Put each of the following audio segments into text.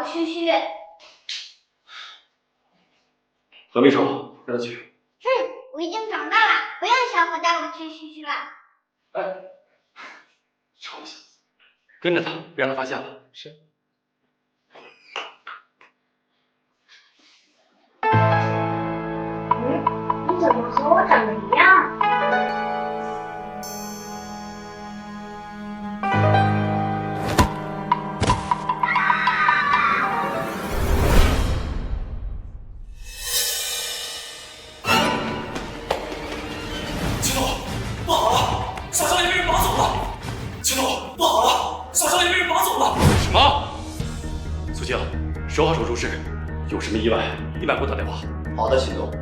我嘘嘘。何秘书，让他去。哼，我已经长大了，不用小虎带我去嘘嘘了。哎，臭小子，跟着他，别让他发现了。是。你怎么和我长得一样？青总，不好了，小少爷被人绑走了。青总，不好了，小少爷被人绑走了。什么？苏青，10号手术室，有什么意外立马给我打电话。好的，秦总。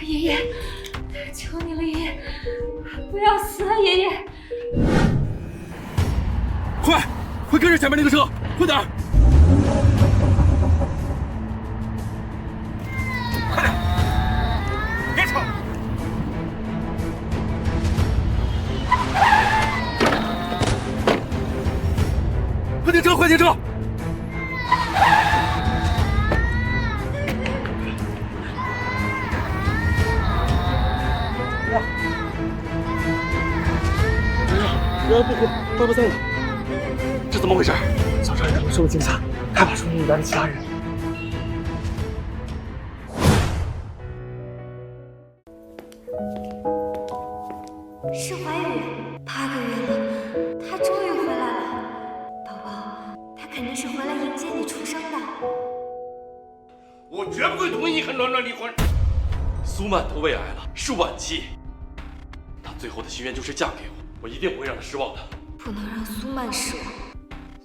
爷爷，求你了，爷爷，不要死啊，爷爷！快跟着前面那个车，快点！快点！别吵！快停车！快停车！不要不哭，爸爸在呢。这怎么回事？小少爷可能受了惊吓，害怕出去里边的其他人。是怀宇，8个月了，他终于回来了。宝宝，他肯定是回来迎接你出生的。我绝不会同意你和暖暖离婚。苏曼得胃癌了，是晚期。她最后的心愿就是嫁给我，我一定不会让她失望的。不能让苏曼失望，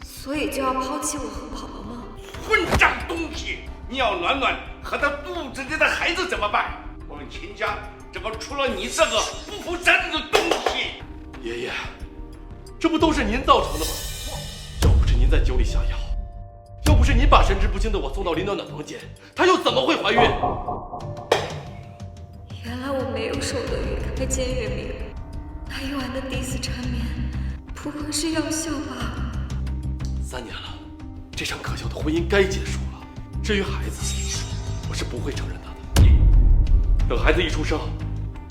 所以就要抛弃我和宝宝吗？混账东西！你要暖暖和她肚子里的孩子怎么办？我们秦家怎么出了你这个不负责任的东西？爷爷，这不都是您造成的吗？要不是您在酒里下药，要不是您把神志不清的我送到林暖暖房间，她又怎么会怀孕？原来我没有守得越开见越明，那一晚的第4缠绵，不过是药效吧。3年了，这场可笑的婚姻该结束了。至于孩子，我是不会承认他的。等孩子一出生，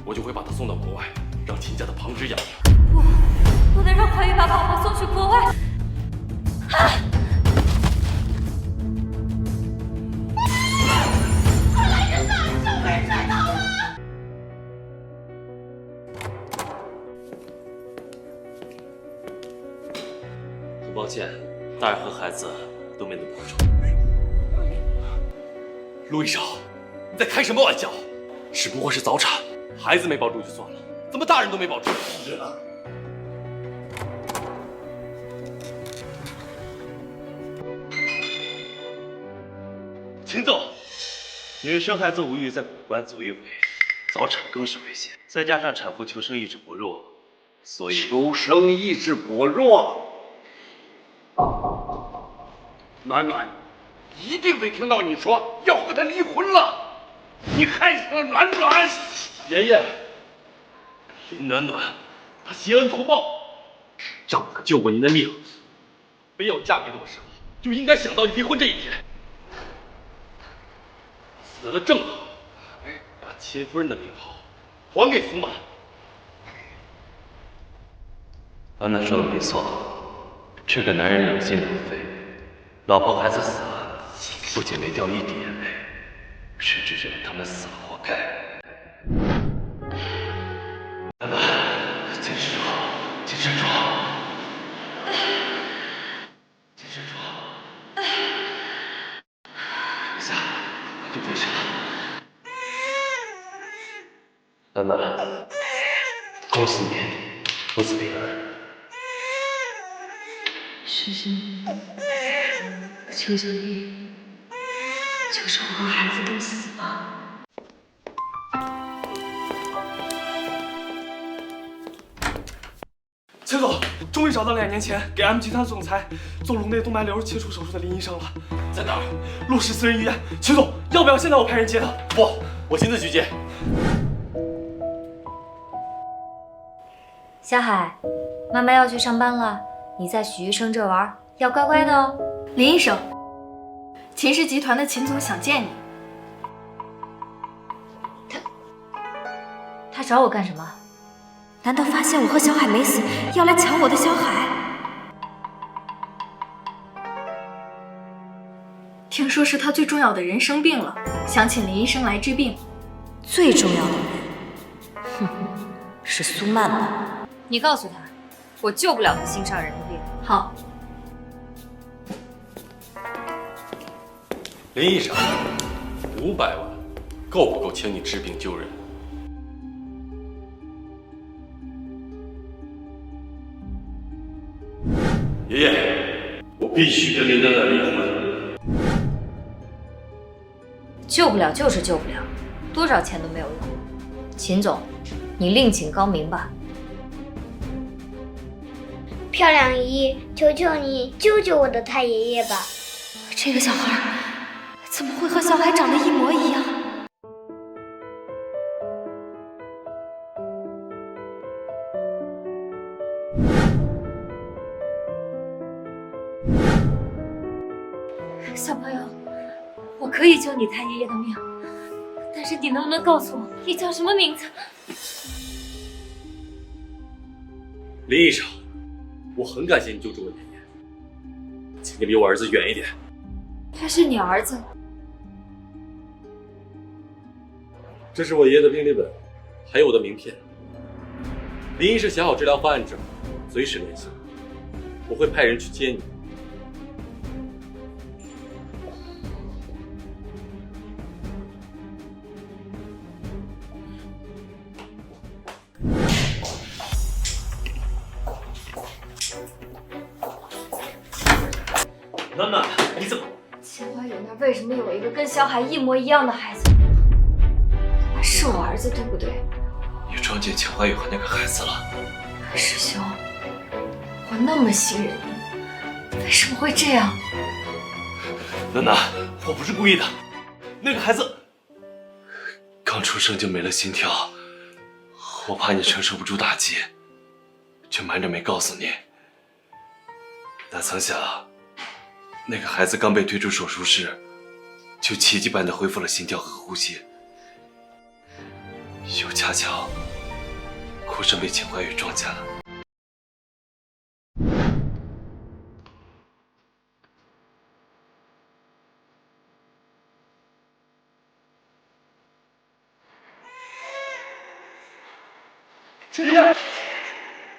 我就会把他送到国外，让秦家的旁支养着。不能让怀玉把宝宝送去国外。快来人呐！又被人摔倒了！很抱歉，大人和孩子都没能保住。陆医生，你在开什么玩笑？只不过是早产，孩子没保住就算了，怎么大人都没保住？是啊。秦总，因为生孩子无欲在骨关走一回，早产更是危险，再加上产妇求生意志薄弱，所以求生意志薄弱。暖暖一定会听到你说要和他离婚了，你害死了暖暖。爷爷，林暖暖，她挟恩图报，丈夫可救过您的命，非要嫁给我时候，就应该想到离婚这一天。死了正好，把秦夫人的名号还给苏满。暖暖说的没错，这个男人有心无肺，老婆孩子死了，不仅没掉一滴眼泪，甚至认为他们死了活该。暖暖，坚持住，坚持住，坚持住，一下就没事了。暖暖，恭喜你，母子平安。诗诗，求求你，就是我和孩子都死了。终于找到2年前给 M 集团总裁做颅内动脉瘤切除手术的林医生了，在哪儿？洛氏私人医院。秦总，要不要现在我派人接他？不，我亲自去接。小海，妈妈要去上班了，你在许医生这玩，要乖乖的哦。林医生，秦氏集团的秦总想见你。他找我干什么？难道发现我和小海没死，要来抢我的小海？听说是他最重要的人生病了，想请林医生来治病。最重要的人，哼，是苏曼吧？你告诉他，我救不了他心上人的病。好。林医生，500万够不够请你治病救人？爷爷，我必须跟林丹丹离婚。救不了就是救不了，多少钱都没有用。秦总，你另请高明吧。漂亮姨，求求你救救我的太爷爷吧！这个小孩怎么会和小海长得一模一样？小朋友，我可以救你太爷爷的命，但是你能不能告诉我，你叫什么名字？林医生，我很感谢你救助我爷爷，请你离我儿子远一点。他是你儿子？这是我爷爷的病历本，还有我的名片。林医生写好治疗方案之后，随时联系我，我会派人去接你。楠楠，你怎么？秦怀远那为什么有一个跟小海一模一样的孩子？他是我儿子，对不对？你撞见秦怀宇和那个孩子了。师兄，我那么信任你，为什么会这样？楠楠，我不是故意的，那个孩子刚出生就没了心跳，我怕你承受不住打击，就瞒着没告诉你。哪曾想，那个孩子刚被推出手术室，就奇迹般的恢复了心跳和呼吸。又恰巧，哭声被秦怀宇撞见了。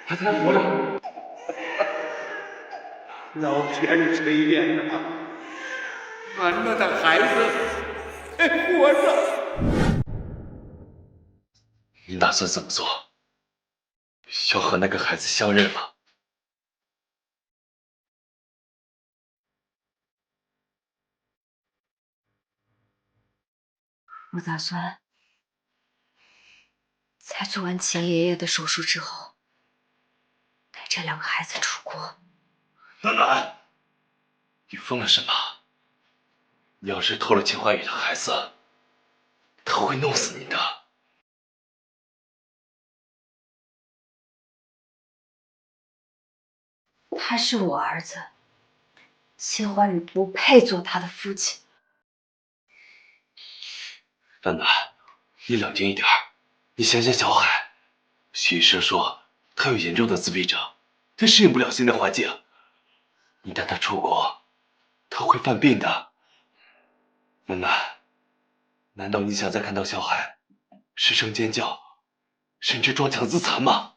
他还活着，老天垂怜呐！俺们的孩子还活着。你打算怎么做？要和那个孩子相认吗？我打算在做完秦爷爷的手术之后，带这2个孩子出国。楠楠，你疯了是吗？你要是偷了秦怀宇的孩子，他会弄死你的。他是我儿子，秦怀宇不配做他的父亲。楠楠，你冷静一点，你想想小海，许医生说他有严重的自闭症，他适应不了新的环境。你带他出国，他会犯病的。楠楠，难道你想再看到小海失声尖叫，甚至撞墙自残吗？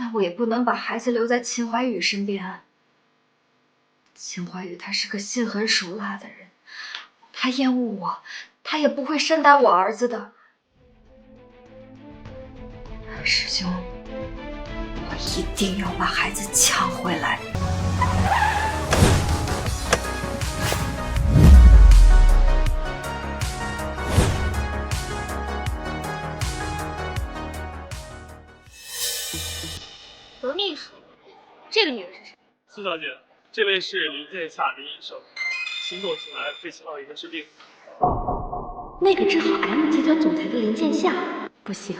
那我也不能把孩子留在秦怀宇身边啊。秦怀宇他是个心狠手辣的人，他厌恶我，他也不会善待我儿子的。师兄，我一定要把孩子抢回来。苏小姐，这位是林建夏林医生，行动起来被秦老爷的治病。那个治好 M 集团总裁的林建夏，不行，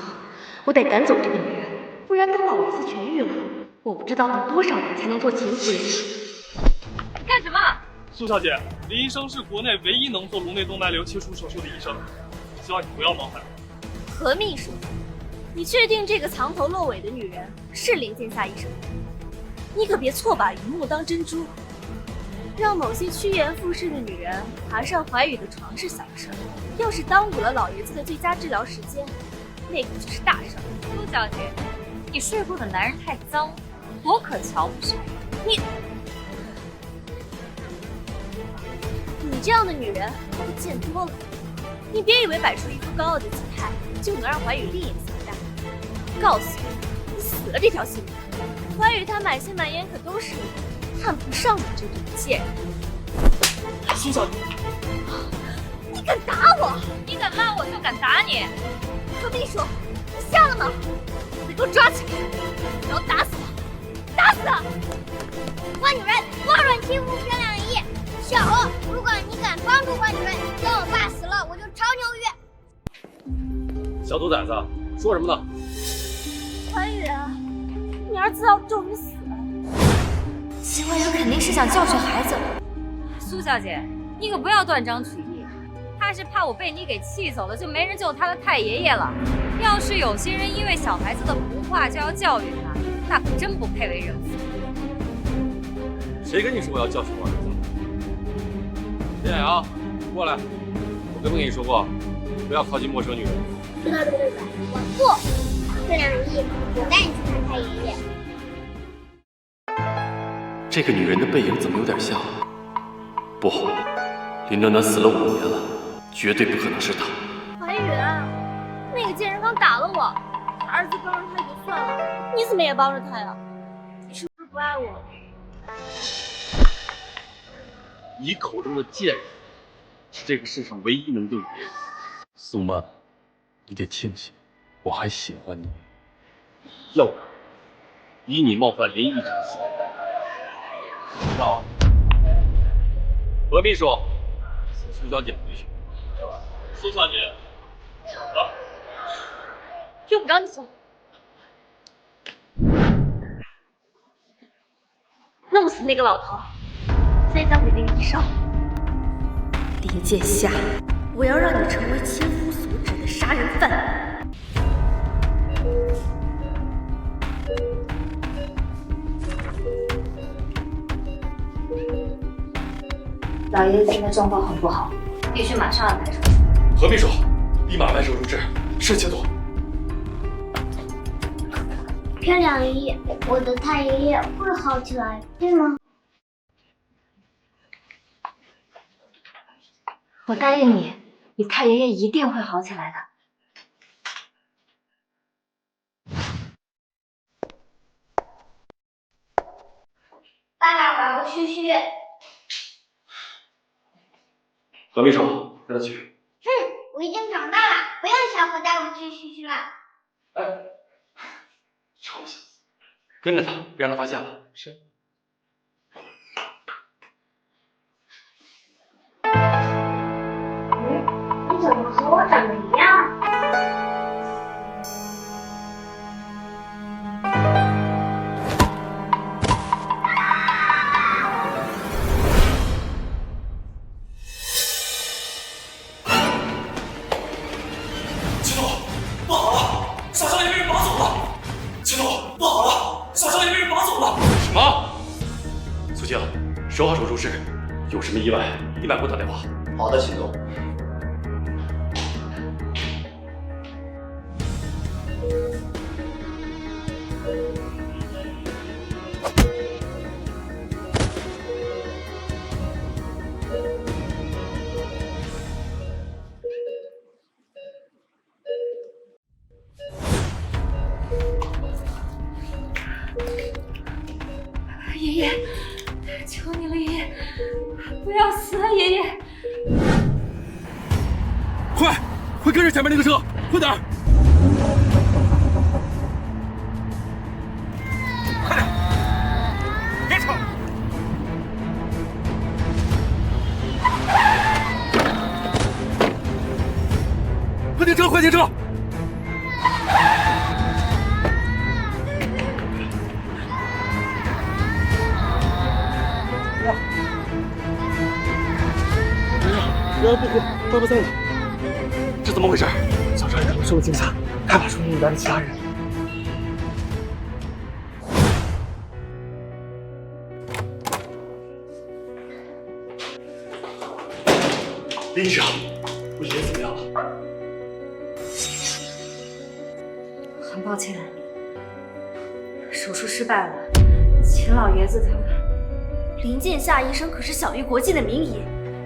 我得赶走这个女人，不然等老爷子痊愈了，我不知道等多少年才能做秦夫人。干什么？苏小姐，林医生是国内唯一能做颅内动脉瘤切除手术的医生，希望你不要冒犯。何秘书，你确定这个藏头露尾的女人是林建夏医生？你可别错把榆木当珍珠，让某些趋炎附势的女人爬上怀宇的床是小事，要是耽误了老爷子的最佳治疗时间，那可就是大事。苏小姐，你睡过的男人太脏，我可瞧不上。你这样的女人我见多了，你别以为摆出一副高傲的姿态就能让怀宇另眼相待。告诉你，你死了这条心。怀宇他满心满眼可都是你，看不上你这种贱人。苏小姐，你敢打我？你敢骂我就敢打你。何秘书，你瞎了吗？你给我抓起来，然后打死他，打死他！坏女人，不准欺负漂亮姨。小欧，如果你敢帮助坏女人，等我爸死了，我就炒鱿鱼。小兔崽子，说什么呢？怀宇啊，你儿子要终于死了。秦怀宇肯定是想教训孩子。苏小姐，你可不要断章取义。他是怕我被你给气走了，就没人救他的太爷爷了。要是有些人因为小孩子的不话就要教育他，那可真不配为人父。谁跟你说我要教训我儿子？林海洋，过来！我跟没跟你说过，不要靠近陌生女人。知道这个我不。漂亮姨，我带你去看太爷爷。这个女人的背影怎么有点像？不，林暖暖死了5年了，绝对不可能是她。怀宇，那个贱人刚打了我，他儿子帮着他也就算了，你怎么也帮着他呀？你是不是不爱我？你口中的贱人，是这个世上唯一能对你。苏曼，你得庆幸，我还喜欢你。要不然，以你冒犯林医生心，到何秘书，送苏小姐回去。苏小姐，走。用不着你送。弄死那个老头，再交给那个医生。林建夏，我要让你成为千夫所指的杀人犯。老爷子现在状况很不好，必须马上安排手术。何秘书，立马安排手术室，是切多。漂亮姨，我的太爷爷会好起来，对吗？我答应你，你太爷爷一定会好起来的。爸爸玩个嘘嘘。何秘书，带他去。我已经长大了，不用小何带我去嘘嘘了。哎，臭小子，跟着他，别让他发现了。是。你怎么和我长得一样？秦总，不好了，小少爷被人绑走了。秦总，不好了，小少爷被人绑走了。什么？苏静，守好手术室，有什么意外立马给我打电话。好的，秦总。爷爷，求你了，爷爷，不要死啊，爷爷！快跟着前面那个车，快点！快点！别吵！快停车！不哭，爸爸在呢。这怎么回事？小少爷可能受了惊吓，害怕树林里边的其他人。林医生，我爷爷怎么样了？很抱歉，手术失败了。秦老爷子他们，林剑夏医生可是享誉国际的名医，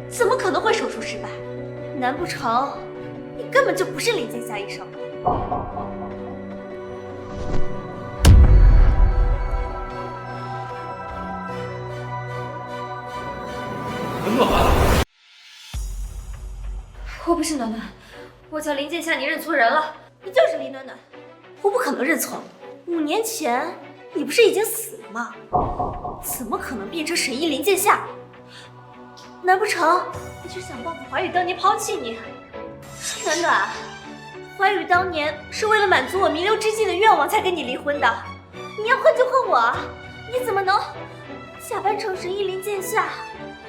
怎么可能会手术失败？难不成你根本就不是林剑夏医生？暖暖，我不是暖暖，我叫林剑夏，你认错人了，你就是林暖暖。我不可能认错，5年前你不是已经死了吗？怎么可能变成神医林剑夏？难不成你是想报复怀宇当年抛弃你？暖暖，怀宇当年是为了满足我弥留之际的愿望才跟你离婚的，你要混就混我啊！你怎么能假扮成神医林剑夏，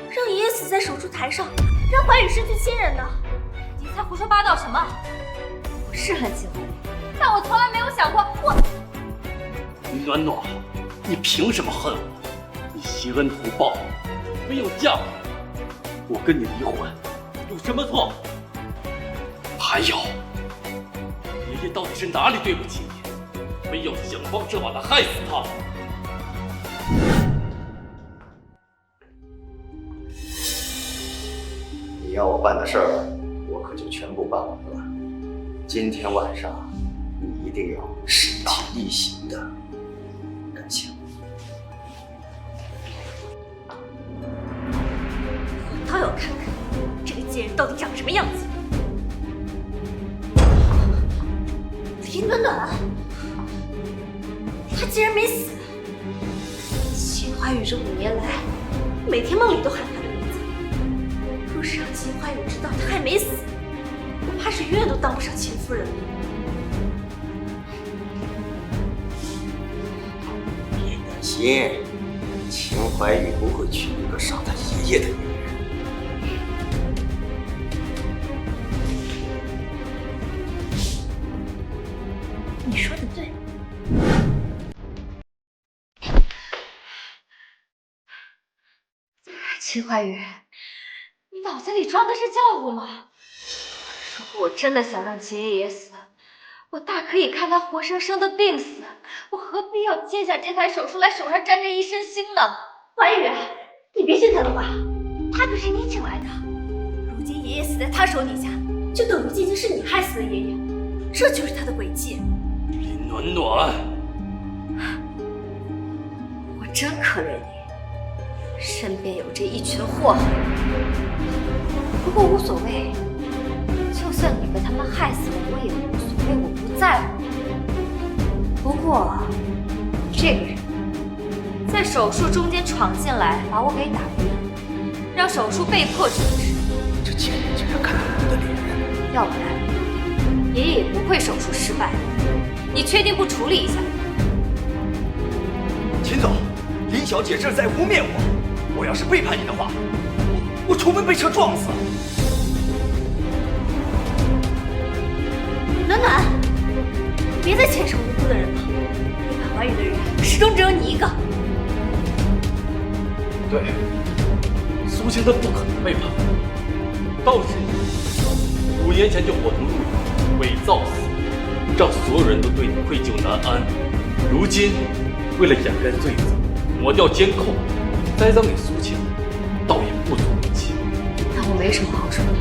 让爷爷死在手术台上，让怀宇失去亲人呢？你在胡说八道什么？我是很喜欢你，但我从来没有想过我。暖暖，你凭什么恨我？你挟恩图报，没有嫁给我，我跟你离婚，有什么错？还有，爷爷到底是哪里对不起你，非要想方设法的害死他？你要我办的事儿，我可就全部办完了。今天晚上，你一定要身体力行的感谢我。我倒要看看这个贱人到底长什么样子。林暖暖，他竟然没死！秦怀宇这5年来，每天梦里都喊他的名字。若是让秦怀宇知道他还没死，我怕是永远都当不上秦夫人了。别担心，秦怀宇不会娶一个杀他爷爷的女人。你说的对。秦怀宇，你脑子里装的是浆糊吗？如果我真的想让秦爷爷死，我大可以看他活生生的病死，我何必要接下这台手术来手上沾着一身腥呢？怀宇，你别信他的话，他可是你请来的。如今爷爷死在他手底下，就等于仅仅是你害死了爷爷，这就是他的诡计。林暖暖，我真可怜你，身边有这一群祸害。不过无所谓，就算你被他们害死了，我也无所谓，我不在乎。不过，这个人在手术中间闯进来，把我给打晕，让手术被迫终止。这贱人竟然看到我的脸！要不然，爷爷也不会手术失败。你确定不处理一下？秦总，林小姐这是在污蔑我。我要是背叛你的话，我出门被车撞死。暖暖，别再牵扯无辜的人了。背叛怀宇的人始终只有你一个。对，苏青她不可能背叛我，倒是你，5年前就伙同陆羽伪造死，让所有人都对你愧疚难安。如今为了掩盖罪责，抹掉监控，栽赃给苏青，倒也不足为奇。但我没什么好说的，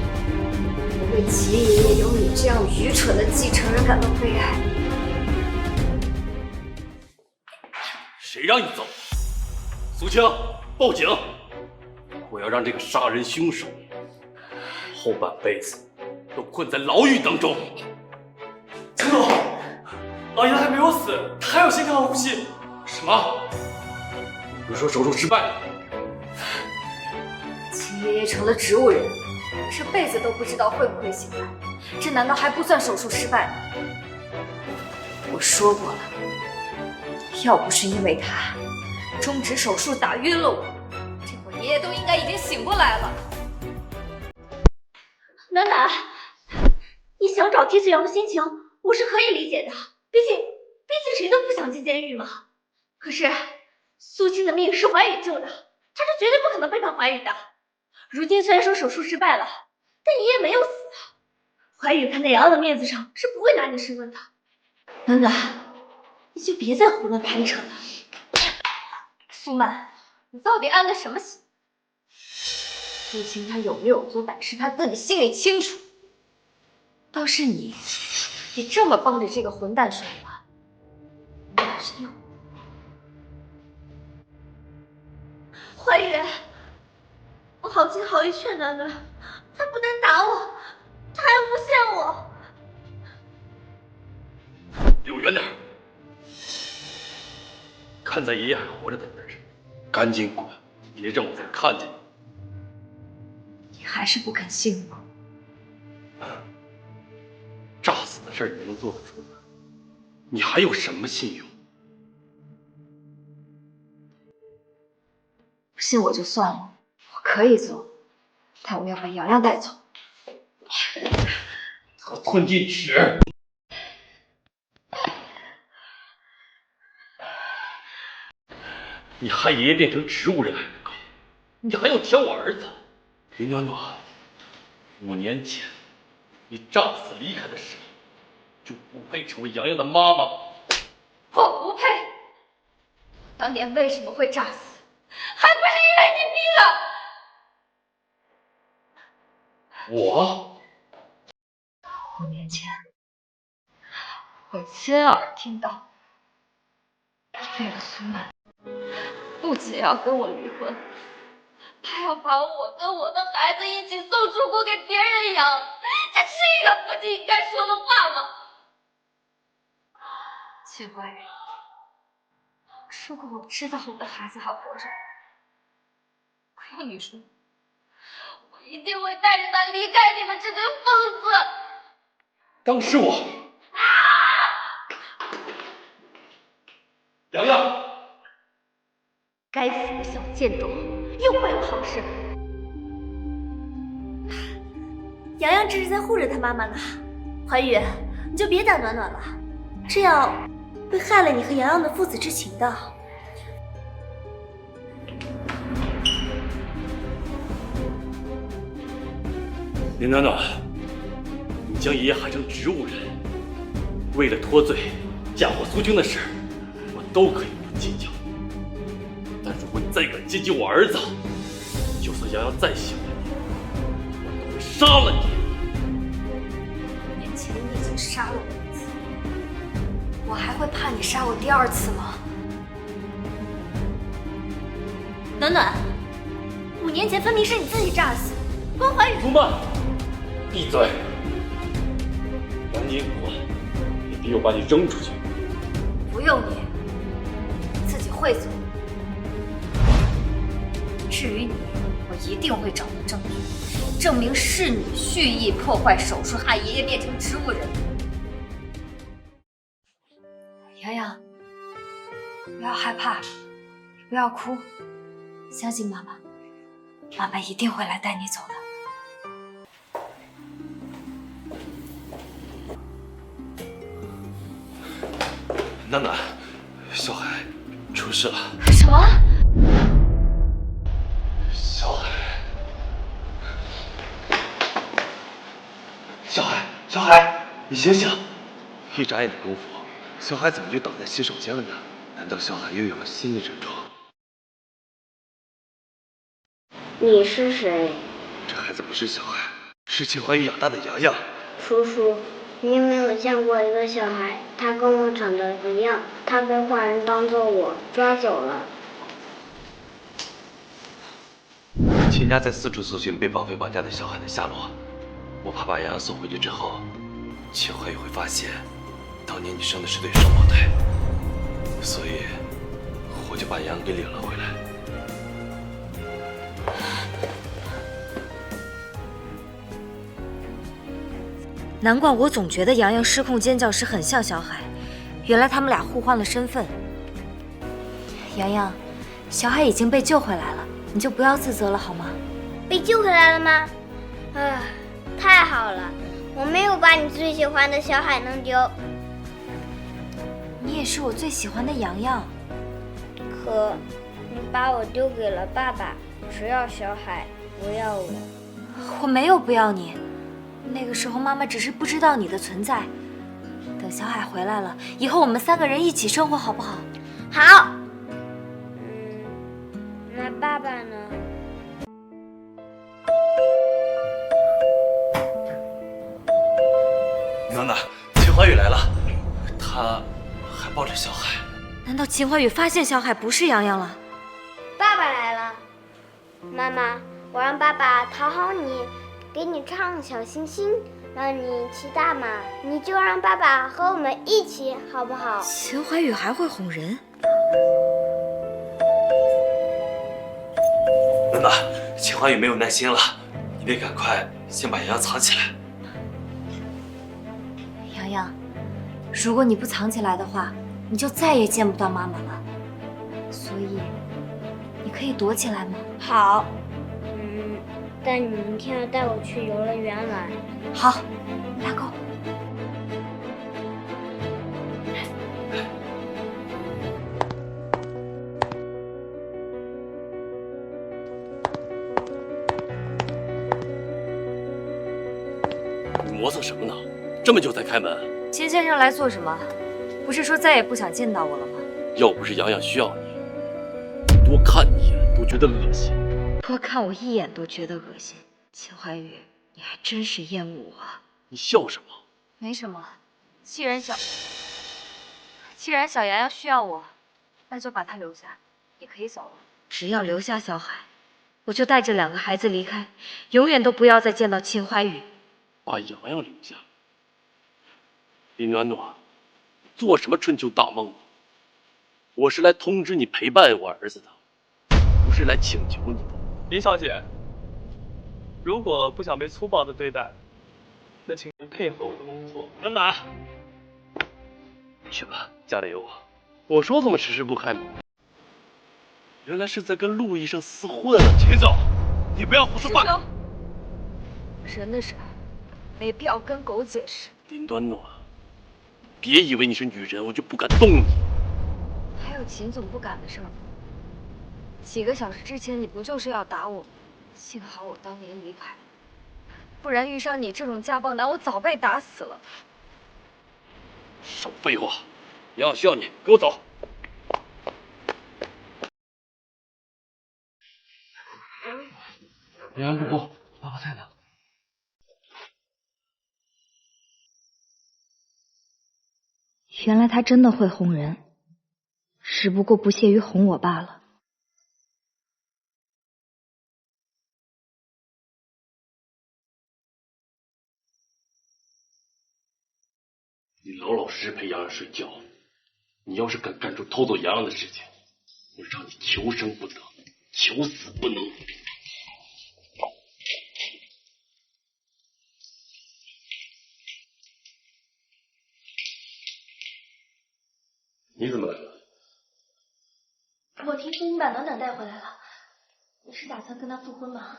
我为齐爷爷有你这样愚蠢的继承人感到悲哀。谁让你走？苏青，报警！我要让这个杀人凶手后半辈子都困在牢狱当中。秦总，老爷子还没有死，他还有心跳和呼吸。什么？你不是说手术失败了？秦爷爷成了植物人，这辈子都不知道会不会醒来。这难道还不算手术失败吗？我说过了，要不是因为他终止手术打晕了我，这会儿爷爷都应该已经醒过来了。暖暖，你想找替罪羊的心情，我是可以理解的，毕竟谁都不想进监狱嘛。可是苏青的命是怀宇救的，她是绝对不可能背叛怀宇的。如今虽然说手术失败了，但你也没有死啊。怀宇看在洋洋的面子上，是不会拿你审问的。暖暖，你就别再胡乱拍扯了。苏曼，你到底安了什么心？苏青她有没有做歹事，她自己心里清楚。倒是你这么帮着这个混蛋说话，那是有。怀宇，我好心好意劝暖暖，她不但打我，她还诬陷我。离我远点！看在爷爷还活着的份上，赶紧滚，别让我再看见你。你还是不肯信我？炸死的事你能做得出来，你还有什么信用？不信我就算了，我可以走，但我要把洋洋带走。给我吞进去！你害爷爷变成植物人还不够，你还要挑我儿子。林暖暖，5年前你炸死离开的时候，就不配成为洋洋的妈妈。我不配！当年为什么会炸死？还不是因为你逼的！我5年前，我亲耳听到，为了苏曼，不仅要跟我离婚，还要把我跟我的孩子一起送出国给别人养，这是一个父亲应该说的话吗？秦怀宇，如果我知道我的孩子还活着，我跟你说，我一定会带着他离开你们这堆疯子。当时我，洋洋，该死的小贱种，又坏了好事。洋洋这是在护着他妈妈呢。怀宇，你就别打暖暖了，这样会害了你和洋洋的父子之情的。林暖暖，你将爷爷害成植物人，为了脱罪、嫁祸苏青的事，我都可以不计较。但如果你再敢接近我儿子，就算洋洋再喜欢你，我都会杀了你。5年前你已经杀了我1次，我还会怕你杀我第2次吗？暖暖，5年前分明是你自己炸死，关怀宇。苏曼，闭嘴！赶紧滚，别逼我把你扔出去。不用你，自己会走。至于你，我一定会找到证据，证明是你蓄意破坏手术，害爷爷变成植物人。洋洋，不要害怕，也不要哭，相信妈妈，妈妈一定会来带你走的。暖暖，小海出事了。什么？小海，小海，你醒醒！一眨眼的功夫，小海怎么就倒在洗手间了呢？难道小海又有了新的症状？你是谁？这孩子不是小海，是秦怀宇养大的洋洋。叔叔，你有没有见过一个小孩，他跟我长得一样，他被坏人当做我抓走了。秦家在四处搜寻被绑匪绑架的小海的下落，我怕把洋洋送回去之后，秦怀宇会发现，当年你生的是对双胞胎，所以我就把洋洋给领了回来。难怪我总觉得洋洋失控尖叫时很像小海，原来他们俩互换了身份。洋洋，小海已经被救回来了，你就不要自责了好吗？被救回来了吗？啊，太好了，我没有把你最喜欢的小海弄丢。你也是我最喜欢的洋洋。可你把我丢给了爸爸，只要小海，不要我。我没有不要你，那个时候妈妈只是不知道你的存在。等小海回来了，以后我们3个人一起生活，好不好？好。那爸爸呢？暖暖，秦怀宇来了，他还抱着小海。难道秦怀宇发现小海不是洋洋了？爸爸来了，妈妈，我让爸爸讨好你，给你唱小星星，让你骑大马，你就让爸爸和我们一起，好不好？秦怀宇还会哄人。暖暖，秦怀宇没有耐心了，你得赶快先把洋洋藏起来。洋洋，如果你不藏起来的话，你就再也见不到妈妈了。所以，你可以躲起来吗？好。但你明天要带我去游乐园玩。好，拉钩。你磨蹭什么呢？这么久才开门？秦先生来做什么？不是说再也不想见到我了吗？要不是洋洋需要你，多看你一眼都觉得恶心。多看我一眼都觉得恶心。秦怀宇，你还真是厌恶我。你笑什么？没什么。既然小洋洋需要我，那就把他留下。你可以走了。只要留下小海，我就带着2个孩子离开，永远都不要再见到秦怀宇。把洋洋留下。林暖暖，做什么春秋大梦？我是来通知你陪伴我儿子的，不是来请求你的。林小姐，如果不想被粗暴的对待，那请您配合我的工作。暖暖，去吧，家里有我。我说怎么迟迟不开门？原来是在跟陆医生厮混了。秦总，你不要胡说八道。人的事没必要跟狗解释。林暖暖，别以为你是女人，我就不敢动你。还有秦总不敢的事儿吗？几个小时之前你不就是要打我吗？幸好我当年离开，不然遇上你这种家暴男，我早被打死了。少废话，洋洋需要你，给我走。洋洋不哭，爸爸在呢。原来他真的会哄人，只不过不屑于哄我罢了。你老老实实陪洋洋睡觉，你要是敢干出偷走洋洋的事情，我让你求生不得，求死不能。你怎么来了？我听说你把暖暖带回来了，你是打算跟他复婚吗？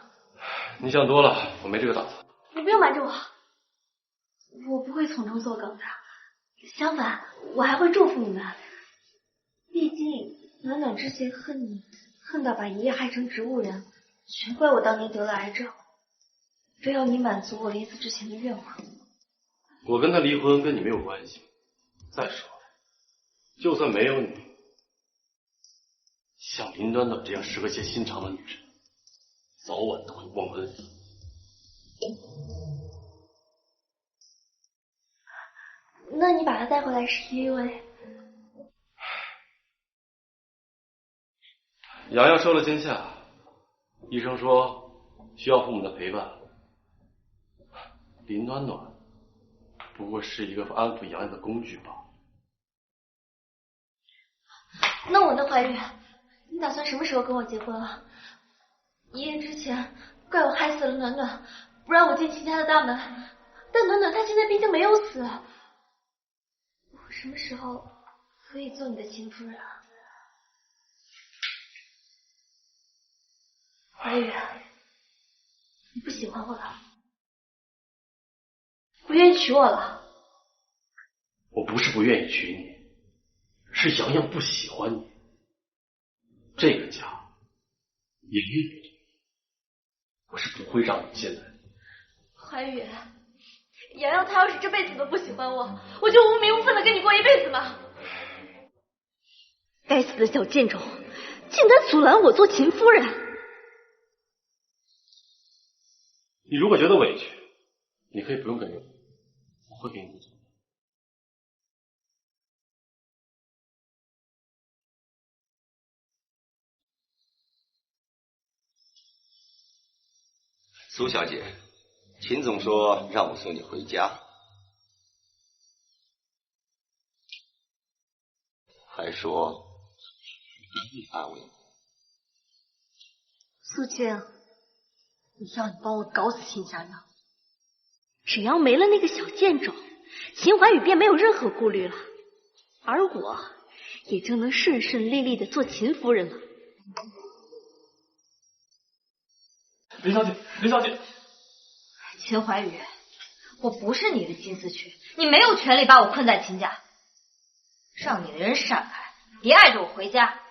你想多了，我没这个打算。你不用瞒着我，我不会从中作梗的。相反，我还会祝福你们。毕竟暖暖之前恨你，恨到把爷爷害成植物人，全怪我当年得了癌症，非要你满足我临死之前的愿望。我跟他离婚跟你没有关系。再说了，就算没有你，像林暖暖这样蛇蝎心肠的女人，早晚都会忘恩负义。那你把他带回来是因为？洋洋受了惊吓，医生说需要父母的陪伴。林暖暖不过是一个安抚洋洋的工具罢了。那我的怀孕，你打算什么时候跟我结婚啊？爷爷之前怪我害死了暖暖，不让我进秦家的大门，但暖暖她现在毕竟没有死，我什么时候可以做你的秦夫人啊？白宇，你不喜欢我了，不愿意娶我了。我不是不愿意娶你，是洋洋不喜欢你。这个家，洋洋不同意，我是不会让你进来的。怀宇，洋洋他要是这辈子都不喜欢我，我就无名无分的跟你过一辈子吗？该死的小贱种，竟敢阻拦我做秦夫人！你如果觉得委屈，你可以不用跟着我，我会给你补偿。苏小姐，秦总说让我送你回家，还说一定安慰你。苏青，我要你帮我搞死秦家阳，只要没了那个小贱种，秦怀宇便没有任何顾虑了，而我也就能顺顺利利的做秦夫人了。林小姐，林小姐，秦怀宇，我不是你的金丝雀，你没有权利把我困在秦家。让你的人闪开，别碍着我回家。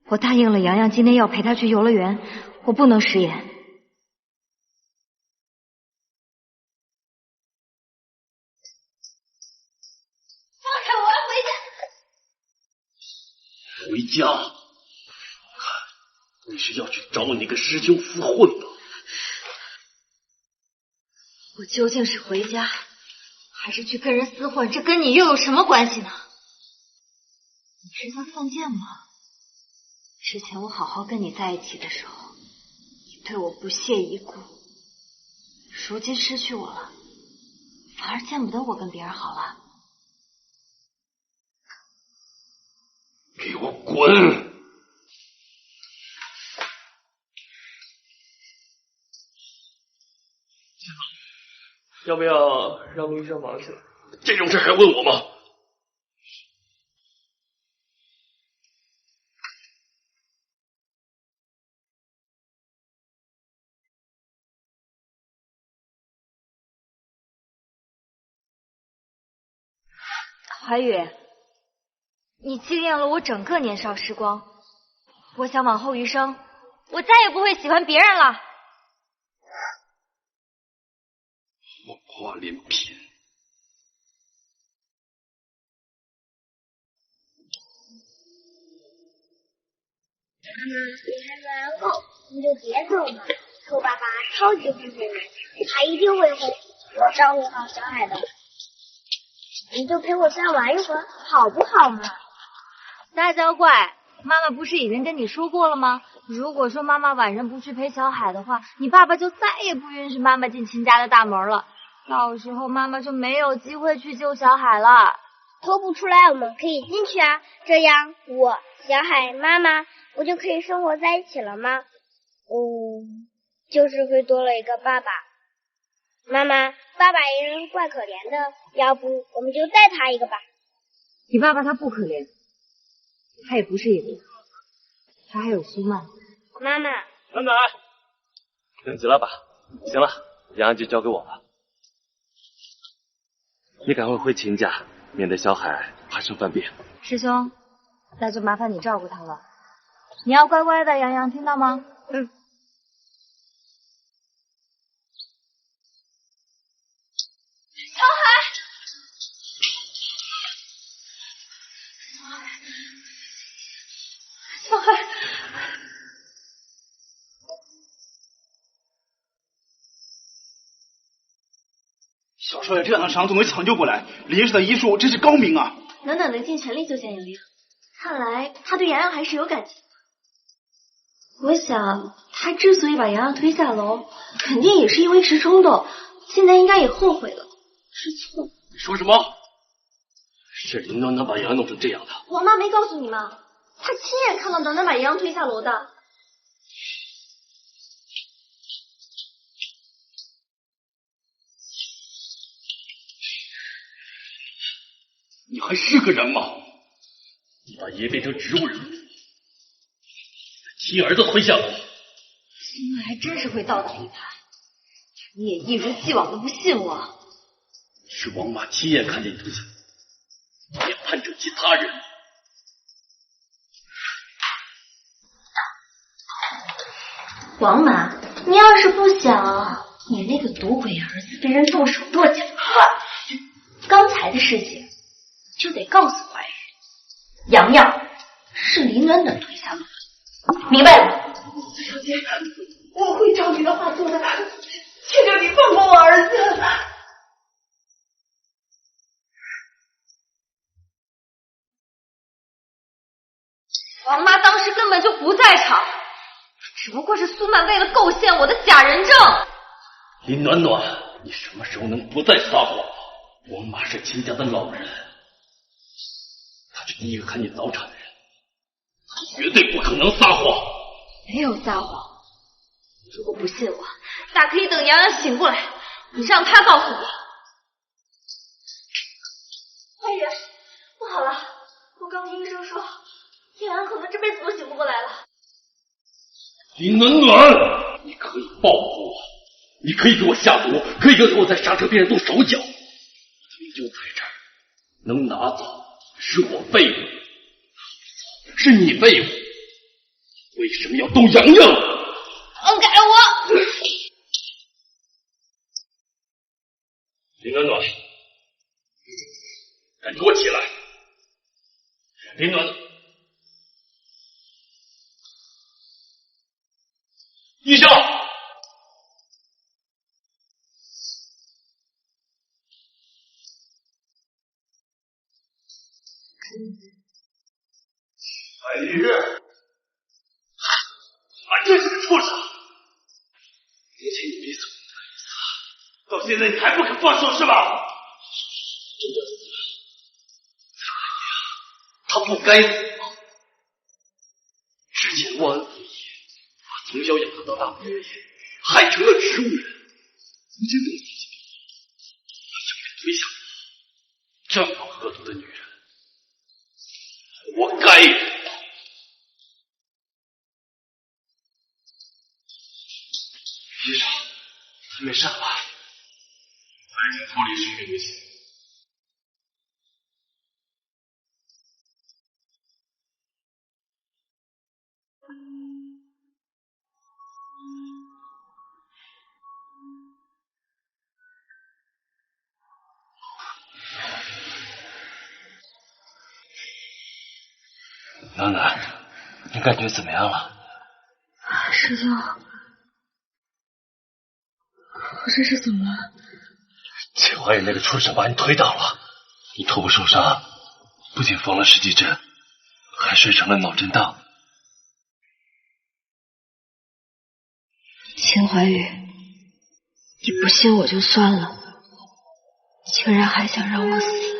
我答应了洋洋今天要陪他去游乐园，我不能食言。放开我，我要回家。回家？我看你是要去找你那个师兄厮混吧？我究竟是回家，还是去跟人厮混？这跟你又有什么关系呢？你是在犯贱吗？之前我好好跟你在一起的时候，你对我不屑一顾，如今失去我了，反而见不得我跟别人好了。给我滚！要不要让陆医生忙去了？这种事还问我吗？怀宇，你惊艳了我整个年少时光，我想往后余生，我再也不会喜欢别人了。谎话连篇。妈妈，你还没来够，你就别走了。臭爸爸超级会哄人，他一定会哄我照顾好小海的。你就陪我再玩一会儿，好不好嘛？大妖怪，妈妈不是已经跟你说过了吗？如果说妈妈晚上不去陪小海的话，你爸爸就再也不允许妈妈进秦家的大门了。到时候妈妈就没有机会去救小海了。偷不出来，我们可以进去啊，这样我、小海、妈妈不就可以生活在一起了吗？就是会多了一个爸爸。妈妈，爸爸一人怪可怜的，要不我们就带他一个吧。你爸爸他不可怜，他也不是一个人，他还有苏曼。妈妈，暖暖，等急了吧？行了，洋洋就交给我了。你赶快回秦家，免得小海发生犯变。师兄，那就麻烦你照顾他了。你要乖乖的，洋洋，听到吗？嗯。小海，小海，小少爷这样的伤都能抢救过来，李医师的医术真是高明啊！暖暖能尽全力救下洋洋，看来他对洋洋还是有感情的。我想他之所以把洋洋推下楼，肯定也是因为一时冲动，现在应该也后悔了，知错。你说什么？是林暖暖把洋洋弄成这样的？王妈没告诉你吗？她亲眼看到暖暖把洋洋推下楼的。你还是个人吗？你把爷变成植物人，亲儿子推下楼。青儿还真是会倒打一耙，你也一如既往的不信我。是王妈亲眼看见你推下楼，也盼着其他人。王妈，你要是不想你那个赌鬼儿子被人动手剁脚的话，刚才的事情就得告诉怀玉，洋洋是林暖暖推下楼的，明白了吗？小姐，我会照你的话做的，求求你放过我儿子。王妈当时根本就不在场，只不过是苏曼为了构陷我的假人证。林暖暖，你什么时候能不再撒谎了？王妈是秦家的老人，她是第一个看见早产的人，她绝对不可能撒谎。没有撒谎。如果不信我，大可以等洋洋醒过来，你让他告诉我。怀宇，不好了，我刚听医生说，洋洋可能这辈子都醒不过来了。林暖暖，你可以报复我，你可以给我下毒，可以给我在刹车边上动手脚，你就在这儿，能拿走是我废物，是你废物，为什么要动洋洋？放开我！林暖暖，赶紧给我起来！林暖暖，医生！怀玉，还真是个畜生！之前你逼死我到现在你还不肯放手是吧？他不该死。之前忘恩负义，我从小养他到大不愿意，害成了植物人。如今跟自己他正面推下我，这么恶毒的女人，活该！医生，他没事吧？他已经脱离生命危险。暖暖，你感觉怎么样了？师兄，可是这怎么了？秦怀宇那个畜生把你推倒了，你头部受伤，不仅缝了10几针，还摔成了脑震荡。秦怀宇，你不信我就算了，竟然还想让我死。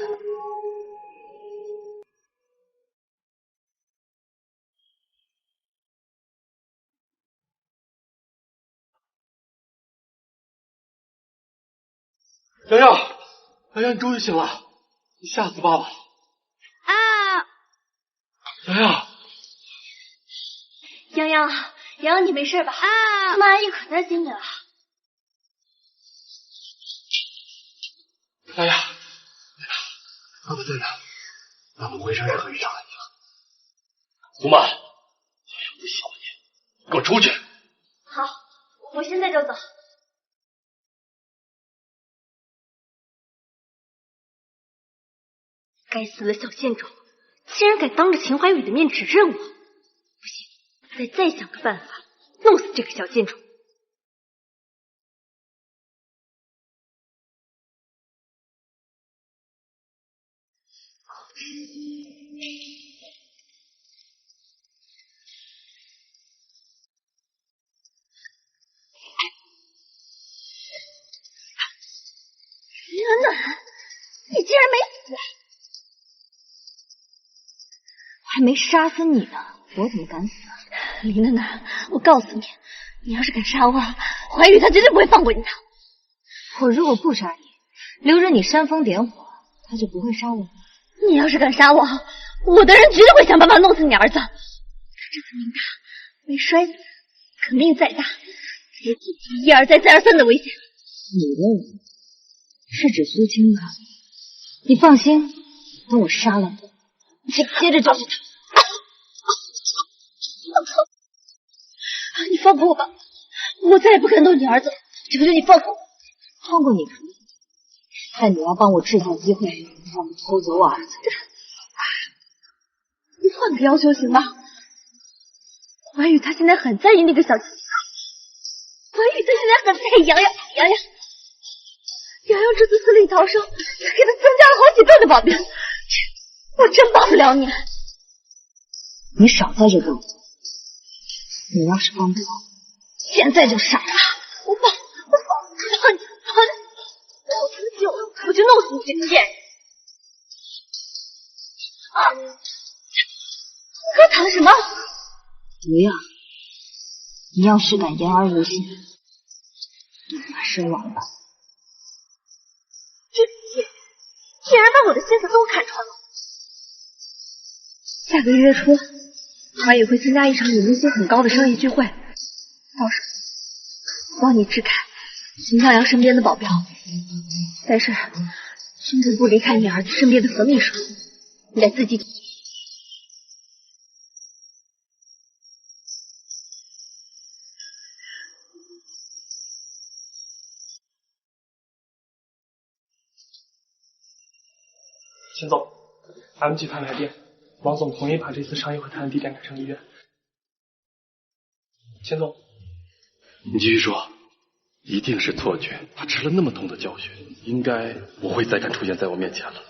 洋洋，洋洋，你终于醒了，你吓死爸爸了！啊！洋洋，洋洋，洋洋，你没事吧？啊！妈阿姨可担心你了。洋洋，爸爸在哪？爸爸不会让任何人伤害你了。苏曼，洋洋不喜欢你，给我出去！好，我现在就走。该死的小贱种，竟然敢当着秦怀宇的面指认我！不行，得再想个办法弄死这个小贱种。暖暖，你竟然没死！我还没杀死你呢，我怎么敢死啊？林暖暖，我告诉你，你要是敢杀我，怀宇他绝对不会放过你的。我如果不杀你，留着你煽风点火，他就不会杀我。你要是敢杀我，我的人绝对会想办法弄死你儿子。这次命大，没摔死，可命再大，也体积一而再再而三的危险。你的人是指苏青吧？你放心，等我杀了你，去接着就是他。你放过我吧，我再也不敢动你儿子，求求你放过我。放过你可以，但你要帮我制造机会，让我偷走我儿子。你换个要求行吗？怀宇他现在很在意那个小琪琪，怀宇他现在很在意洋洋。洋洋这次死里逃生，给他增加了好几倍的保镖，我真帮不了你。你少在这动作，你要是帮不了，现在就杀他！我放你！我自救，我就弄死你这个贱人！你刚谈了什么？不要！你要是敢言而无信，马身亡吧！这竟然把我的心思都看穿了。下个月初，华宇会参加一场隐秘性很高的商业聚会，到时候帮你支开秦向阳身边的保镖，但是千万不离开你儿子身边的何秘书，你得自己。秦总 ，M 集团来电，王总同意把这次商业会谈的地点改成医院。秦总，你继续说，一定是错觉。他吃了那么痛的教训，应该不会再敢出现在我面前了。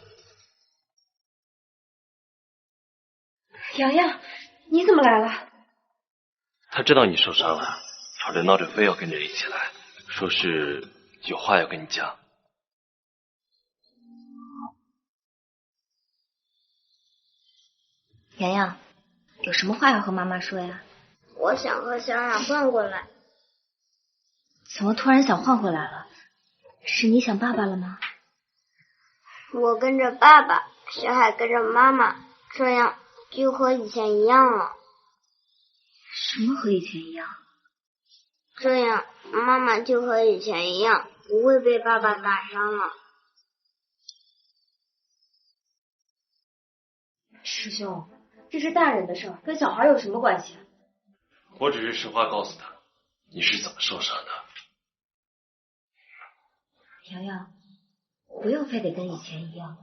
洋洋，你怎么来了？他知道你受伤了，吵着闹着非要跟着一起来，说是有话要跟你讲。洋洋，有什么话要和妈妈说呀？我想和小冉换过来。怎么突然想换回来了？是你想爸爸了吗？我跟着爸爸，小海跟着妈妈，这样就和以前一样了。什么和以前一样？这样妈妈就和以前一样，不会被爸爸打伤了。师兄，这是大人的事儿，跟小孩有什么关系？我只是实话告诉他，你是怎么受伤的。洋洋，不用非得跟以前一样。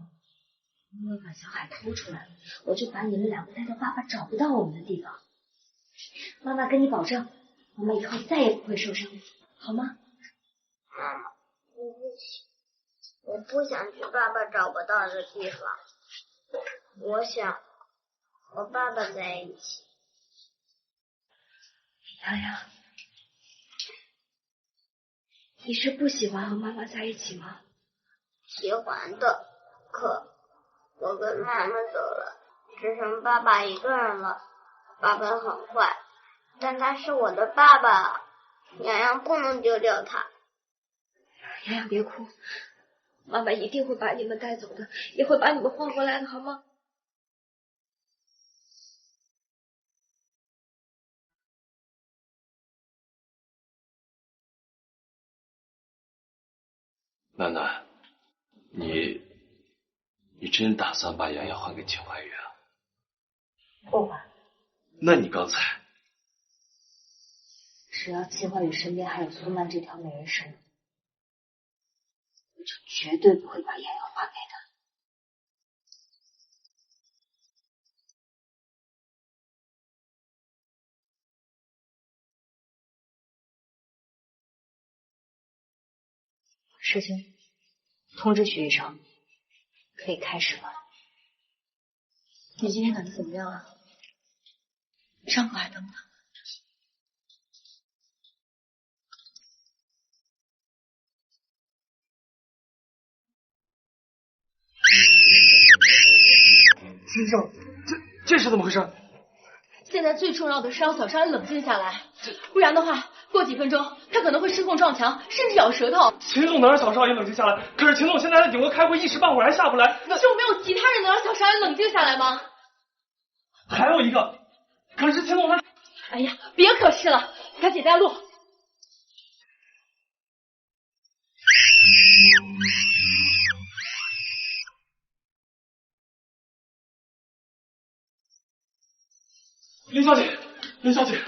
因为把小海偷出来，我就把你们两个带到爸爸找不到我们的地方。妈妈跟你保证，我们以后再也不会受伤，好吗？妈妈，对不起，我不想去爸爸找不到的地方，我想和爸爸在一起。洋洋，你是不喜欢和妈妈在一起吗？喜欢的，可我跟妈妈走了，只剩爸爸一个人了。爸爸很坏，但他是我的爸爸，洋洋不能丢掉他。洋洋别哭，妈妈一定会把你们带走的，也会把你们换回来的，好吗？楠楠，你真打算把洋洋还给秦怀宇啊？不还。那你刚才只要秦怀宇身边还有苏曼这条美人绳，我就绝对不会把洋洋还给他。师兄，通知徐医生，可以开始了。你今天感觉怎么样啊？伤口还疼吗？秦总，这是怎么回事？现在最重要的是让小山冷静下来，不然的话，过几分钟他可能会失控撞墙，甚至咬舌头。秦总能让小少爷冷静下来，可是秦总现在在顶楼开会，一时半会儿还下不来。那就没有其他人能让小少爷冷静下来吗？还有一个，可是秦总他……哎呀，别可是了，赶紧带路。林小姐，林小姐，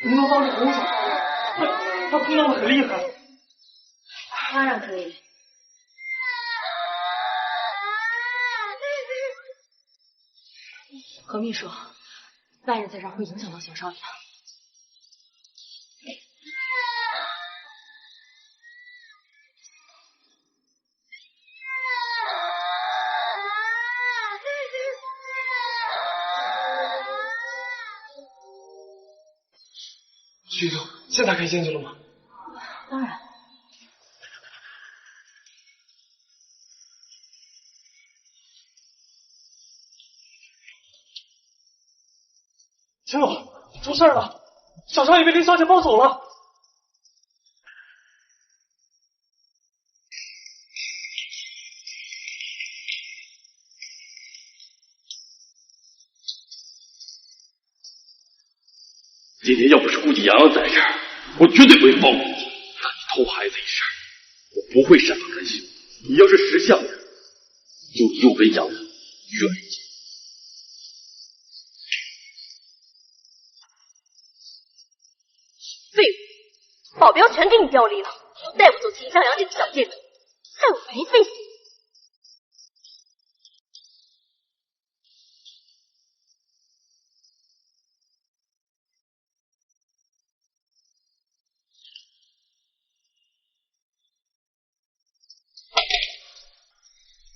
您能帮着哄小少爷？他哭闹得很厉害。当然可以。何秘书，外人在这儿会影响到小少爷的。徐总，现在可以进去了吗？当然。秦总，出事了！小少爷被林小姐抱走了。今天要不是顾季洋洋在这儿，我绝对不会放过你。但你偷孩子一事，我不会善罢甘休。你要是识相点，就又跟养了远一点。废物，保镖全给你调离了，带不走秦向阳这个小贱人，害我没费死。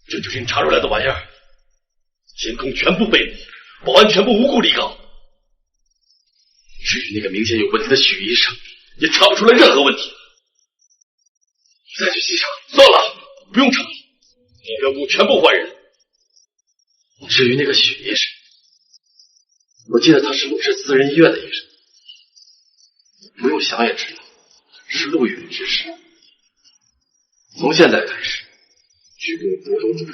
这就是你查出来的玩意儿，监控全部废物，保安全部无故离岗。至于那个明显有问题的许医生，也查不出来任何问题。再去西厂算了，不用查了，保镖部全部换人。至于那个许医生，我记得他是陆氏私人医院的医生，不用想也知道是陆羽之事。从现在开始，去给我着手准备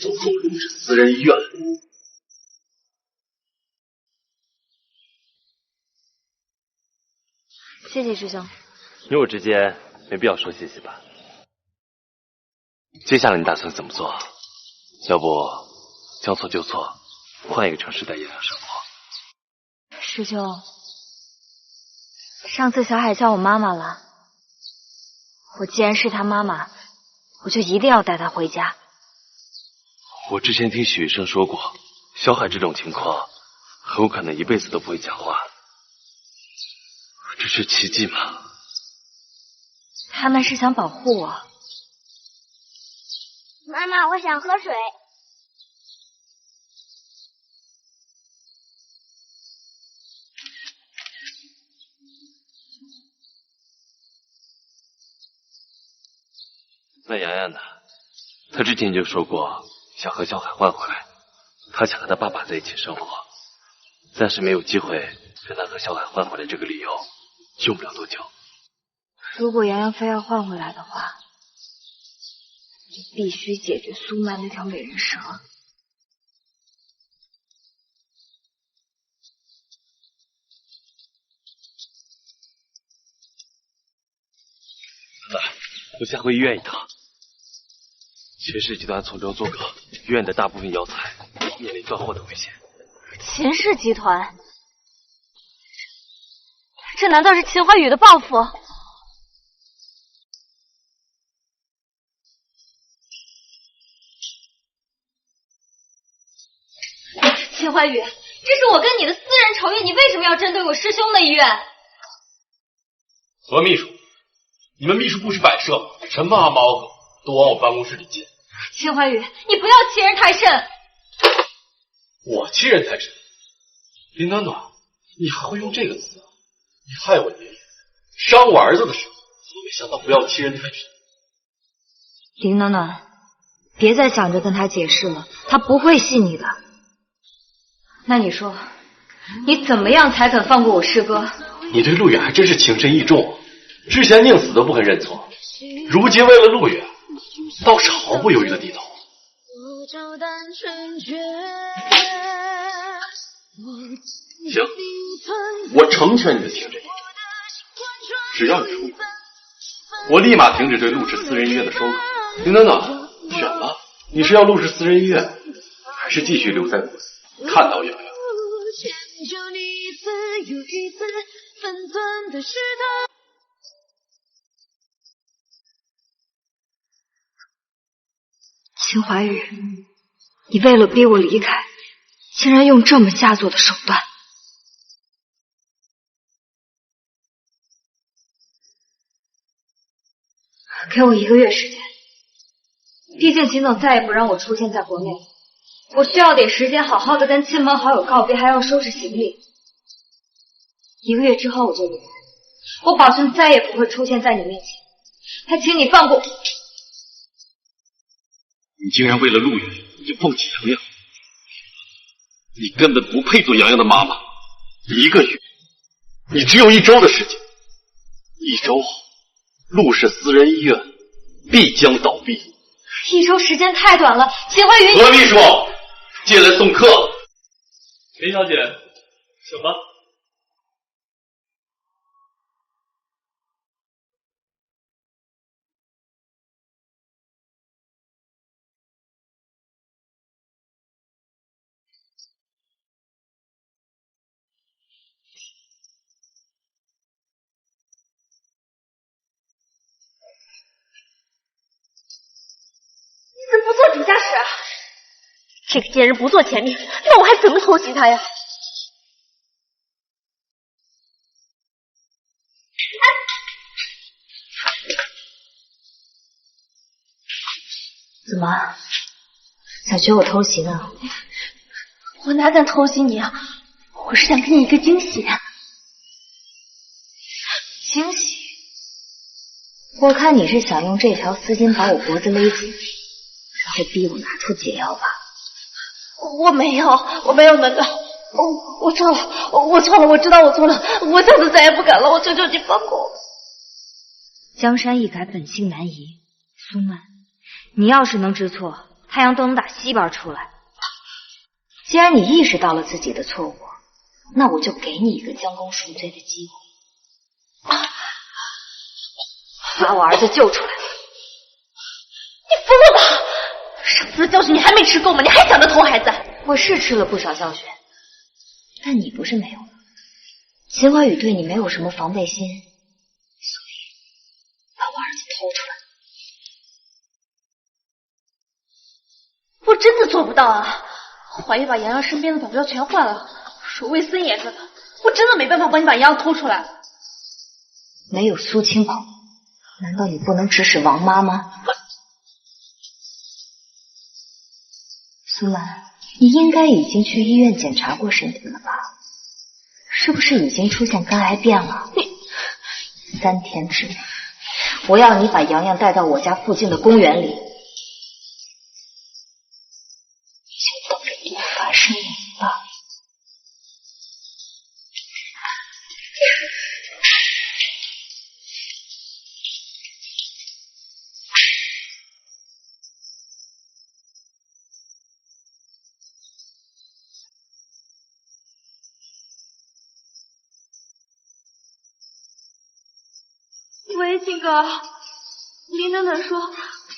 走入陆氏私人医院。谢谢师兄。你我之间没必要说谢谢吧。接下来你打算怎么做？要不将错就错，换一个城市带爷娘生活？师兄，上次小海叫我妈妈了，我既然是他妈妈，我就一定要带他回家。我之前听许医生说过，小海这种情况很有可能一辈子都不会讲话。这是奇迹吗？他那是想保护我。妈妈，我想喝水。那洋洋呢？他之前就说过想和小海换回来，他想和他爸爸在一起生活，暂时没有机会跟他和小海换回来这个理由，用不了多久。如果洋洋非要换回来的话，你必须解决苏曼那条美人蛇。来，我先回医院一趟。秦氏集团从中作梗，医院的大部分药材面临断货的危险。秦氏集团，这难道是秦怀宇的报复？秦怀宇，这是我跟你的私人仇怨，你为什么要针对我师兄的医院？何秘书，你们秘书部是摆设，什么阿猫阿狗都往我办公室里进。秦怀宇，你不要欺人太甚。我欺人太甚？林暖暖，你还会用这个词？你害我爷爷，伤我儿子的时候，我没想到不要欺人太甚。林暖暖，别再想着跟他解释了，他不会信你的。那你说，你怎么样才肯放过我师哥，你对陆远还真是情深意重，之前宁死都不肯认错，如今为了陆远，倒是毫不犹豫的低头。行，我成全你的情深意重，只要你出国，我立马停止对陆氏私人医院的收购。您等等，选吧，你是要陆氏私人医院，还是继续留在国司看到瑶瑶？秦怀宇，你为了逼我离开，竟然用这么下作的手段。给我1个月时间，毕竟秦总再也不让我出现在国内，我需要点时间好好的跟亲朋好友告别，还要收拾行李。1个月之后我就离开，我保证再也不会出现在你面前，还请你放过我。你竟然为了陆远就放弃洋洋，你根本不配做洋洋的妈妈。1个月，你只有1周的时间，1周后，陆氏私人医院必将倒闭。1周时间太短了，秦怀宇，何秘书，进来送客。林小姐，请吧。怎么不做主驾驶啊？这个贱人不坐前面，那我还怎么偷袭他呀？怎么想学我偷袭呢？我哪敢偷袭你啊！我是想给你一个惊喜。惊喜？我看你是想用这条丝巾把我脖子勒紧，然后逼我拿出解药吧？我没有暖暖，我错了，我错了，我知道我错了，我下次再也不敢了，我求求你放过我。江山易改，本性难移。苏曼，你要是能知错，太阳都能打西边出来。既然你意识到了自己的错误，那我就给你一个将功赎罪的机会，把我儿子救出来。你疯了吧？上次的教训你还没吃够吗？你还想着偷孩子？我是吃了不少教训，但你不是没有。秦怀宇对你没有什么防备心，所以把我儿子偷出来。我真的做不到啊！怀疑把洋洋身边的保镖全换了，说魏森也是的，我真的没办法帮你把洋洋偷出来。没有苏清宝，难道你不能指使王妈吗？苏曼，你应该已经去医院检查过身体了吧？是不是已经出现肝癌变了？3天之内，我要你把洋洋带到我家附近的公园里，就等着毒发身亡吧。喂，靖哥，林暖暖说，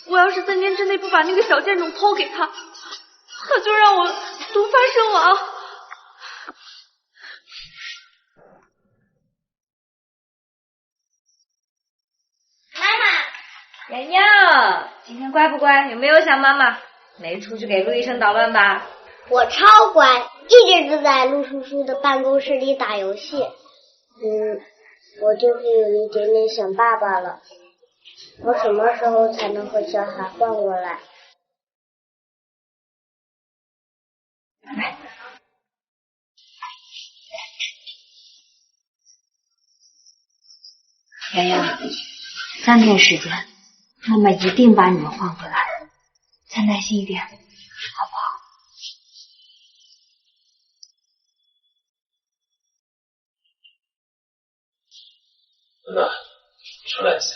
我要是3天之内不把那个小贱种剖给他，他就让我毒发身亡。洋洋，今天乖不乖？有没有想妈妈？没出去给陆医生捣乱吧？我超乖，一直都在陆叔叔的办公室里打游戏。我就是有一点点想爸爸了。我什么时候才能和小海换过来？洋洋，3天时间，妈妈一定把你们换回来，再耐心一点，好不好？那出来一下。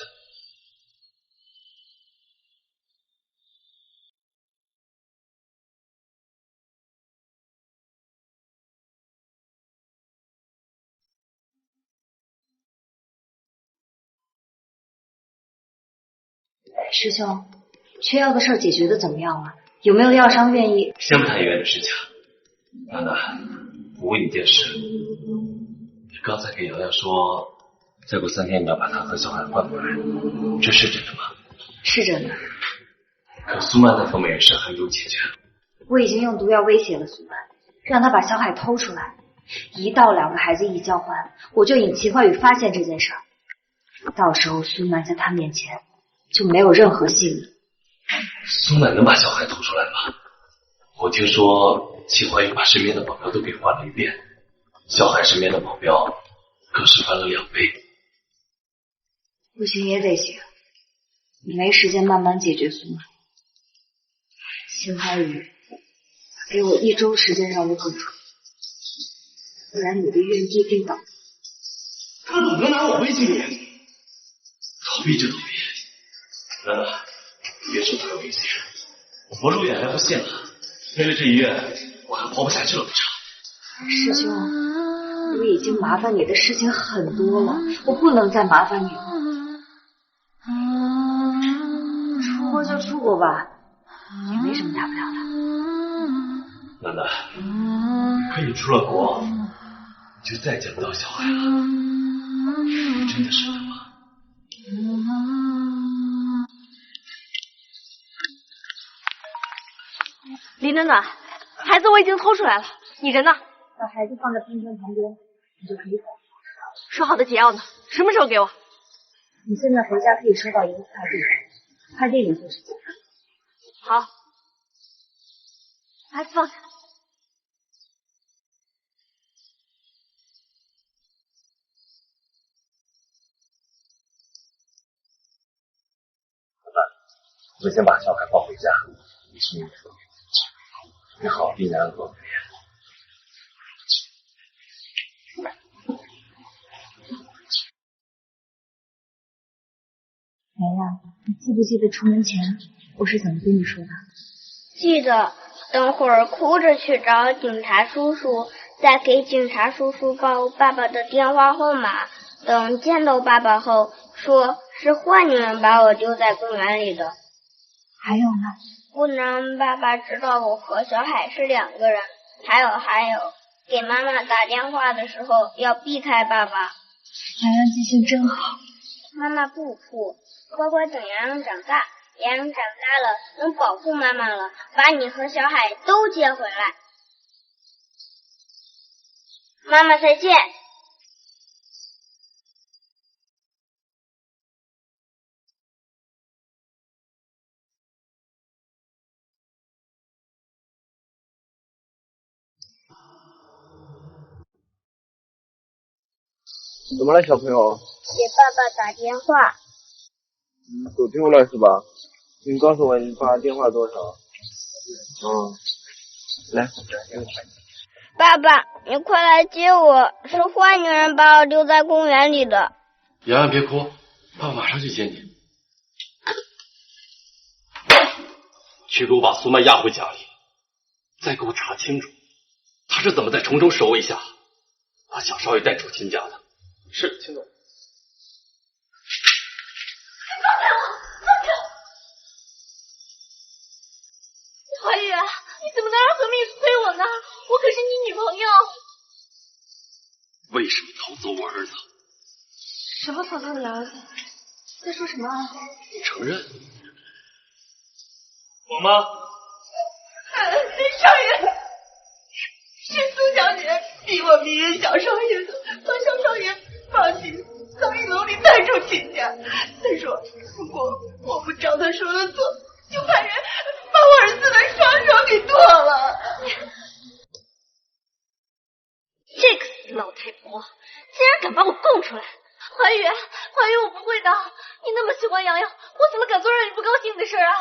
师兄，缺药的事解决的怎么样了？有没有药商愿意？先不谈医院的事情。楠楠，我问你件事，你刚才给瑶瑶说，再过3天你要把她和小海换回来，这是真的吗？是真的。可苏曼那方面是还没有解决。我已经用毒药威胁了苏曼，让他把小海偷出来。1到2个孩子一交换，我就引秦怀宇发现这件事儿。到时候苏曼在他面前就没有任何性命。苏曼能把小孩偷出来吗？我听说秦怀宇把身边的保镖都给换了一遍，小海身边的保镖可是翻了2倍。不行也得行，你没时间慢慢解决苏曼。秦怀宇，给我1周时间让我滚出去，不然你的怨一定到。他怎么能拿我威胁你？逃避就逃避。楠楠，别说他有威胁，我入眼还不信了，为了这医院，我还活不下去了不成？师兄，我已经麻烦你的事情很多了，我不能再麻烦你了。出国就出国吧，也没什么大不了的。楠楠，可你出了国，就再见不到小孩了，真的舍得吗？林暖暖，孩子我已经偷出来了，你人呢？把孩子放在冰箱旁边，你就可以走。说好的解药呢？什么时候给我？你现在回家可以收到1个快递，快递里就是解药。好，孩子放下。我们先把小海抱回家，你是你说，你好好避难安和。梅呀，你记不记得出门前我是怎么跟你说的？记得。等会儿哭着去找警察叔叔，再给警察叔叔报爸爸的电话号码。等见到爸爸后，说是坏女人把我丢在公园里的。还有呢？不能让爸爸知道我和小海是2个人。还有，给妈妈打电话的时候要避开爸爸。洋洋记性真好。妈妈不哭，乖乖等洋洋长大。洋洋长大了，能保护妈妈了，把你和小海都接回来。妈妈再见。怎么了，小朋友？给爸爸打电话。走丢了是吧？你告诉我你爸电话多少？来，爸爸，你快来接我！是坏女人把我丢在公园里的。洋洋别哭，爸爸马上去接你。去给我把苏曼押回家里，再给我查清楚，他是怎么在城中守卫下把小少爷带出秦家的。是，秦总。怀宇，你怎么能让何秘书推我呢？我可是你女朋友。为什么偷走我儿子？什么偷走你儿子？在说什么啊？你承认？我吗？少爷，是苏小姐逼我迷人小少爷的，把小少爷放进脏衣篓里带出秦家。他说，如果我不照他说的做，就派人把我儿子的双手给剁了。这个死老太婆，竟然敢把我供出来！怀宇，我不会的。你那么喜欢洋洋，我怎么敢做让你不高兴的事啊？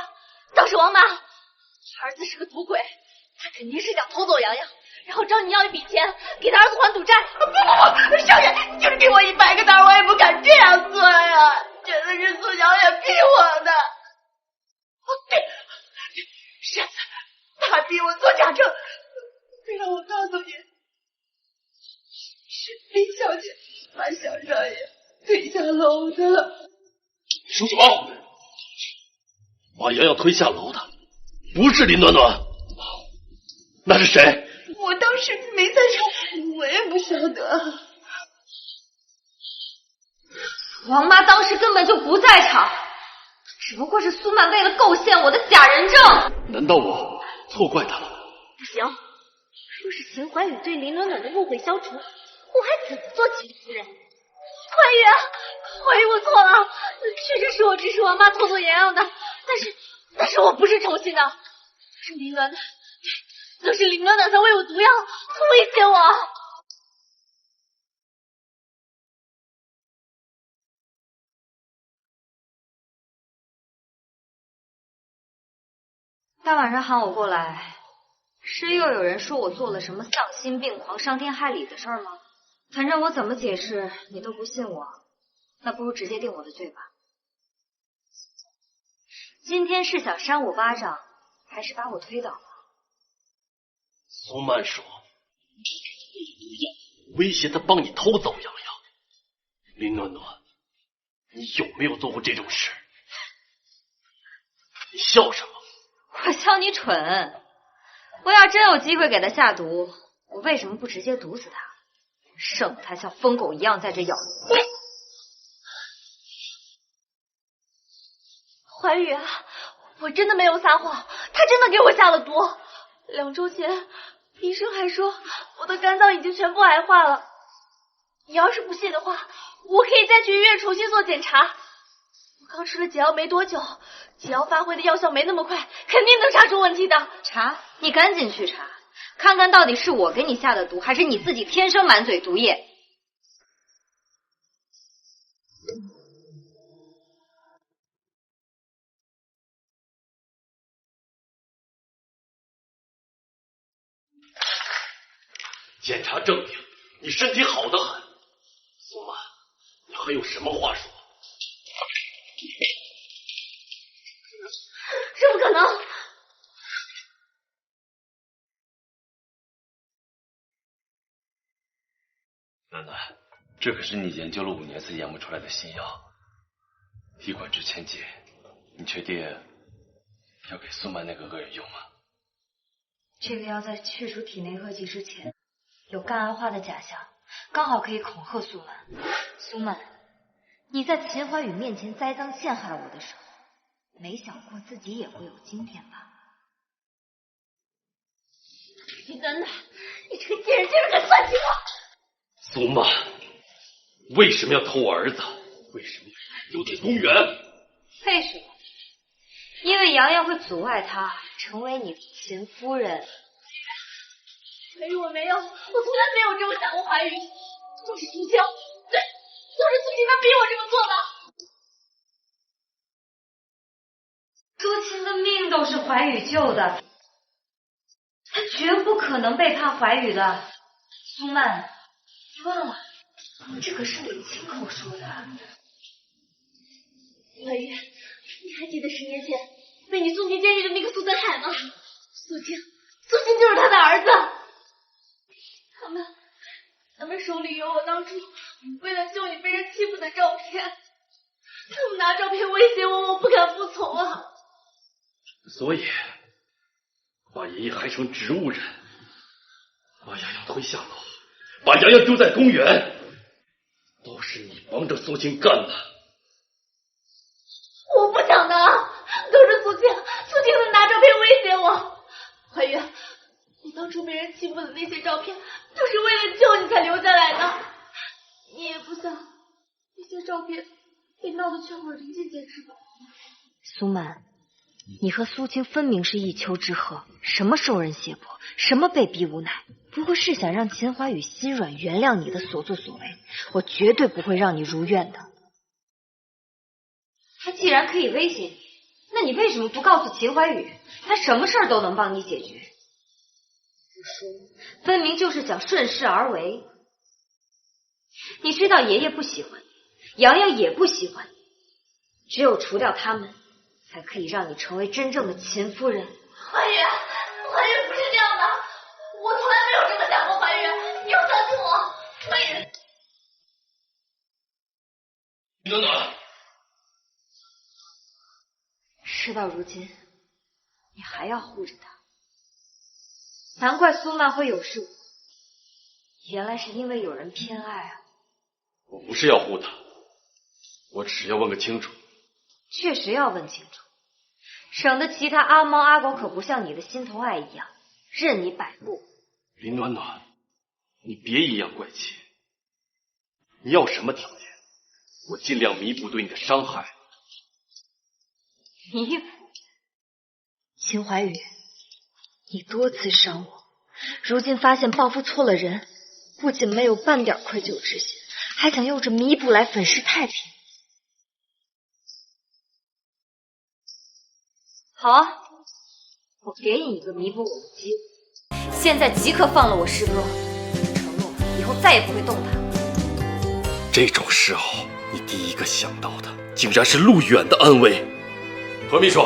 倒是王妈，儿子是个赌鬼，他肯定是想偷走洋洋，然后找你要一笔钱，给他儿子还赌债。不，少爷，你就是给我100个胆，我也不敢这样做呀！真的是苏小野逼我的。对，上次他逼我做假证，非让我告诉你，是林小姐把小少爷推下楼的。说什么？把洋洋推下楼的不是林暖暖，那是谁？我当时没在场，我也不晓得。王妈当时根本就不在场，只不过是苏曼为了构陷我的假人证。难道我错怪他了？不行，说是秦怀宇对林暖暖的误会消除，我还怎么做秦夫人？怀宇，我错了，确实是我指使王妈偷走洋洋的，但是我不是诚心的，是林暖暖，都是林暖暖在喂我毒药，威胁我。大晚上喊我过来，是又有人说我做了什么丧心病狂、伤天害理的事儿吗？反正我怎么解释你都不信我，那不如直接定我的罪吧。今天是想扇我巴掌，还是把我推倒？苏曼说威胁他帮你偷走洋洋。林暖暖，你有没有做过这种事？你笑什么？我笑你蠢。我要真有机会给他下毒，我为什么不直接毒死他，省得他像疯狗一样在这咬你？怀宇，我真的没有撒谎，他真的给我下了毒。2周前，医生还说我的肝脏已经全部癌化了。你要是不信的话，我可以再去医院重新做检查。我刚吃了解药没多久，解药发挥的药效没那么快，肯定能查出问题的。查？你赶紧去查，看看到底是我给你下的毒，还是你自己天生满嘴毒液。检查证明你身体好得很，苏曼，你还有什么话说？这不可能！暖暖，这可是你研究了5年才研磨出来的新药，一管值1000金，你确定要给苏曼那个恶人用吗？这个药在去除体内恶疾之前，有肝癌化的假象，刚好可以恐吓苏曼。苏曼，你在秦怀宇面前栽赃陷害我的时候，没想过自己也会有今天吧？林暖暖，你这个贱人竟然敢算计我！苏曼，为什么要偷我儿子？为什么要丢在公园？为什么？因为洋洋会阻碍他成为你的秦夫人。怀宇，我没有，我从来没有这么想过怀宇，都是苏青，对，都是苏青他逼我这么做的。苏青的命都是怀宇救的，他绝不可能背叛怀宇的。苏曼，你忘了，这可是你亲口说的。怀宇，你还记得10年前被你送进监狱的那个苏泽海吗？苏青就是他的儿子。他们手里有我当初为了救你被人欺负的照片，他们拿照片威胁我，我不敢服从啊。所以把爷爷害成植物人，把洋洋推下楼，把洋洋丢在公园，都是你帮着苏青干的。我不想的，都是苏青能拿照片威胁我。怀宇，你当初被人欺负的那些照片，都是为了救你才留下来的。你也不想那些照片被闹得全国人尽皆知吧？苏曼，你和苏青分明是一丘之貉，什么受人胁迫，什么被逼无奈，不过是想让秦怀宇心软原谅你的所作所为，我绝对不会让你如愿的。他既然可以威胁你，那你为什么不告诉秦怀宇，他什么事儿都能帮你解决？书分明就是讲顺势而为。你知道爷爷不喜欢你，洋洋也不喜欢你，只有除掉他们，才可以让你成为真正的秦夫人。怀宇，怀宇不是这样的，我从来没有这么想过，怀宇，你要相信我，怀宇。暖暖，事到如今，你还要护着他，难怪苏曼会有恃无恐，原来是因为有人偏爱啊。我不是要护他，我只是要问个清楚。确实要问清楚，省得其他阿猫阿狗可不像你的心头爱一样任你摆布。林暖暖，你别阴阳怪气，你要什么条件，我尽量弥补对你的伤害。弥补？秦怀宇，你多次伤我，如今发现报复错了人，不仅没有半点愧疚之心，还想用着弥补来粉饰太平。好啊，我给你一个弥补我的机会，现在即刻放了我师哥，承诺以后再也不会动他。这种时候，你第一个想到的竟然是陆远的安危。何秘书，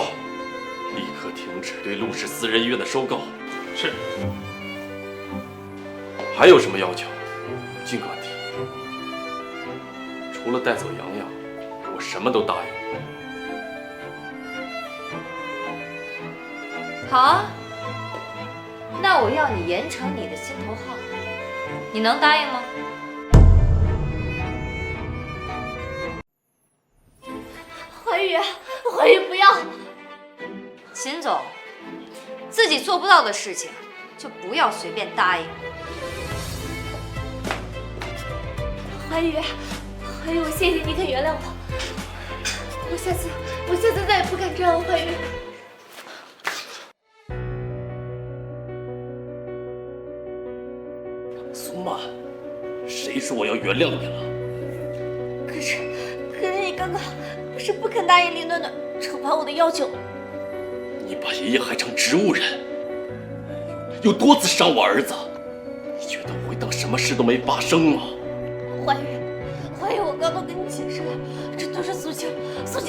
立刻停止对陆氏私人医院的收购。是。还有什么要求，尽管提。除了带走洋洋，我什么都答应。好啊，那我要你严惩你的心头好，你能答应吗？怀宇，怀宇不要！秦总，自己做不到的事情就不要随便答应。怀宇，怀宇，我谢谢你肯原谅我，我下次再也不敢这样了，怀宇。苏曼，谁说我要原谅你了？可是你刚刚不是不肯答应林暖暖惩罚我的要求？你把爷爷害成植物人，又多次伤我儿子，你觉得我会当什么事都没发生吗？怀宇，我刚都跟你解释了，这都是苏青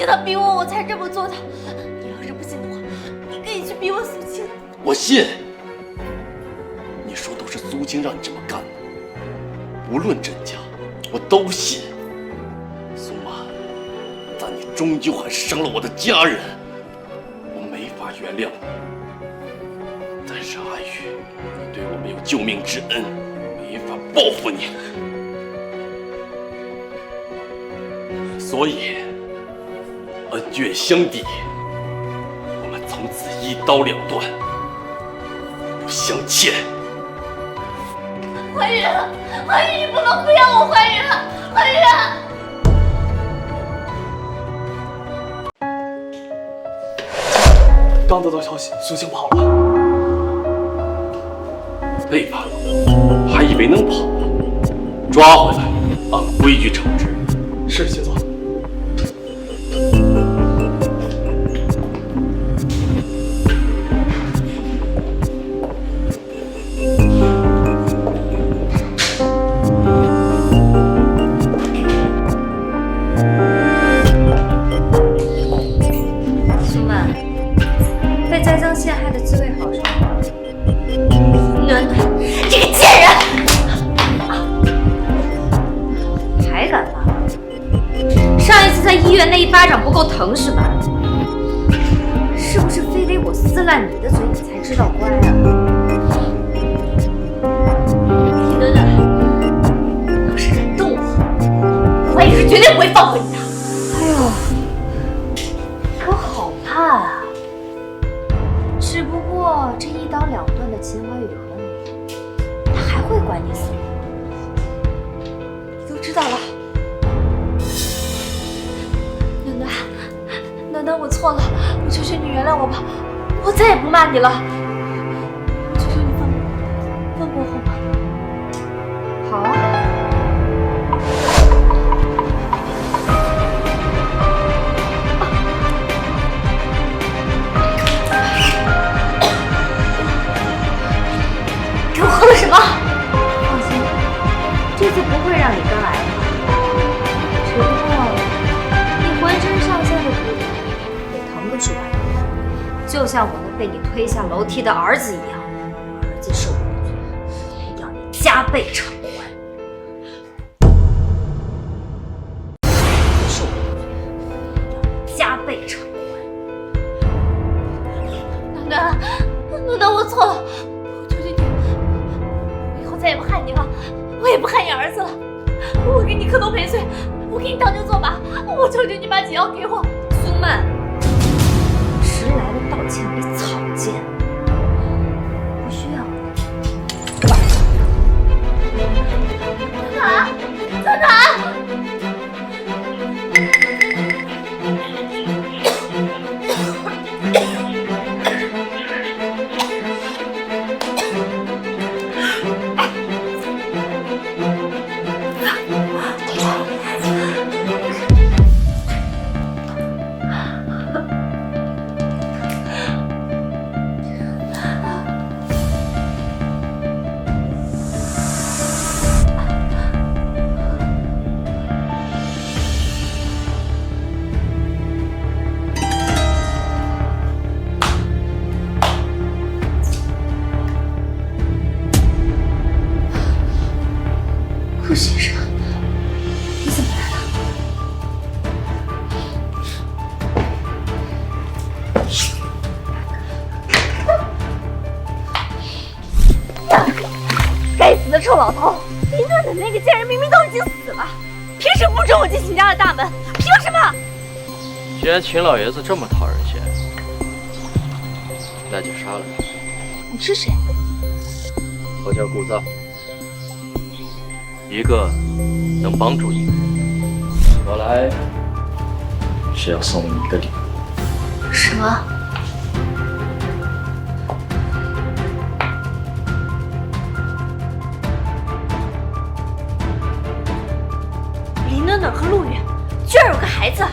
她逼我才这么做的。你要是不信的话，你可以去逼问苏青。我信。你说都是苏青让你这么干的，无论真假，我都信。苏曼，但你终究还是伤了我的家人，我没法原谅你。但是阿玉，你对我没有救命之恩，没法报复你。所以，恩怨相抵，我们从此一刀两断，不相欠。怀宇，你不能不要我，怀宇。刚得到消息，苏青跑了。背叛我，还以为能跑，抓回来，按规矩惩治。是，谢总。苏曼，被栽赃陷害的滋味好受吗？暖暖，这个贱人！还敢骂？上一次在医院那一巴掌不够疼是吧？是不是非得我撕烂你的嘴，你才知道乖啊？暖暖，要是敢动我，怀宇是绝对不会放过你的。哎呦，我好怕啊！只不过这一刀两断的秦怀宇和你，他还会管你死吗？你都知道了。暖暖，我错了，我求求你原谅我吧，我再也不骂你了。我求求你放过我好吗？好啊。就像我那被你推下楼梯的儿子一样，儿子受过的罪，也要你加倍偿还。受过的罪，要你加倍偿还。暖暖，我错了，我求求你，我以后再也不害你了，我也不害你儿子了，我给你磕头赔罪，我给你当牛做马，我求求你把解药给我。苏曼，迟来的道歉比草贱，不需要。暖暖。顾先生，你怎么来了？该死的臭老头！林暖暖那个贱人明明都已经死了，凭什么不准我进秦家的大门？凭什么？既然秦老爷子这么讨人嫌，那就杀了他。你是谁？我叫顾造，一个能帮助你的人。我来是要送你一个礼物。什么？林暖暖和陆远居然有个孩子！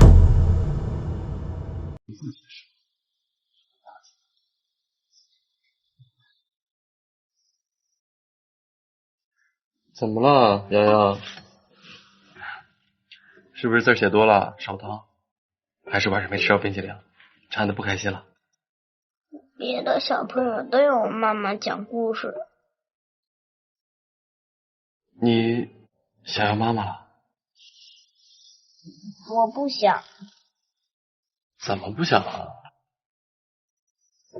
怎么了，洋洋？是不是字写多了少糖？还是晚上没吃到冰淇淋，馋得不开心了？别的小朋友都有妈妈讲故事。你想要妈妈了？我不想。怎么不想啊？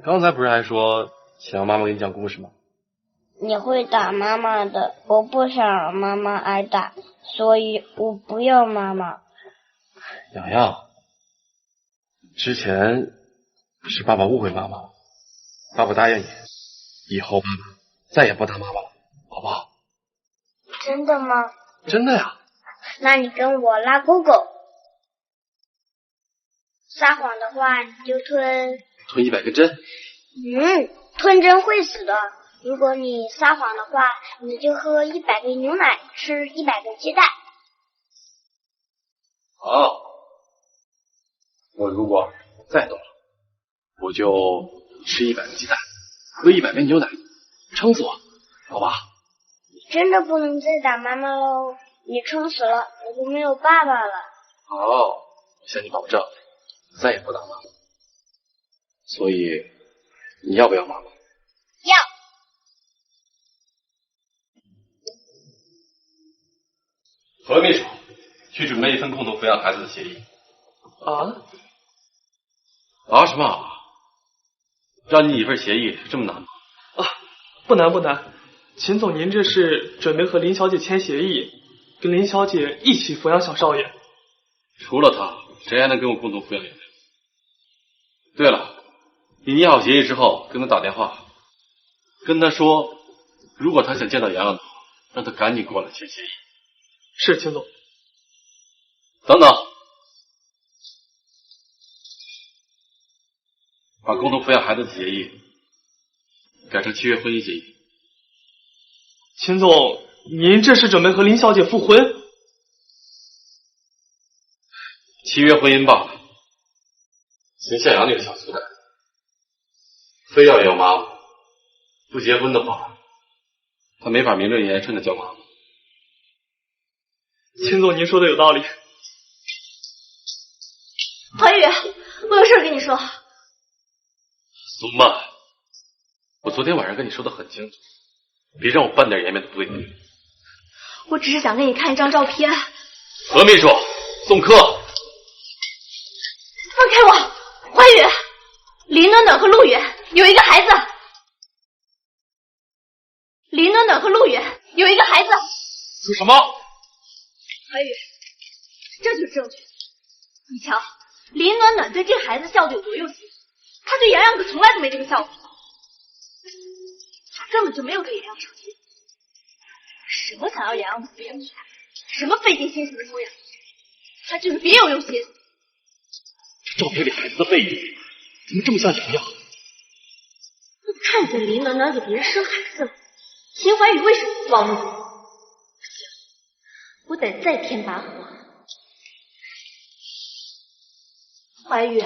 刚才不是还说想要妈妈给你讲故事吗？你会打妈妈的，我不想让妈妈挨打，所以我不要妈妈。洋洋，之前是爸爸误会妈妈了，爸爸答应你，以后爸爸再也不打妈妈了，好不好？真的吗？真的呀。那你跟我拉勾勾。撒谎的话你就吞100根针。吞针会死的。如果你撒谎的话，你就喝100杯牛奶，吃100个鸡蛋。好，我如果再懂了，我就吃100个鸡蛋，喝100杯牛奶，撑死我，好吧？你真的不能再打妈妈喽，你撑死了，我就没有爸爸了。好，我向你保证，再也不打妈妈。所以，你要不要妈妈？要。何秘书，去准备一份共同抚养孩子的协议。什么啊？让你一份协议这么难吗？不难不难。秦总，您这是准备和林小姐签协议，跟林小姐一起抚养小少爷。除了他，谁还能跟我共同抚养养？对了，你拟好协议之后，跟他打电话，跟他说，如果他想见到洋洋的话，让他赶紧过来签协议。是，秦总。等等，把共同抚养孩子的协议改成契约婚姻协议。秦总，您这是准备和林小姐复婚？契约婚姻罢了。秦向阳那个小粗蛋，非要有妈妈，不结婚的话，他没法名正言顺的叫妈妈。秦总，您说的有道理。华宇，我有事跟你说。苏曼，我昨天晚上跟你说的很清楚，别让我半点颜面都不给你。我只是想给你看一张照片。何秘书，送客。放开我！怀宇，林暖暖和陆远有一个孩子。林暖暖和陆远有一个孩子。说什么？怀宇，这就是证据。你瞧，林暖暖对这孩子笑得有多用心，她对洋洋可从来都没这个笑过，她根本就没有对洋洋上心。什么想要洋洋的抚养权，什么费尽心思的抚养，她就是别有用心。这照片里孩子的背影怎么这么像洋洋？我看见林暖暖给别人生孩子了，秦怀宇为什么不暴露？不行，我得再添把火。怀宇，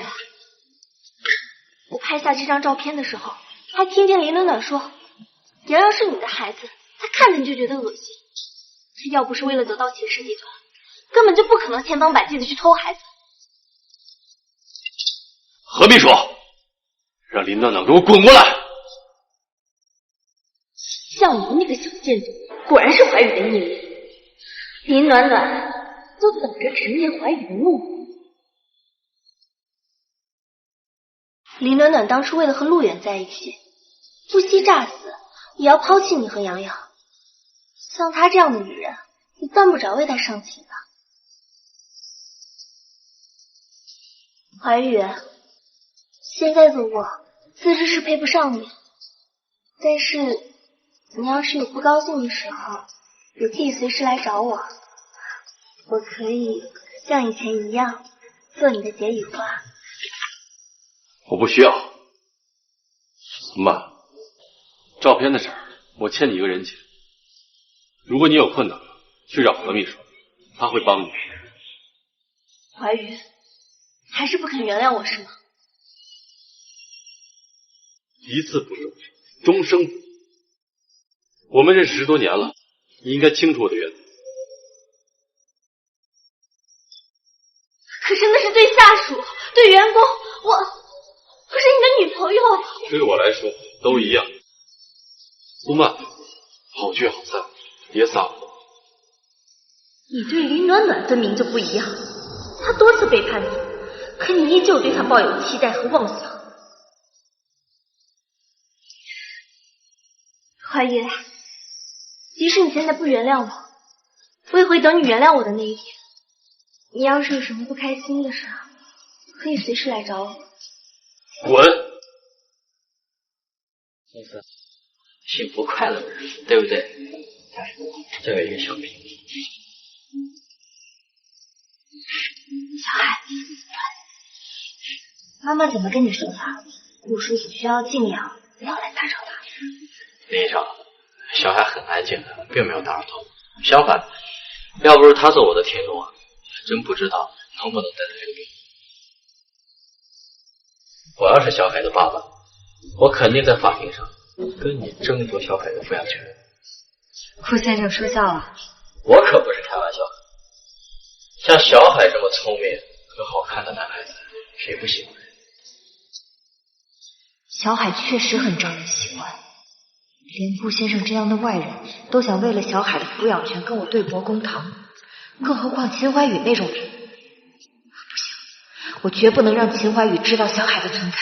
我拍下这张照片的时候，还听见林暖暖说，洋洋是你的孩子，他看着你就觉得恶心。他要不是为了得到秦氏集团，根本就不可能千方百计的去偷孩子。何秘书，让林暖暖给我滚过来！像你那个小贱种，果然是怀宇的逆鳞。林暖暖就等着直面怀宇的怒。林暖暖当初为了和陆远在一起，不惜炸死也要抛弃你和洋洋。像她这样的女人，你犯不着为她生气吧？怀宇，现在的我自知是配不上你，但是你要是有不高兴的时候，也可以随时来找我。我可以像以前一样做你的解语花。我不需要。妈，照片的事儿我欠你一个人情，如果你有困难了，去找何秘书，他会帮你。怀宇，还是不肯原谅我是吗？一次不忠，终生不义。我们认识10多年了，你应该清楚我的原则。可是那是对下属、对员工，我是你的女朋友。对我来说都一样。苏曼，好聚好散，别撒谎。你对林暖暖分明就不一样，她多次背叛你，可你依旧对她抱有期待和妄想。怀宇，即使你现在不原谅我，我也会等你原谅我的那一天。你要是有什么不开心的事，可以随时来找我。滚！公司幸福快乐，对不对？这有一个小饼。小孩，妈妈怎么跟你说的？陆叔只需要静养，不要来打扰他。林医生，小孩很安静的，并没有打扰到我。相反，要不是他做我的田螺，真不知道能不能带来这个病。我要是小海的爸爸，我肯定在法庭上跟你争夺小海的抚养权。顾先生说笑了，我可不是开玩笑的。像小海这么聪明和好看的男孩子，谁不喜欢？小海确实很招人喜欢，连顾先生这样的外人都想为了小海的抚养权跟我对簿公堂，更何况秦怀宇那种人。不行，我绝不能让秦怀宇知道小海的存在。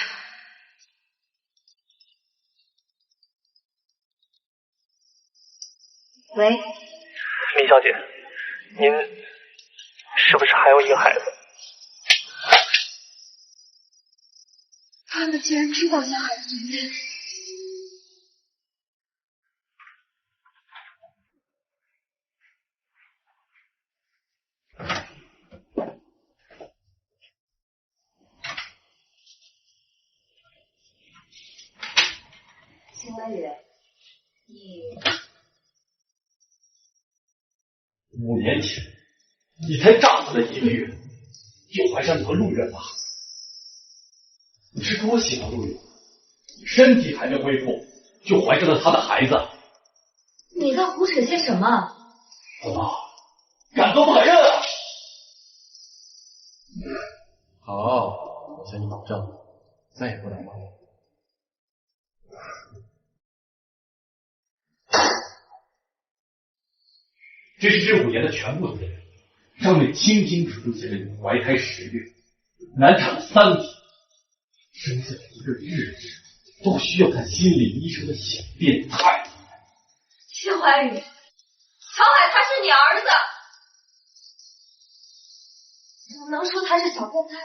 喂，林小姐，您是不是还有一个孩子？他们竟然知道小海的存在。秦怀宇，你5年前，你才炸死了1个月，就怀上你和陆远了。你是多喜欢陆远，你身体还没恢复，就怀上了他的孩子。你在胡扯些什么？怎么，敢做不敢认啊？好，我向你保证，再也不能忘了。这是这5年的全部资料，上面清清楚楚写着你怀胎10月，难产了3天，生下来一个日子都需要看心理医生的小变态。秦怀宇，小海他是你儿子，怎么能说他是小变态？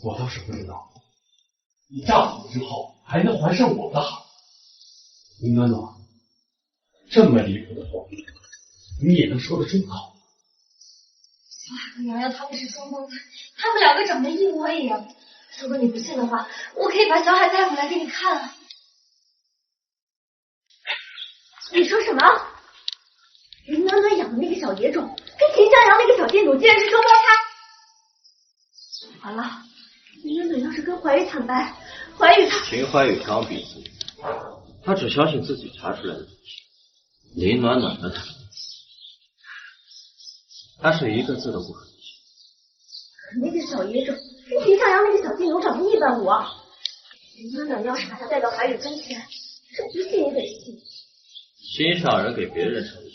我倒是不知道，你嫁死之后还能怀上我的孩子。林暖暖，这么离谱的话，你也能说得出口？小海和洋洋他们是双胞胎，他们2个长得一模一样。如果你不信的话，我可以把小海带回来给你看啊。你说什么？林暖暖养的那个小野种，跟秦向阳那个小贱种竟然是双胞胎！完了，林暖暖要是跟怀宇坦白，怀宇他……秦怀宇刚闭嘴，他只相信自己查出来的东西。林暖暖的他是一个字都不可能信。可那个小野种跟秦向阳那个小贱种长得一般无二。林暖暖要是把他带到怀宇跟前，这不信也得信。心上人给别人称心，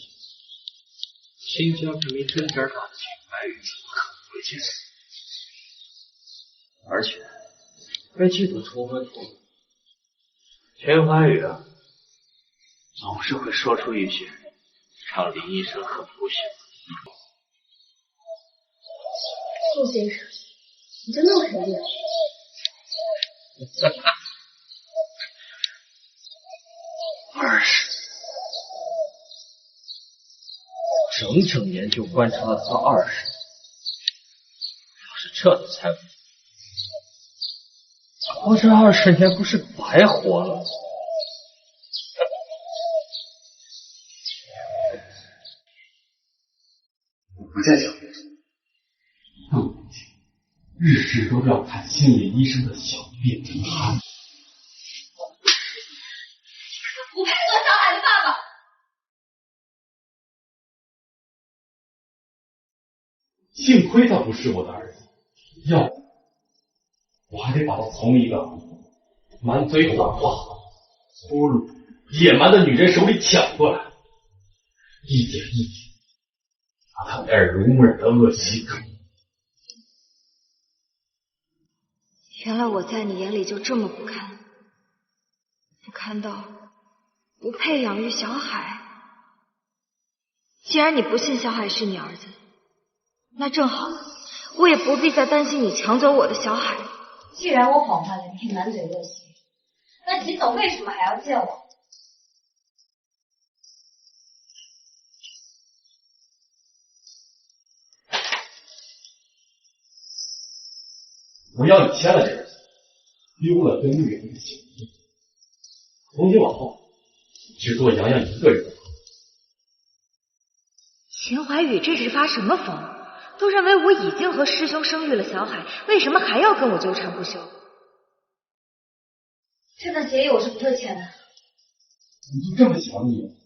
新疆这名针尖大的秦怀宇怎么可能会接受？而且被嫉妒冲昏头脑，秦怀宇啊，总是会说出一些让林医生很不喜欢的。宋先生，你就那么神秘？整整研究观察了他20年，要是这都猜不出，我这20年不是白活了？我不再想这个，那么多天，日日都要看心理医生的小变态。不配做小海的爸爸。幸亏他不是我的儿子，要不我还得把他从一个满嘴谎话、粗鲁、野蛮的女人手里抢过来，一点一点把他耳濡目染的恶习改。原来我在你眼里就这么不堪，不堪到不配养育小海。既然你不信小海是你儿子，那正好，我也不必再担心你抢走我的小海。既然我谎话连篇，满嘴恶习，那秦总为什么还要见我？我要你签了这个字，丢了跟绿人的情谊。从今往后，只做洋洋一个人。秦怀宇这是发什么疯？都认为我已经和师兄生育了小海，为什么还要跟我纠缠不休？这份协议我是不会签的。你就这么想你，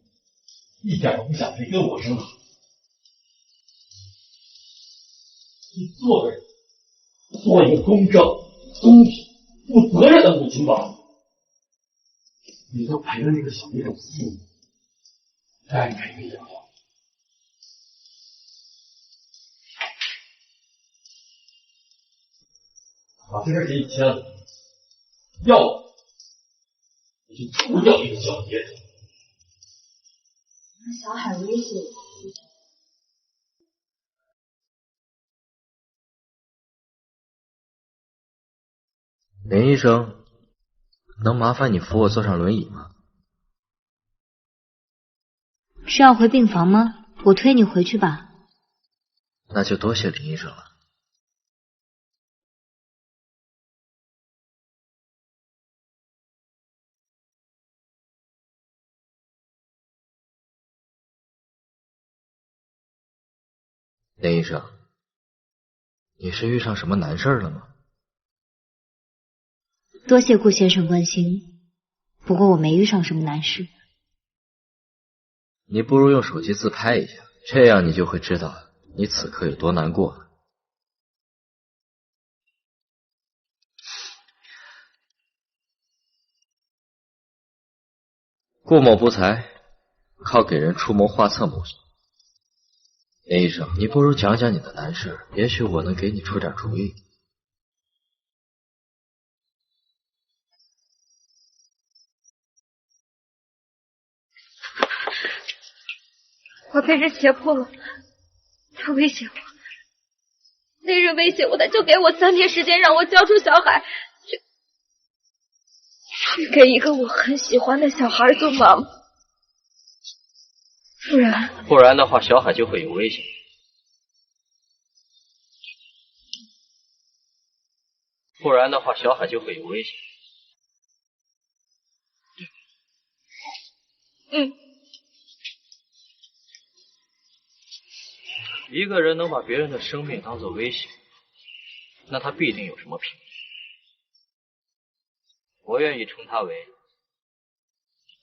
一点都不想陪跟我生孩子。你做个人，做一个公正、公平、负责任的母亲吧。你都陪了那个小野种4年，该陪陪洋洋。把这事给你签了，要不我就除掉这个小野种。那小海威胁我。林医生，能麻烦你扶我坐上轮椅吗？是要回病房吗？我推你回去吧。那就多谢林医生了。林医生，你是遇上什么难事了吗？多谢顾先生关心，不过我没遇上什么难事。你不如用手机自拍一下，这样你就会知道你此刻有多难过了。顾某不才，靠给人出谋划策谋生。林医生，你不如讲讲你的难事，也许我能给你出点主意。我被人胁迫了，他威胁我，那人威胁我，他就给我3天时间让我交出小海，去给一个我很喜欢的小孩做妈妈，不然的话，小海就会有危险。不然的话，小海就会有危险。一个人能把别人的生命当作威胁，那他必定有什么品质。我愿意称他为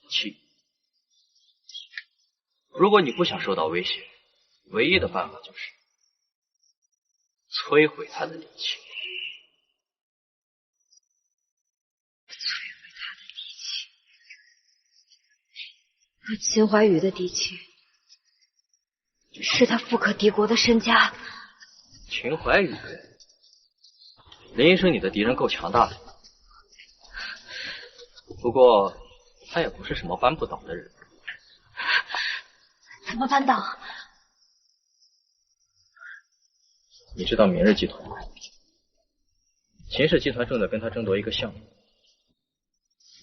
气。如果你不想受到威胁，唯一的办法就是摧毁他的底气。那秦怀宇的底气是他富可敌国的身家。秦怀宇，林医生，你的敌人够强大的，不过他也不是什么扳不倒的人。怎么扳倒？你知道明日集团吗？秦氏集团正在跟他争夺一个项目，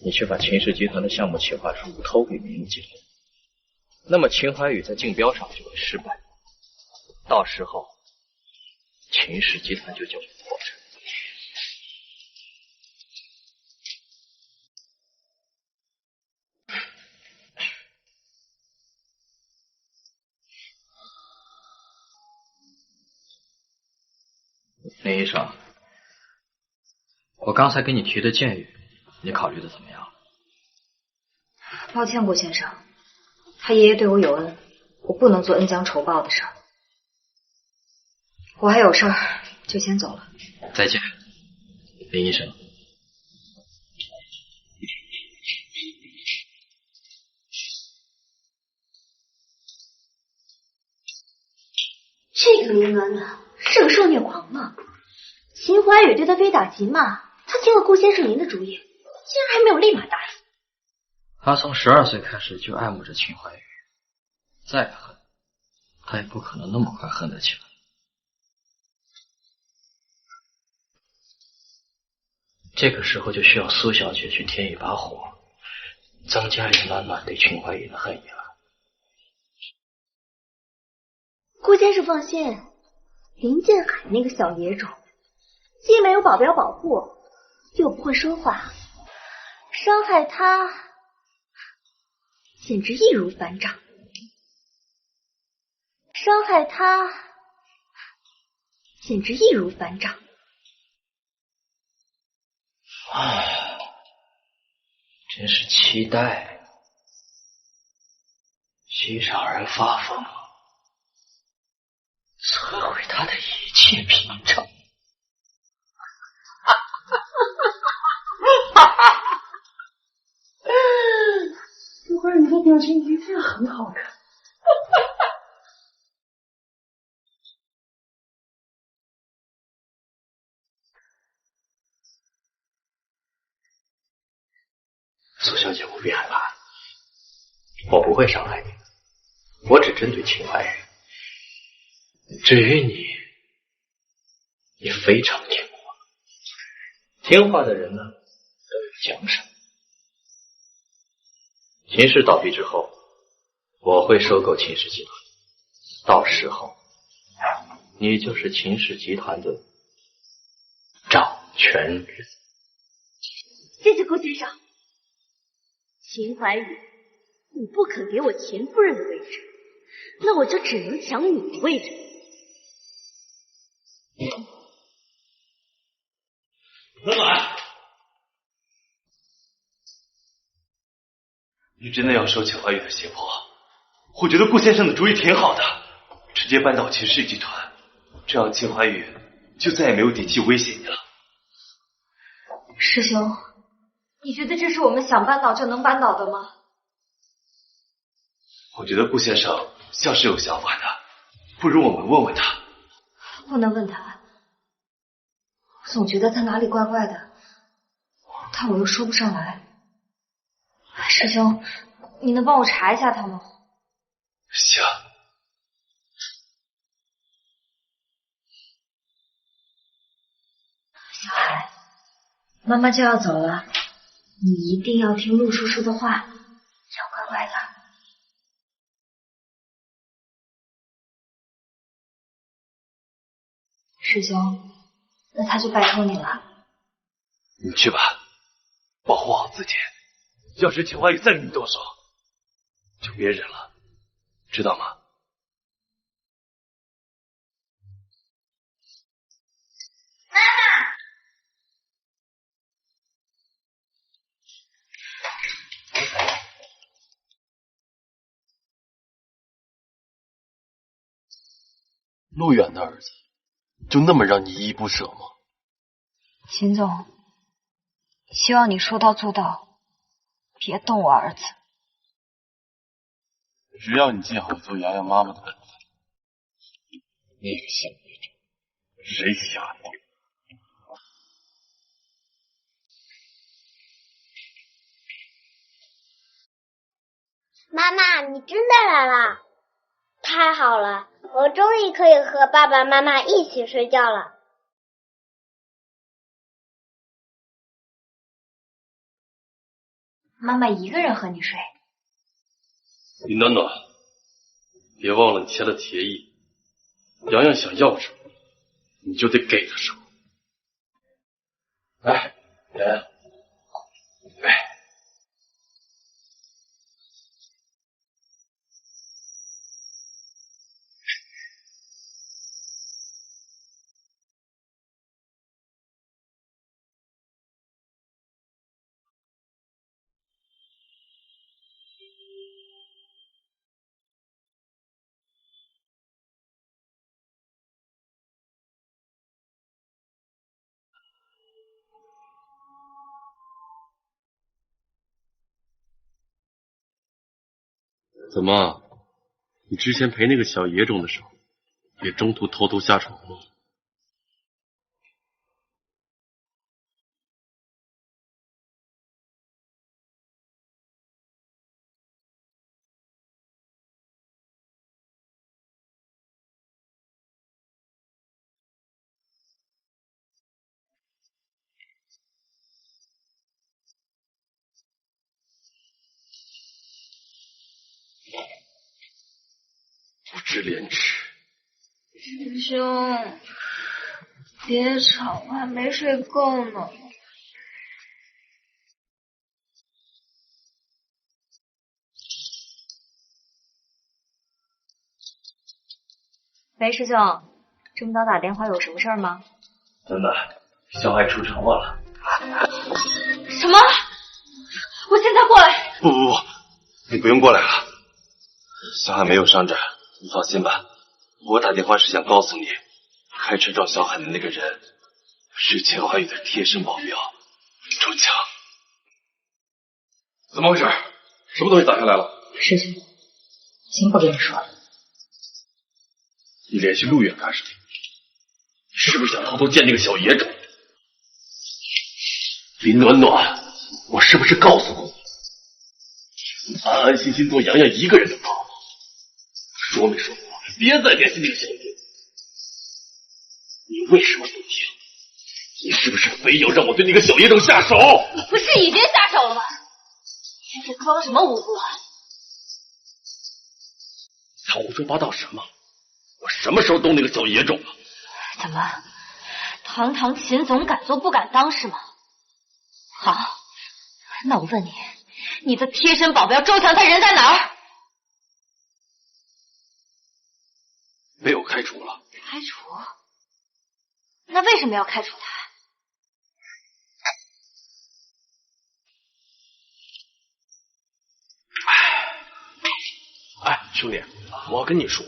你去把秦氏集团的项目企划书投给明日集团，那么秦怀宇在竞标上就会失败，到时候秦氏集团就叫破产。林医生，我刚才给你提的建议，你考虑的怎么样？抱歉，顾先生，他爷爷对我有恩，我不能做恩将仇报的事儿。我还有事儿，就先走了。再见，林医生。这个林暖暖是个受虐狂啊！秦怀宇对他非打即骂，他听了顾先生您的主意，竟然还没有立马答应。他从12岁开始就爱慕着秦怀宇，再恨，他也不可能那么快恨得起来。这个时候就需要苏小姐去添一把火，增加林暖暖对秦怀宇的恨意了。顾先生放心，林建海那个小野种，既没有保镖保护，又不会说话，伤害他简直易如反掌。伤害他简直易如反掌。唉，真是期待，心上人发疯了。摧毁他的一切屏障。这会儿你的表情一定很好看。苏小姐不必害怕，我不会伤害你的，我只针对秦怀宇。至于你，你非常听话，听话的人呢都有奖赏。秦氏倒闭之后，我会收购秦氏集团，到时候你就是秦氏集团的掌权人。谢谢顾先生。秦怀宇，你不肯给我钱夫人的位置，那我就只能抢你的位置。暖暖，你真的要受秦怀宇的胁迫？我觉得顾先生的主意挺好的，直接扳倒秦氏集团，这样秦怀宇就再也没有底气威胁你了。师兄，你觉得这是我们想扳倒就能扳倒的吗？我觉得顾先生像是有想法的，不如我们问问他。不能问他，我总觉得他哪里怪怪的，但我又说不上来。师兄，你能帮我查一下他吗？行。小海，妈妈就要走了，你一定要听陆叔叔的话，要乖乖的。师兄，那他就拜托你了。你去吧，保护好自己。要是秦怀宇再与你动手，就别忍了，知道吗？陆远的儿子就那么让你依依不舍吗？秦总，希望你说到做到，别动我儿子。只要你尽好做洋洋妈妈的本分。那个小野种，谁吓你？妈妈，你真的来了，太好了，我终于可以和爸爸妈妈一起睡觉了。妈妈一个人和你睡。林暖暖，别忘了你签了协议，洋洋想要什么，你就得给他什么。哎，洋洋，哎。怎么，你之前陪那个小野种的时候，也中途偷偷下床吗？不知廉耻！师兄，别吵，我还没睡够呢。喂，师兄，这么早打电话有什么事儿吗？真的，小海出车祸了。什么？我现在过来。不，你不用过来了，小海没有伤着。你放心吧，我打电话是想告诉你，开车撞小海的那个人是秦怀宇的贴身保镖周强。怎么回事？什么东西打下来了？师兄，先不跟你说了。你联系陆远干什么？是不是想偷偷见那个小野种？林暖暖，我是不是告诉过你，安安心心做洋洋一个人的爸爸？说没说过，别再联系那个小野。你为什么不听？你是不是非要让我对那个小野种下手？你不是已经下手了吗？你在装什么无辜啊？他胡说八道什么？我什么时候动那个小野种了？怎么，堂堂秦总敢做不敢当是吗？好，那我问你，你的贴身保镖周强他人在哪儿？被我开除了。开除？那为什么要开除他？哎，兄弟，我跟你说，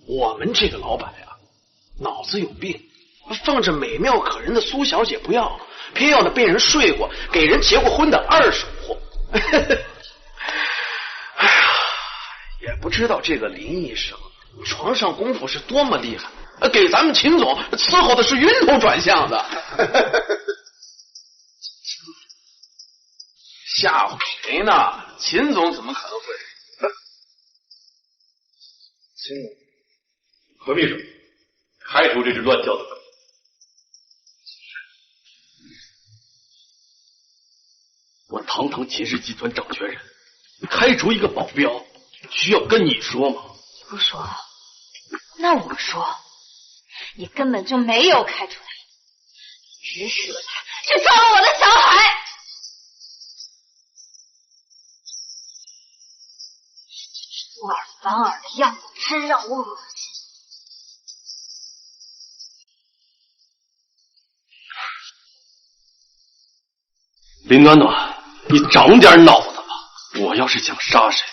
我们这个老板呀，脑子有病，放着美妙可人的苏小姐不要，偏要那被人睡过、给人结过婚的二手货。哎呀，也不知道这个林医生床上功夫是多么厉害，给咱们秦总伺候的是晕头转向的。吓唬谁呢？秦总怎么可能会？秦总，何秘书，开除这只乱叫的狗。我堂堂秦氏集团掌权人，开除一个保镖，需要跟你说吗？不说，那我说，你根本就没有开除他，指使了他去糟了我的小孩。出尔反尔的样子真让我恶心。林暖暖，你长点脑子吧！我要是想杀谁，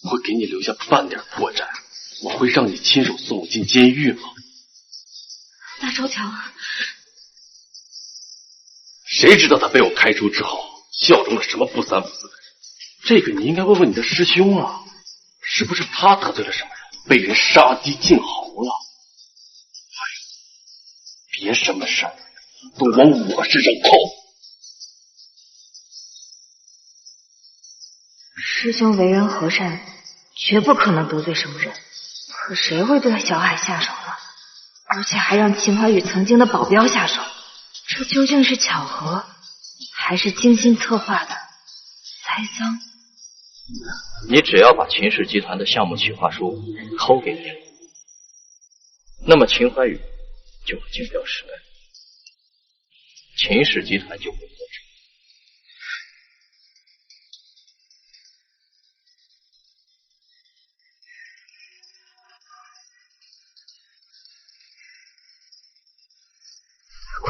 我会给你留下半点破绽，我会让你亲手送我进监狱吗？那周强，谁知道他被我开除之后效忠了什么不三不四的人？这个你应该问问你的师兄啊，是不是他得罪了什么人，被人杀鸡儆猴了？别什么事儿都往我身上扣。师兄为人和善，绝不可能得罪什么人。可谁会对小海下手呢？而且还让秦怀宇曾经的保镖下手，这究竟是巧合，还是精心策划的栽赃？你只要把秦氏集团的项目企划书偷给别人，那么秦怀宇就会竞标失败，秦氏集团就会获胜。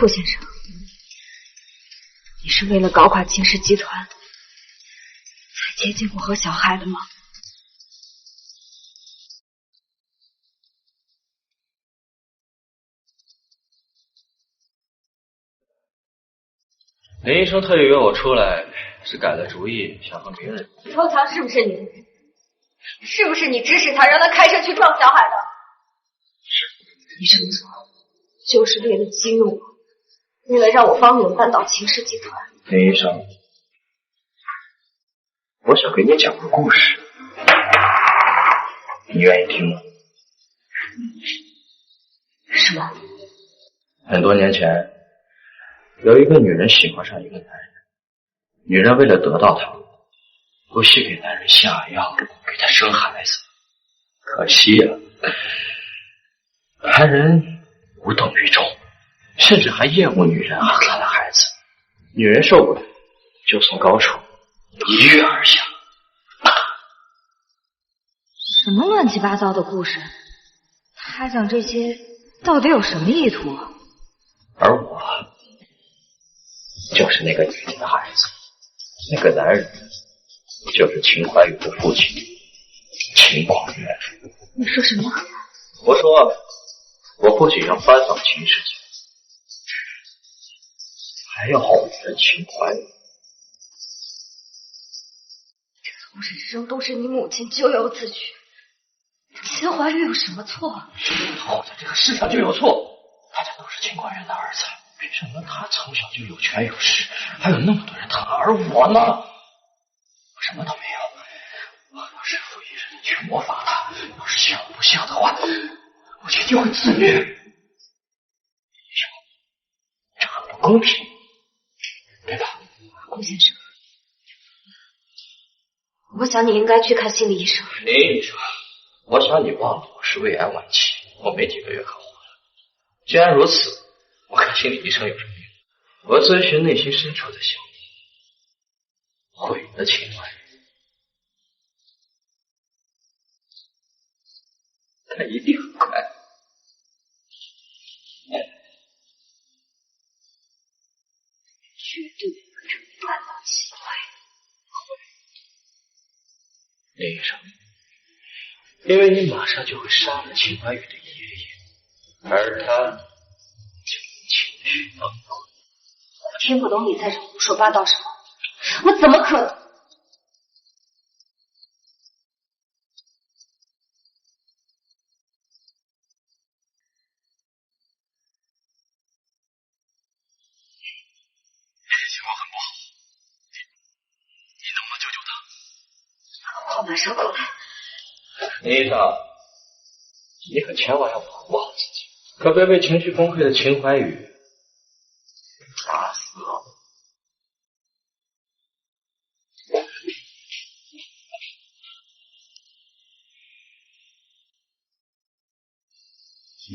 顾先生，你是为了搞垮秦氏集团才接近我和小海的吗？林医生特意约我出来，是改了主意，想和明日。周强是不是你？是不是你指使他让他开车去撞小海的？你这么做就是为了激怒我，为了让我帮你们扳倒秦氏集团。林医生，我想给你讲个故事，你愿意听吗？什么？很多年前，有一个女人喜欢上一个男人，女人为了得到他，不惜给男人下药，给他生孩子。可惜啊，男人无动于衷，甚至还厌恶女人和他的孩子。女人受不了，就从高处一跃而下。什么乱七八糟的故事？他讲这些到底有什么意图？而我就是那个女人的孩子，那个男人就是秦怀宇的父亲秦广元。你说什么？我说我不仅要扳倒秦氏集团，还要毁了秦怀宇。从始至终都是你母亲咎由自取，秦怀宇有什么错？活在这个世上就有错，大家都是秦广元的儿子，为什么他从小就有权有势，还有那么多人疼，而我呢？我什么都没有。我要是赋予人去魔法他，要是像不像的话，我就一定会自灭。这很不公平，对吧？顾先生，我想你应该去看心理医生。林医生，我想你忘了我是胃癌晚期，我没几个月可活了。既然如此，我看心理医生有什么用？我遵循内心深处的想法，毁了秦淮，他一定很快乐。绝对不能扳倒秦淮。林医生，因为你马上就会杀了秦怀宇的爷爷，而他就情绪崩溃。我听不懂你在这胡说八道什么，我怎么可能？马上过来。林医生，你可千万要保护好自己，可别被情绪崩溃的秦怀宇打死了。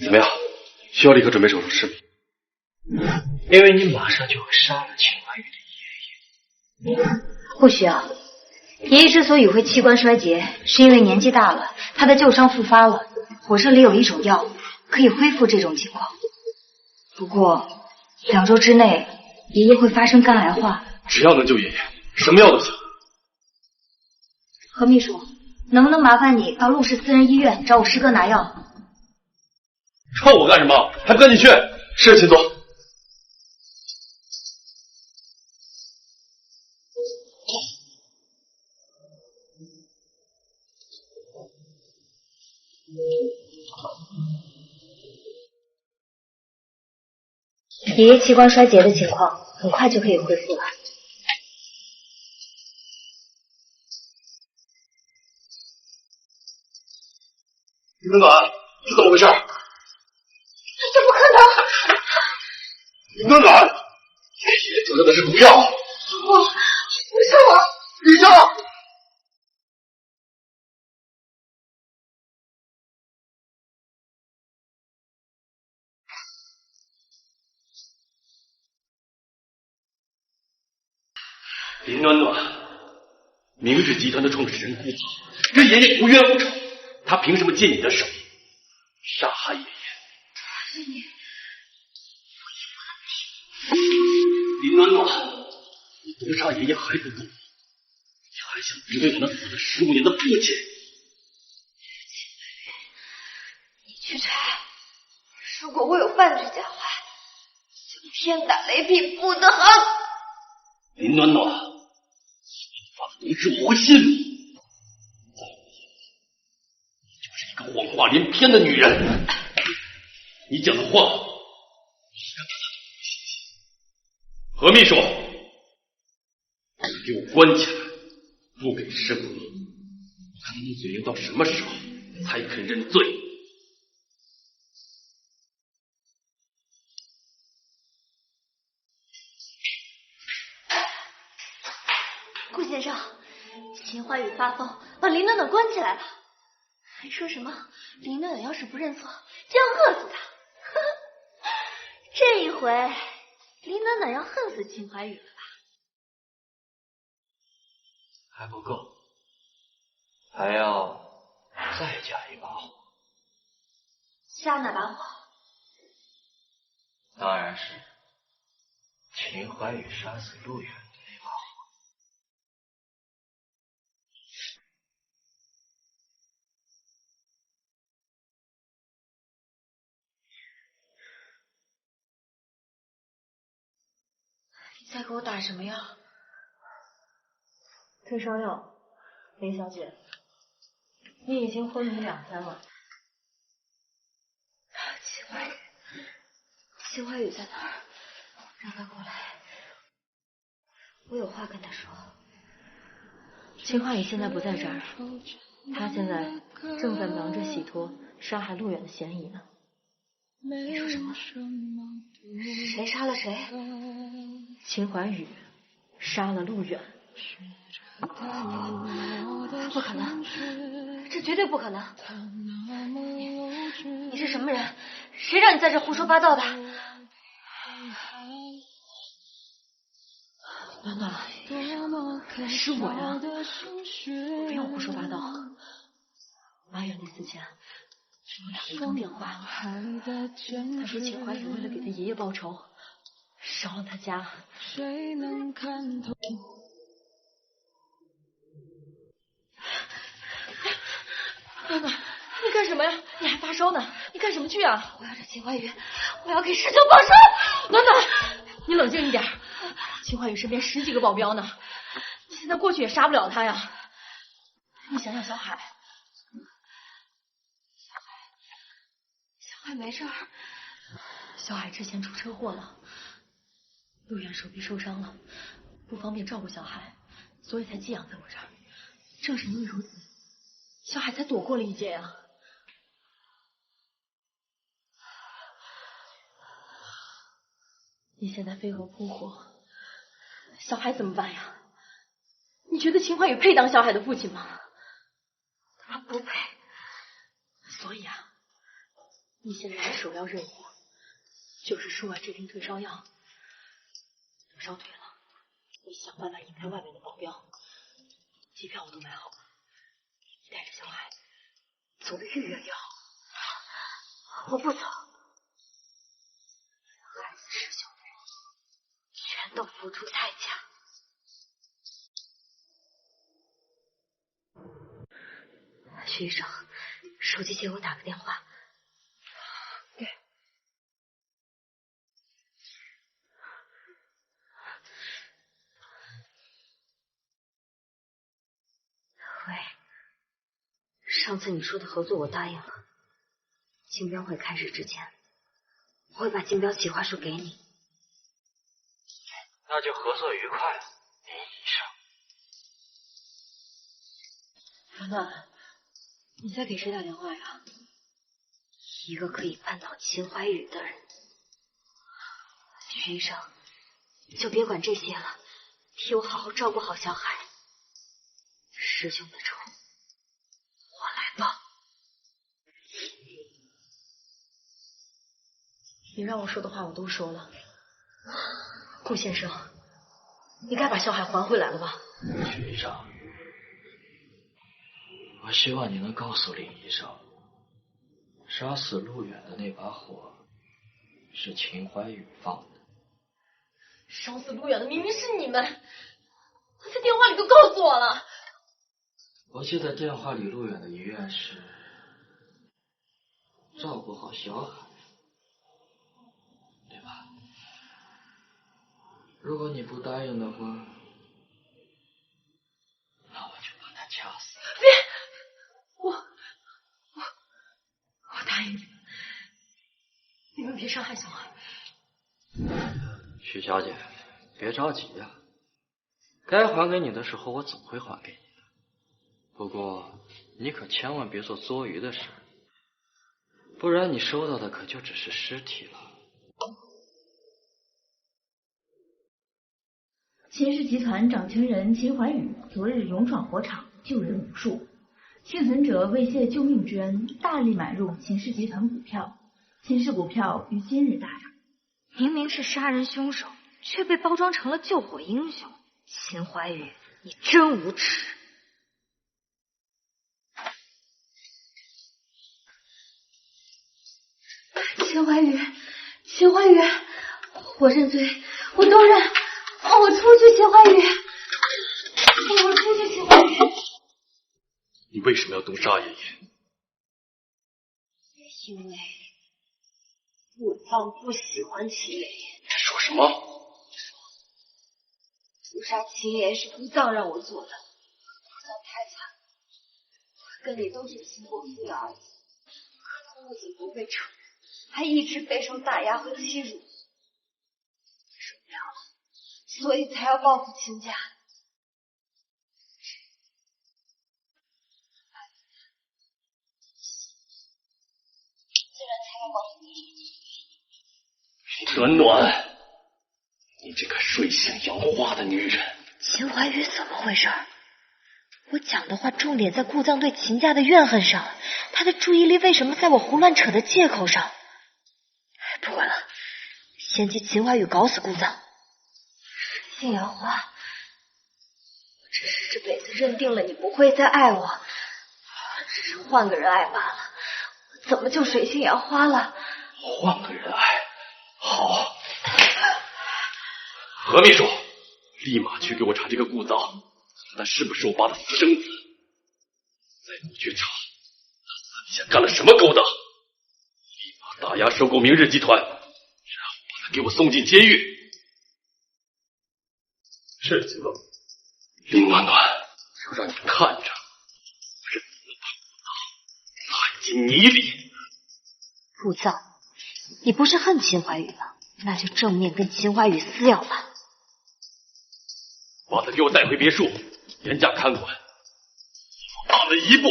怎么样？需要立刻准备手术室吗？因为你马上就会杀了秦怀宇的爷爷。不需要。爷爷之所以会器官衰竭，是因为年纪大了，他的旧伤复发了。火车里有一种药可以恢复这种情况，不过2周之内，爷爷会发生肝癌化。只要能救爷爷，什么药都行。何秘书，能不能麻烦你到陆氏私人医院找我师哥拿药？找我干什么？还不赶紧去！是，秦总。爷爷器官衰竭的情况很快就可以恢复了。林暖暖，是怎么回事？这不可能！林暖暖，爷爷得的是毒药。不是我。医生。林暖暖，明日集团的创始人顾总跟爷爷无冤无仇，他凭什么借你的手杀害爷爷？林暖暖，你毒杀爷爷还不够，你还想敌对我那死了15年的父亲？你去查，如果我有半句假话，就天打雷劈，不得好。林暖暖，发了毒誓我会信你。你就是一个谎话连篇的女人，你讲的话让大家都不会相信。何秘书，你给我关起来，不给生命，看你嘴硬到什么时候才肯认罪。顾先生，秦怀宇发疯，把林暖暖关起来了，还说什么林暖暖要是不认错，就要饿死他。这一回，林暖暖要恨死秦怀宇了吧？还不够，还要再加一把火。加哪把火？当然是秦怀宇杀死陆远的那把火。你在给我打什么药？退烧药。林小姐，你已经昏迷2天了。秦怀宇在哪儿？让他过来，我有话跟他说。秦怀宇现在不在这儿，他现在正在忙着洗脱杀害陆远的嫌疑呢。你说什么？谁杀了谁？秦怀宇杀了陆远。不可能，这绝对不可能！你是什么人？谁让你在这胡说八道的？暖暖，是我呀！不要胡说八道。8月那4天，我打了一通电话，他说秦怀宇为了给他爷爷报仇，烧了他家。暖暖，你干什么呀？你还发烧呢？你干什么去啊？我要找秦怀宇，我要给师兄报仇！暖暖，你冷静一点。秦怀宇身边10几个保镖呢，你现在过去也杀不了他呀。你想想小海，小海没事儿。小海之前出车祸了，陆远手臂受伤了，不方便照顾小海，所以才寄养在我这儿。正是因为如此，小海才躲过了一劫啊。你现在飞蛾扑火，小海怎么办呀？你觉得秦怀宇配当小海的父亲吗？他不配。所以啊，你现在的首要任务就是输完这瓶退烧药。等烧退了，你想办法引开外面的保镖，机票我都买好了，你带着小海走得越远越好。我不走，孩子师兄全都付出代价。徐医生，手机借我打个电话。对。喂，上次你说的合作我答应了，竞标会开始之前，我会把竞标企划书给你。那就合作愉快，林医生。暖暖，你在给谁打电话呀？一个可以扳倒秦怀宇的人。徐医生，你就别管这些了，替我好好照顾好小海。师兄的仇，我来报。你让我说的话我都说了。顾先生，你该把小海还回来了吧？徐医生，我希望你能告诉林医生，杀死陆远的那把火是秦怀宇放的。烧死陆远的明明是你们，他在电话里都告诉我了。我记得电话里陆远的遗愿是照顾好小海，对吧？如果你不答应的话，那我就把他掐死。别，我答应你们，你们别伤害小海。徐小姐，别着急呀，该还给你的时候我总会还给你的。不过你可千万别做多余的事，不然你收到的可就只是尸体了。秦氏集团掌权人秦怀宇昨日勇闯火场，救人无数，幸存者为谢救命之恩，大力买入秦氏集团股票，秦氏股票于今日大涨。明明是杀人凶手，却被包装成了救火英雄。秦怀宇，你真无耻！秦怀宇，秦怀宇，我认罪，我都认，放我出去，秦怀宇，放我出去，秦怀宇。你为什么要毒杀爷爷？因为顾藏不喜欢秦爷爷。你说什么？屠杀秦爷爷是顾藏让我做的，顾藏太惨了，他跟你都是秦国父的儿子，可他不仅不被承认，还一直备受打压和欺辱，受不了了，所以才要报复秦家。竟然才要报复你！暖暖，你这个水性杨花的女人！秦怀宇怎么回事？我讲的话重点在顾藏对秦家的怨恨上，他的注意力为什么在我胡乱扯的借口上？不管了，先替秦怀宇搞死顾藏。水性杨花，我只是这辈子认定了你不会再爱我，只是换个人爱罢了。我怎么就水性杨花了？换个人爱，好。何秘书，立马去给我查这个顾藏，他是不是我爸的私生子？再不去查，他私底下干了什么勾当？立马打压收购明日集团，然后把他给我送进监狱。是这个，林暖暖，就让你看着，我是怎么把顾藏拉进泥里。顾藏，你不是恨秦怀宇吗？那就正面跟秦怀宇撕咬吧。把他给我带回别墅，严加看管。慢了一步。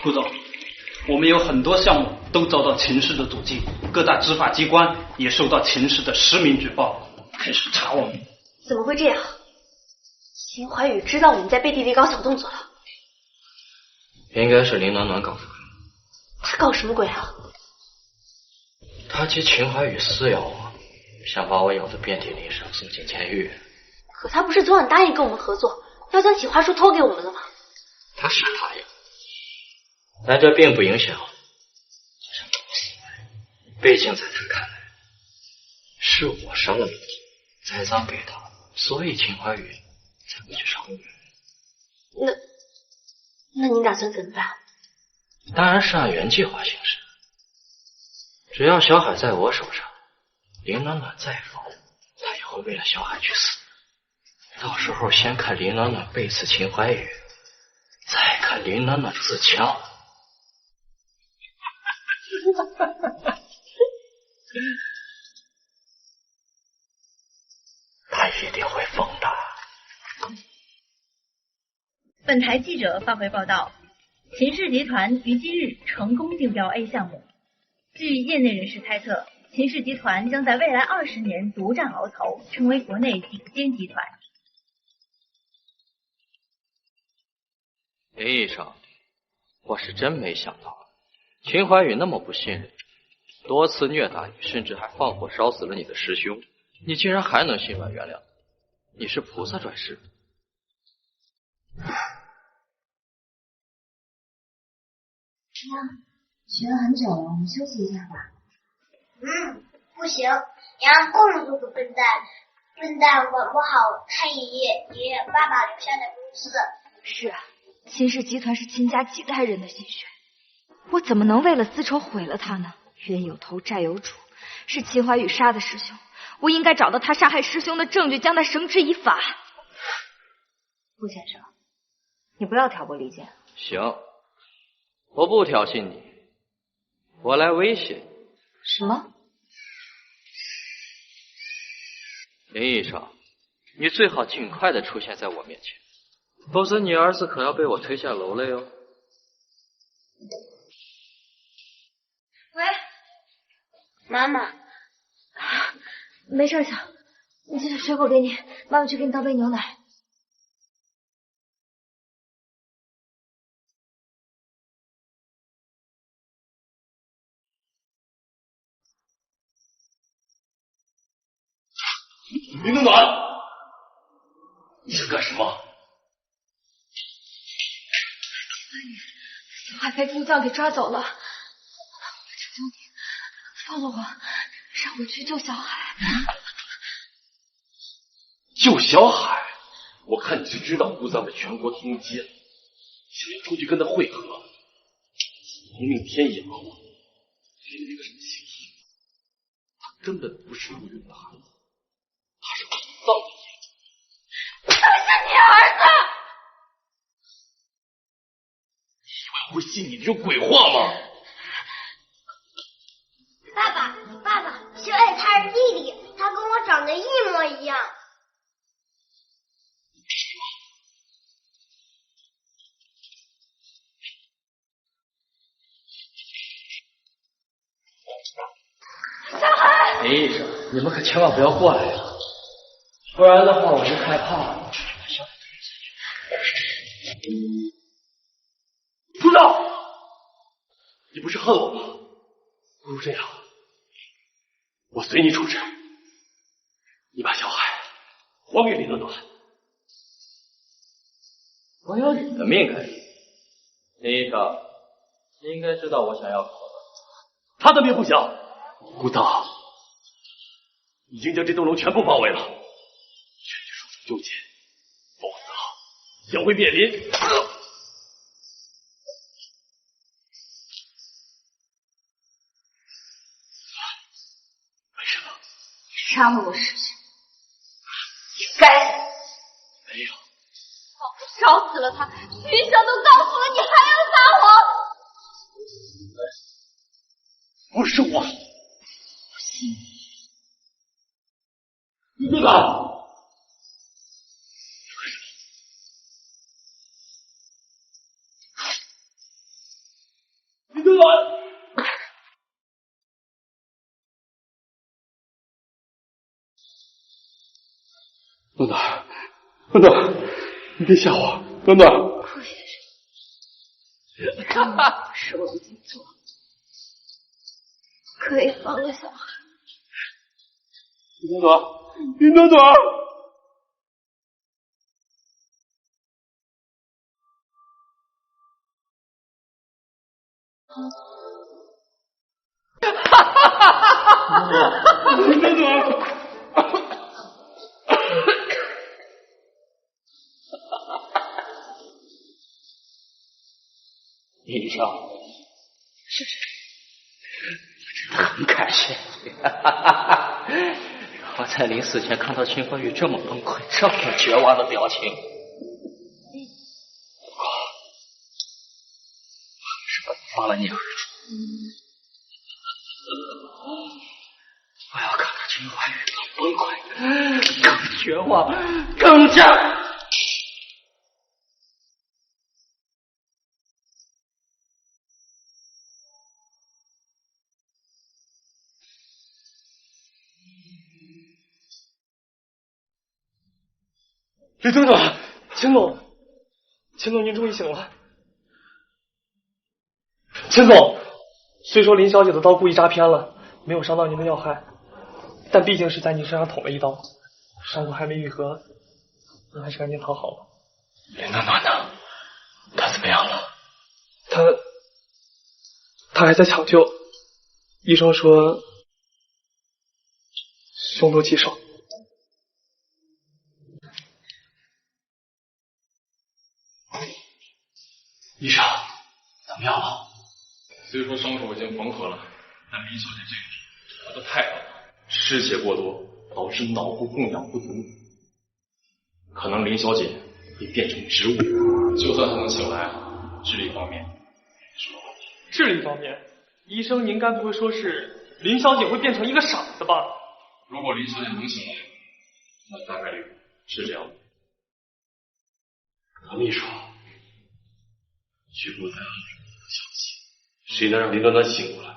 顾总，我们有很多项目都遭到秦氏的阻击，各大执法机关也受到秦氏的实名举报，开始查我们。怎么会这样？秦怀宇知道我们在背地里搞小动作了。应该是林暖暖搞的。他搞什么鬼啊？他借秦怀宇私咬我，想把我咬得遍体鳞伤，送进监狱。可他不是昨晚答应跟我们合作，要将企划书偷给我们了吗？他是答应，但这并不影响这场公司。毕竟在他看来，是我伤了你，栽赃给他，所以秦怀宇才会去伤我。那你打算怎么办？当然是按原计划行事。只要小海在我手上，林暖暖再疯，他也会为了小海去死。到时候先看林暖暖背刺秦怀宇，再看林暖暖自枪。他一定会疯的。本台记者发回报道，秦氏集团于今日成功竞标 A 项目。据业内人士猜测，秦氏集团将在未来20年独占鳌头，成为国内顶尖集团。林医生，我是真没想到，秦怀宇那么不信任，多次虐打你，甚至还放火烧死了你的师兄，你竟然还能心软原谅？你是菩萨转世？学了很久了，我们休息一下吧。不行，你让公主个笨蛋，笨蛋管不好他爷爷爸爸留下的公司。是啊，秦氏集团是秦家几代人的心血，我怎么能为了私仇毁了他呢？冤有头债有主，是秦怀宇杀的师兄，我应该找到他杀害师兄的证据，将他绳之以法。顾先生，你不要挑拨离间。行，我不挑衅你，我来威胁你。什么？林医生，你最好尽快的出现在我面前，否则你儿子可要被我推下楼了哟。喂，妈妈。没事，小，你这水果给你，妈妈去给你倒杯牛奶。林暖暖，你想干什么？小海被顾藏给抓走了，我求求你放了我，让我去救小海。救小海？我看你是知道顾藏被全国通缉了，想要出去跟他会合，亡命天涯啊！这是个什么心思？他根本不是陆运的孩子。他是顾藏的爷爷，他是你儿子！你以为我会信你这种鬼话吗？爸爸，小海他是弟弟，他跟我长得一模一样。小海，林医生，你们可千万不要过来呀！不然的话，我就害怕了。不道，你不是恨我吗？不如这样，我随你处置，你把小海还给林暖暖。我要你的命干什么？林医生，你应该知道我想要什么吧？他的命不小，顾藏已经将这栋楼全部包围了，全是束手就擒，否则将会面临。杀了我师兄，你该死！没有，老子烧死了他，云香都告诉了你，还要撒谎！不是我。不信你队长。李队长，暖暖，暖暖，你别吓我，暖暖。张老师，我已经做了，可以放了小孩。林暖暖，林暖暖。林暖暖。医生，是，真的很感谢你。我在临死前看到秦怀宇这么崩溃、这么绝望的表情，还是本放了你而出。我要看到秦怀宇更崩溃、更绝望、更加……李总总，秦总，秦总，您终于醒了。秦总，虽说林小姐的刀故意扎偏了，没有伤到您的要害，但毕竟是在你身上捅了一刀，伤口还没愈合，您还是赶紧躺好吧。林暖暖呢？她怎么样了？她还在抢救，医生说凶多吉少。医生，怎么样了？虽说伤口已经缝合了，但林小姐这个病活得太晚了，失血过多导致脑部供氧不足，可能林小姐会变成植物。就算她能醒来，智力方面也是个问题。智力方面，医生您该不会说是林小姐会变成一个傻子吧？如果林小姐能醒来，那大概率是这样的。何秘书，去部再安排我的消息，谁能让林暖暖醒过来，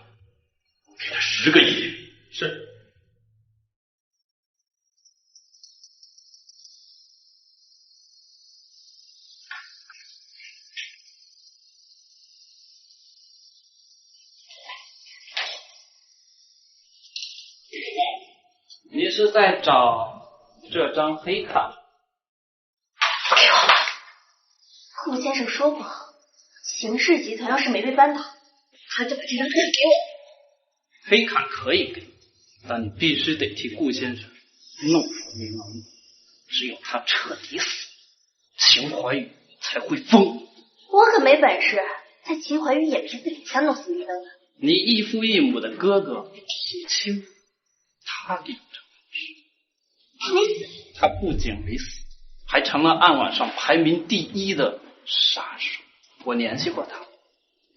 我给他10个亿。是。你是在找这张黑卡？给我！顾先生说过，秦氏集团要是没被扳倒，他就把这张卡给我。黑卡可以给，但你必须得替顾先生弄死林暖暖，只有他彻底死，秦怀宇才会疯。我可没本事在秦怀宇眼皮子底下弄死林暖暖。你异父异母的哥哥是亲父，他领着他没死，他不仅没死，还成了暗网上排名第1的杀手。我联系过他，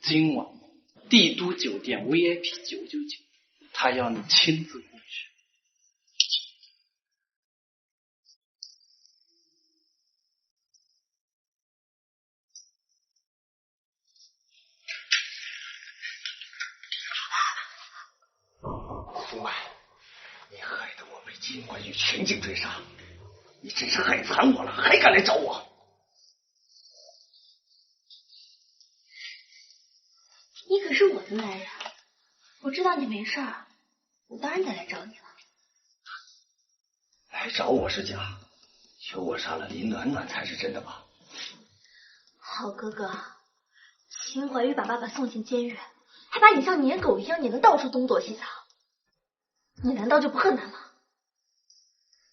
今晚帝都酒店 VIP 999，他要你亲自过去。苏爱，你害得我被秦怀宇全境追杀，你真是害惨我了，还敢来找我？你可是我的男人，我知道你没事儿，我当然得来找你了。来找我是假，求我杀了林暖暖才是真的吧？好哥哥，秦怀宇把爸爸送进监狱，还把你像撵狗一样撵得到处东躲西藏，你难道就不恨他吗？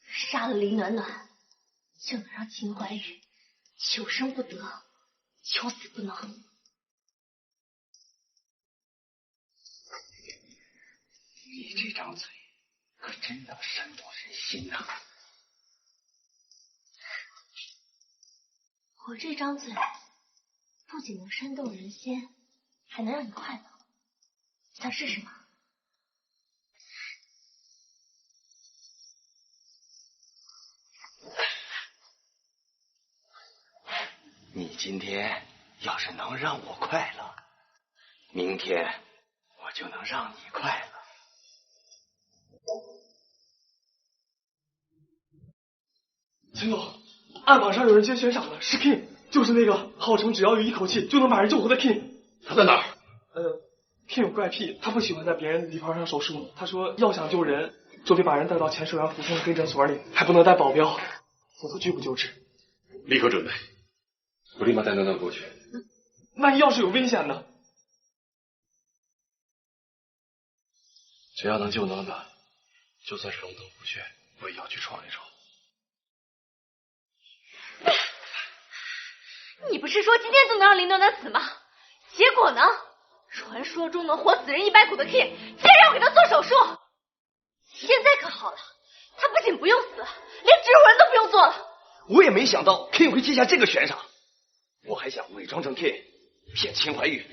杀了林暖暖，就能让秦怀宇求生不得，求死不能。你这张嘴可真能煽动人心呐！我这张嘴不仅能煽动人心，还能让你快乐。想试试吗？你今天要是能让我快乐，明天我就能让你快乐。秦总，案板上有人接悬赏了，是 King， 就是那个号称只要有一口气就能把人救活的 King。他在哪儿？King 有怪癖，他不喜欢在别人的地盘上手术。他说，要想救人，就得把人带到前水源福村的黑诊所里，还不能带保镖，否则拒不救治。立刻准备，我立马带暖暖过去。万一要是有危险呢？只要能救暖暖，就算是龙腾虎穴，我也要去闯一闯。你不是说今天就能让林暖暖死吗？结果呢？传说中能活死人100股的 King， 竟然要给他做手术。现在可好了，他不仅不用死，连植物人都不用做了。我也没想到 King 会接下这个悬赏，我还想伪装成 King， 骗秦怀玉，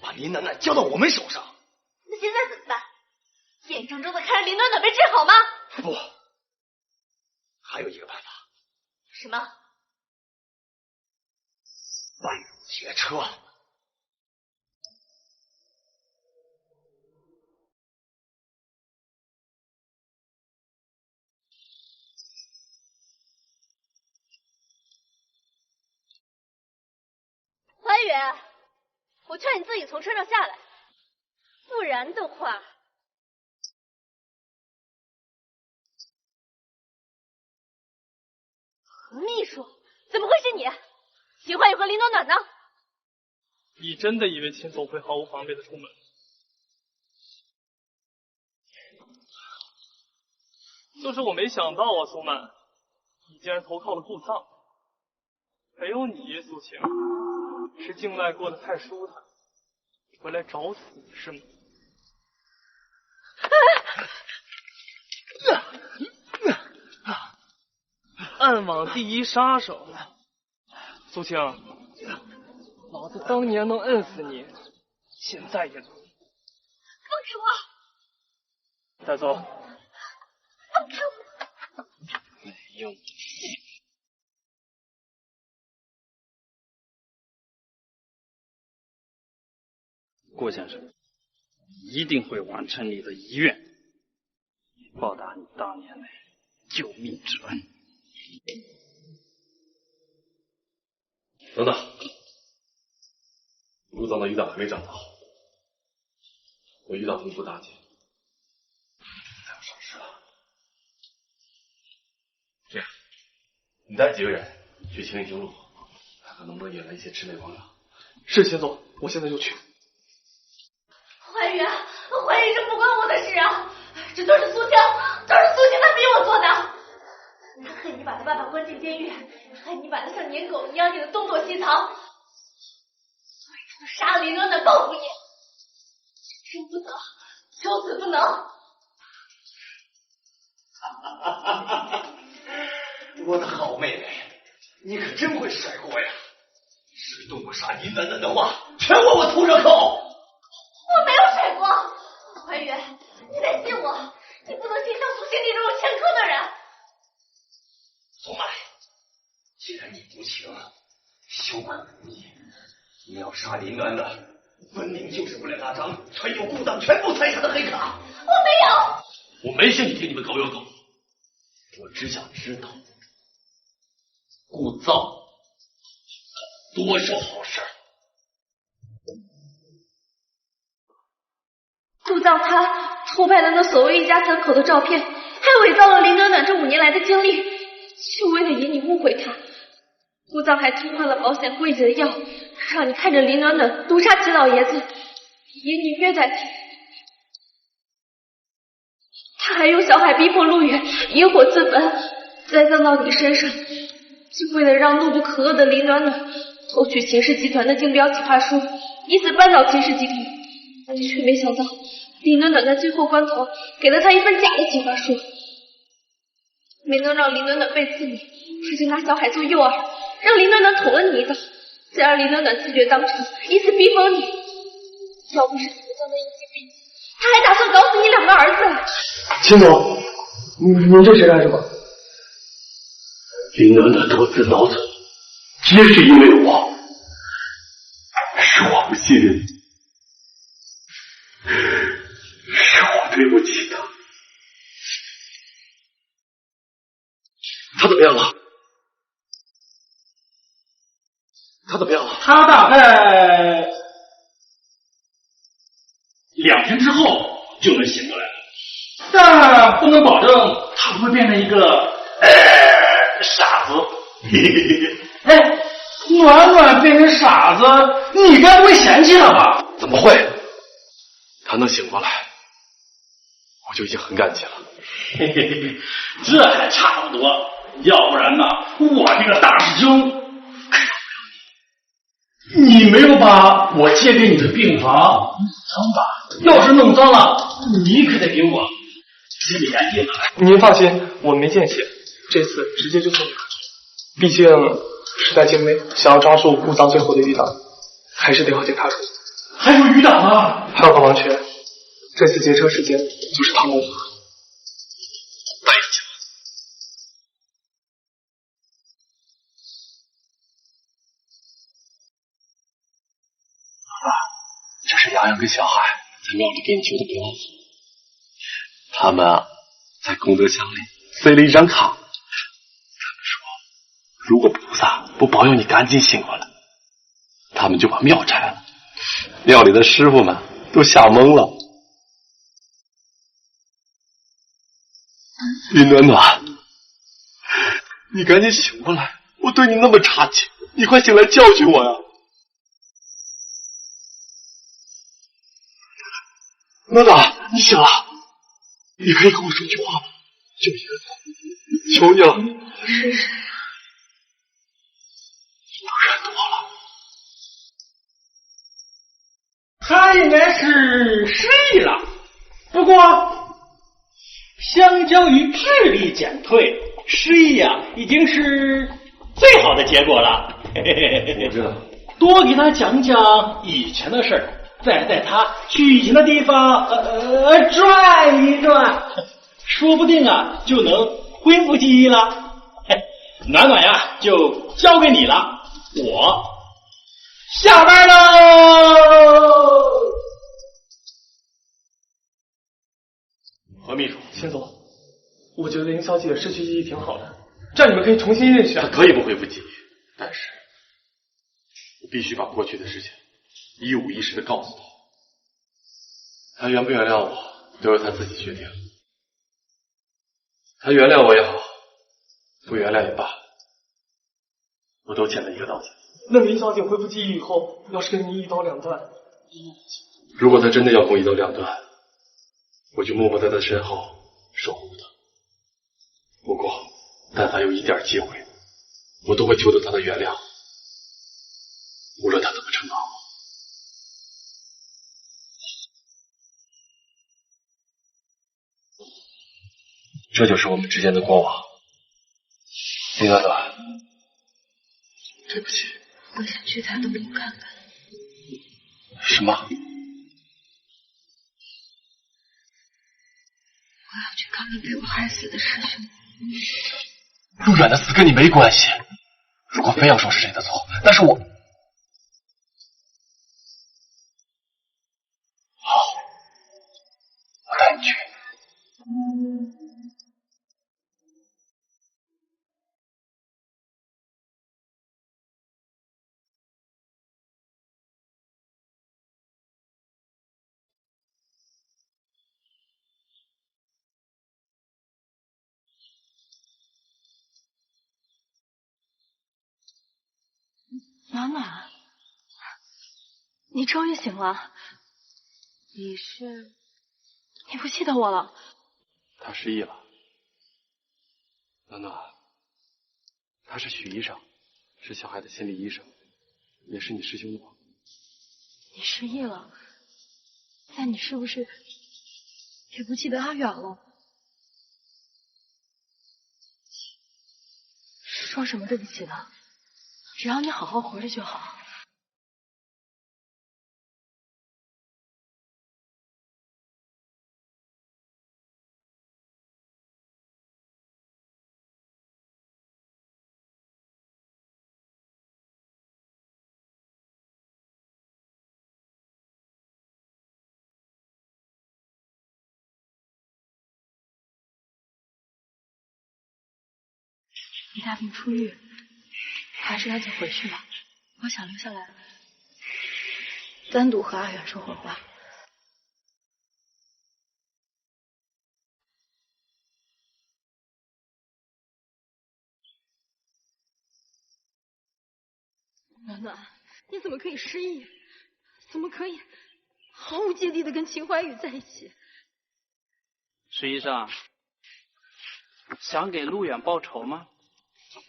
把林暖暖交到我们手上。那现在怎么办？眼睁睁的看着林暖暖被治好吗？不，还有一个办法。什么？万如劫车。怀宇，我劝你自己从车上下来，不然的话，何秘书，怎么会是你？秦怀宇和林暖暖呢？你真的以为秦总会毫无防备的出门？就是我没想到啊，苏曼，你竟然投靠了顾藏。没有你，苏晴，是境外过得太舒坦，回来找死是吗？暗网第一杀手，苏晴，老子当年能摁死你，现在也能。放开我！带走。放开我！没用。顾先生，一定会完成你的遗愿，报答你当年的救命之恩。等等，陆藏的余党还没找到，我遇到风福大姐，还有啥事了？这样，你带几个人去清一清路，看看能不能引来一些魑魅魍魉。是秦总，我现在就去。怀宇，怀宇，这不关我的事啊！这都是苏晴，都是苏晴他逼我做的。他恨你把他爸爸关进监狱，恨你把他像撵狗一样给他东躲西藏，所以他就杀了林暖暖报复你。生不得，求死不能。我的好妹妹，你可真会甩锅呀！谁动过杀林暖暖的话，全往我头上扣。我没有甩锅，怀宇，你得信我，你不能信像苏晴这种有前科的人。苏曼，既然你无情，休可无义。你要杀林暖暖，分明就是为了那张存有顾藏全部财产的黑卡。我没有，我没兴趣听你们狗有狗，我只想知道顾藏多少好事。顾藏他偷拍了那所谓一家三口的照片，还伪造了林暖暖这5年来的经历，就为了引你误会他。顾藏还替换了保险柜里的药，让你看着林暖暖毒杀齐老爷子，引你虐待他。他还用小海逼迫陆远引火自焚，栽赃到你身上，就为了让怒不可遏的林暖暖偷取秦氏集团的竞标企划书，以此扳倒秦氏集团。却没想到林暖暖在最后关头给了他一份假的企划书，没能让林暖暖背刺你，他就拿小海做诱饵，让林暖暖捅了你一刀，再让林暖暖自绝当成，以此逼疯你。要不是土藏的一击毙你，他还打算搞死你2个儿子。秦总，您这是干什么？林暖暖多次遭罪，皆是因为我。信任你，是我对不起他。他怎么样了？他怎么样了？他大概2天之后就能醒过来，但不能保证他不会变成一个傻子。哎，暖暖变成傻子，你该不会嫌弃了吧？怎么会？他能醒过来，我就已经很感激了。嘿嘿嘿，这还差不多。要不然呢，我这个大师兄可要不了你。你没有把我借给你的病房脏吧？要是弄脏了，你可得给我心里干净了。您放心，我没见血，这次直接就送给他。毕竟时代精微，想要抓住顾藏最后的余党，还是得要借他出。还有余党呢？还有个王权，这次劫车事件就是他谋划。带上去了。这是洋洋跟小海在庙里给你求的平安符，他们啊在功德箱里塞了一张卡，他们说如果菩萨不保佑你赶紧醒过来，他们就把庙拆了。庙里的师傅们都吓懵了。林暖暖，你赶紧醒过来，我对你那么差劲，你快醒来教训我呀！暖暖，你醒了，你可以跟我说句话吗？就一个字，求你了。你是谁啊？不认得我了。他应该是失忆了，不过相较于智力减退，失忆啊已经是最好的结果了。我知道。多给他讲讲以前的事儿，再带他去以前的地方转一转，说不定啊就能恢复记忆了。暖暖呀，就交给你了，我下班喽。何秘书，先走。我觉得林小姐失去记忆挺好的，这样你们可以重新认识。她可以不恢复记忆，但是我必须把过去的事情一五一十的告诉她。她原不原谅我，都由她自己决定。她原谅我也好，不原谅也罢，我都欠她一个道歉。那林小姐恢复记忆以后，要是跟你一刀两断，如果她真的要跟我一刀两断，我就默默在她身后守护她。不过，但凡有一点机会，我都会求得她的原谅，无论她怎么惩罚我。这就是我们之间的过往。林暖暖，对不起。我想去他的墓看看。什么？我要去看看被我害死的师兄。陆远的死跟你没关系，如果非要说是谁的错，那是我。好，我带你去。暖暖，你终于醒了。你不记得我了？他失忆了。暖暖，他是许医生，是小孩的心理医生，也是你师兄的朋友。你失忆了，那你是不是也不记得阿远了？说什么对不起呢？只要你好好活着就好。你大病初愈，还是赶紧回去吧。我想留下来，单独和阿远说会话。暖暖，你怎么可以失忆？怎么可以毫无芥蒂的跟秦怀宇在一起？石医生，想给陆远报仇吗？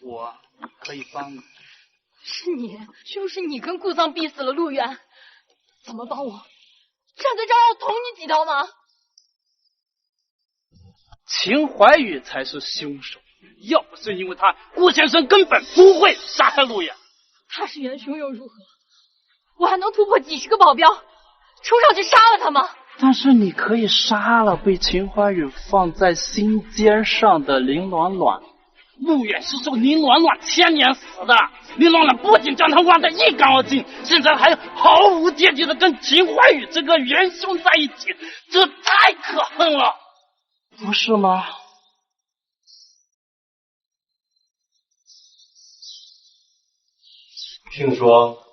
我可以帮你。是你，就是你跟顾丧逼死了陆远，怎么帮我？站队长要捅你几刀吗？秦怀宇才是凶手，要不是因为他，顾先生根本不会杀害陆远。他是元凶又如何？我还能突破几十个保镖，冲上去杀了他吗？但是你可以杀了被秦怀宇放在心尖上的林暖暖。陆远是受林暖暖牵连死的，林暖暖不仅将他忘得一干二净，现在还毫无芥蒂的跟秦怀宇这个元凶在一起，这太可恨了，不是吗？听说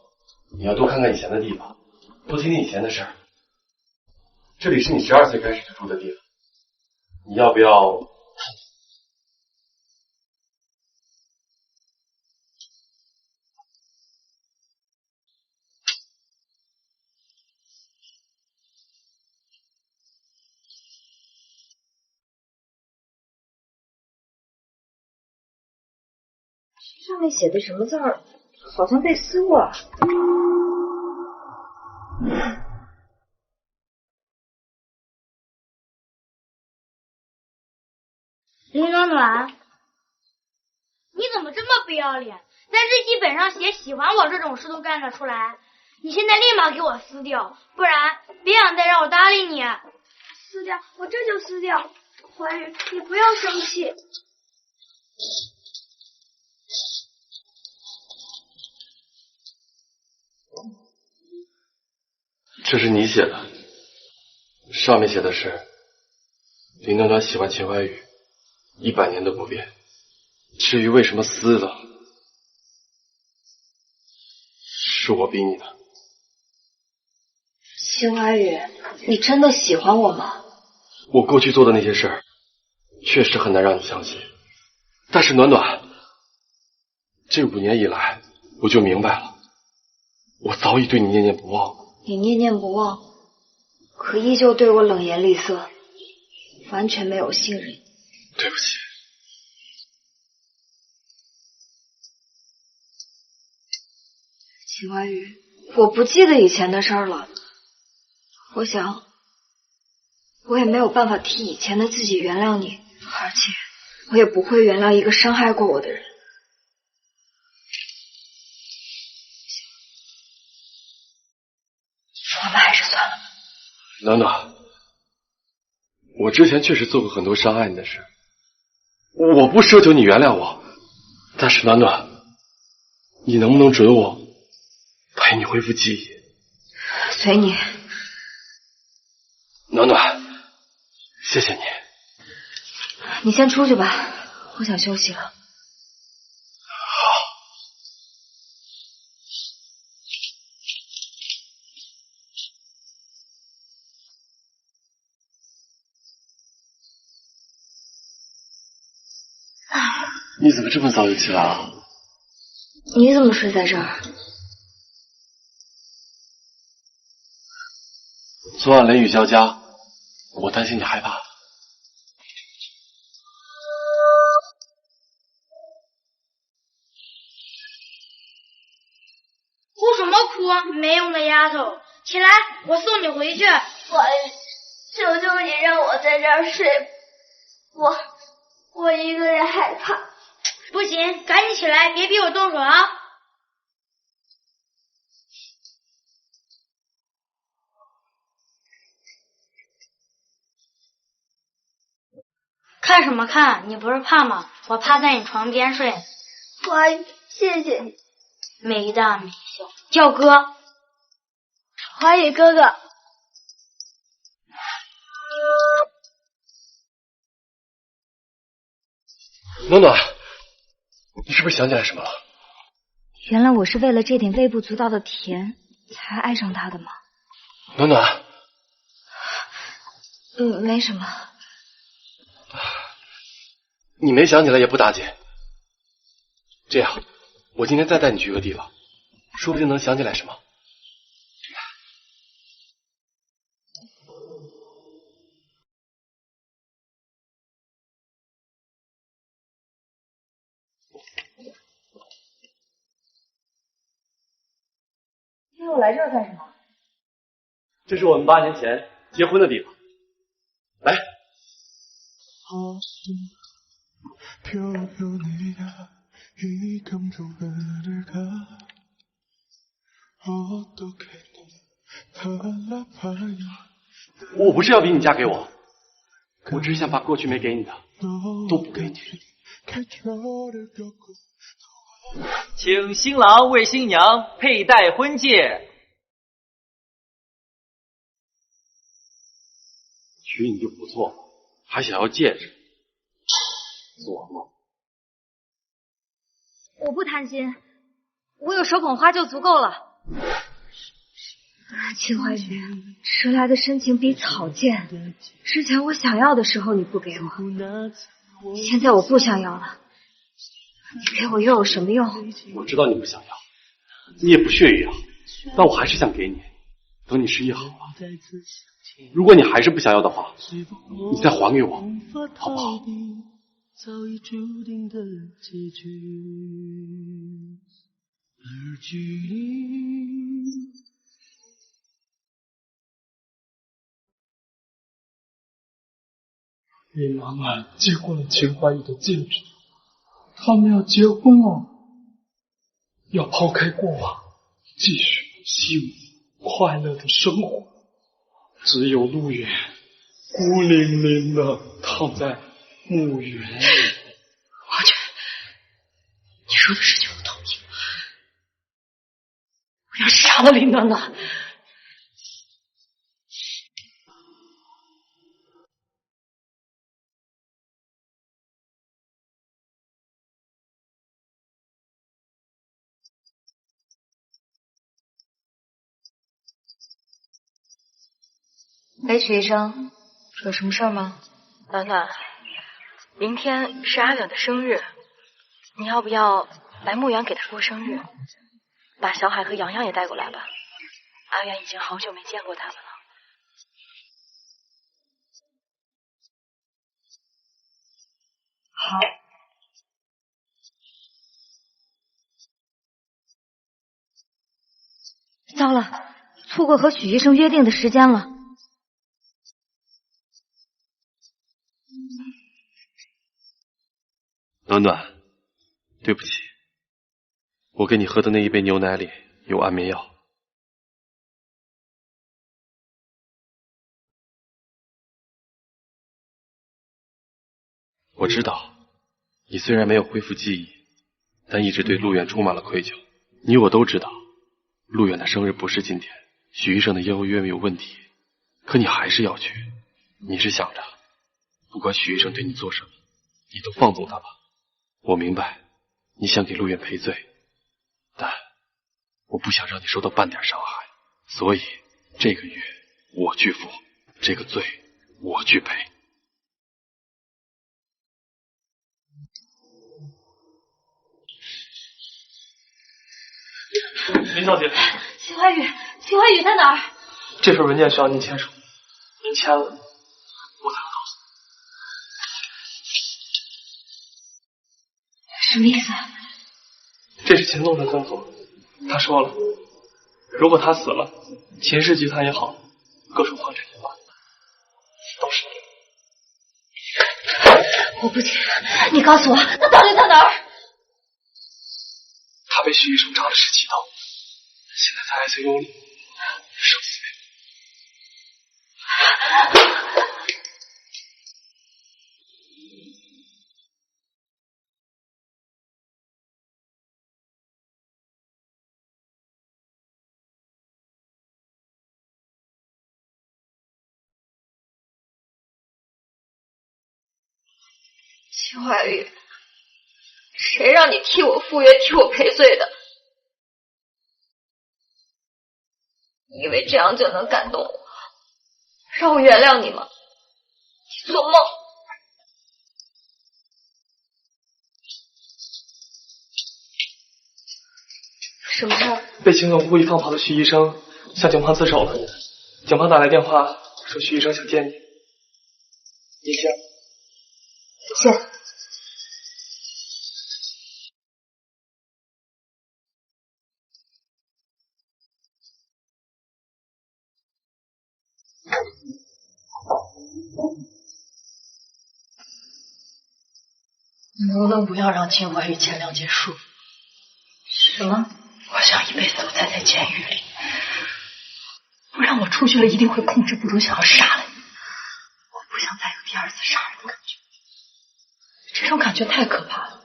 你要多看看以前的地方，多听听以前的事儿。这里是你12岁开始就住的地方，你要不要？上面写的什么字儿？好像被撕过。林暖暖，你怎么这么不要脸？在日记本上写喜欢我这种事都干得出来？你现在立马给我撕掉，不然别想再让我搭理你。撕掉，我这就撕掉。怀宇，你不要生气。这是你写的，上面写的是林暖暖喜欢秦怀宇，100年都不变。至于为什么撕了，是我逼你的。秦怀宇，你真的喜欢我吗？我过去做的那些事儿，确实很难让你相信。但是暖暖，这5年以来，我就明白了，我早已对你念念不忘。你念念不忘，可依旧对我冷言厉色，完全没有信任。对不起。秦怀宇，我不记得以前的事儿了。我想，我也没有办法替以前的自己原谅你，而且我也不会原谅一个伤害过我的人。我们还是算了吧。暖暖，我之前确实做过很多伤害你的事，我不奢求你原谅我，但是暖暖，你能不能准我陪你恢复记忆？随你。暖暖，谢谢你。你先出去吧，我想休息了。你怎么这么早就起来了？你怎么睡在这儿？昨晚雷雨交加，我担心你害怕。哭什么哭？没用的丫头，起来，我送你回去。怀宇，求求你让我在这儿睡，我一个人害怕。不行，赶紧起来，别逼我动手啊！看什么看？你不是怕吗？我趴在你床边睡。怀宇，谢谢你。没大没小，叫哥。怀宇哥哥。暖暖，你是不是想起来什么了？原来我是为了这点微不足道的甜才爱上他的吗？暖暖，没什么。你没想起来也不打紧。这样，我今天再带你去个地方，说不定能想起来什么。今天我来这儿干什么？这是我们8年前结婚的地方。来。我不是要逼你嫁给我，我只是想把过去没给你的都补给你。请新郎为新娘佩戴婚戒。娶你就不错了，还想要戒指，做梦！我不贪心，我有手捧花就足够了。秦怀宇，迟来的深情比草贱。之前我想要的时候你不给我，现在我不想要了，你给我又有什么用？我知道你不想要，你也不屑于要，但我还是想给你。等你事业好了，如果你还是不想要的话，你再还给我，好不好？早已注定的结局，而距离。李暖暖接过了秦怀宇的戒指，他们要结婚了，要抛开过往，继续幸福快乐的生活。只有陆远孤零零的躺在墓园里。王权，你说的事情我同意，我要杀了林暖暖。喂，许医生，有什么事吗？暖暖，明天是阿远的生日，你要不要来墓园给他过生日？把小海和洋洋也带过来吧。阿远已经好久没见过他们了。好。糟了，错过和许医生约定的时间了。暖暖，对不起，我给你喝的那一杯牛奶里有安眠药。我知道，你虽然没有恢复记忆，但一直对陆远充满了愧疚。你我都知道，陆远的生日不是今天，许医生的邀约没有问题，可你还是要去。你是想着，不管许医生对你做什么，你都放纵他吧。我明白，你想给陆远赔罪，但我不想让你受到半点伤害，所以这个月我去付，这个罪我去赔。林小姐，秦怀宇在哪儿？这份文件需要您签署，您签了，我才能告诉你。什么意思？这是秦总的工作，他说了，如果他死了，秦氏集团也好，各种房产也罢，都是你。我不签，你告诉我，他到底在哪儿？他被许医生扎了17刀，现在在 ICU 里，生死未卜。秦怀宇，谁让你替我赴约，替我赔罪的？你以为这样就能感动我，让我原谅你吗？你做梦！什么事？被秦总故意放跑的徐医生向警方自首了。警方打来电话说徐医生想见你。你先。谢。能不能不要让秦怀玉前2结束？什么？我想一辈子都待在监狱里，不然我出去了一定会控制不住想要杀了你。我不想再有第2次杀人的感觉，这种感觉太可怕了。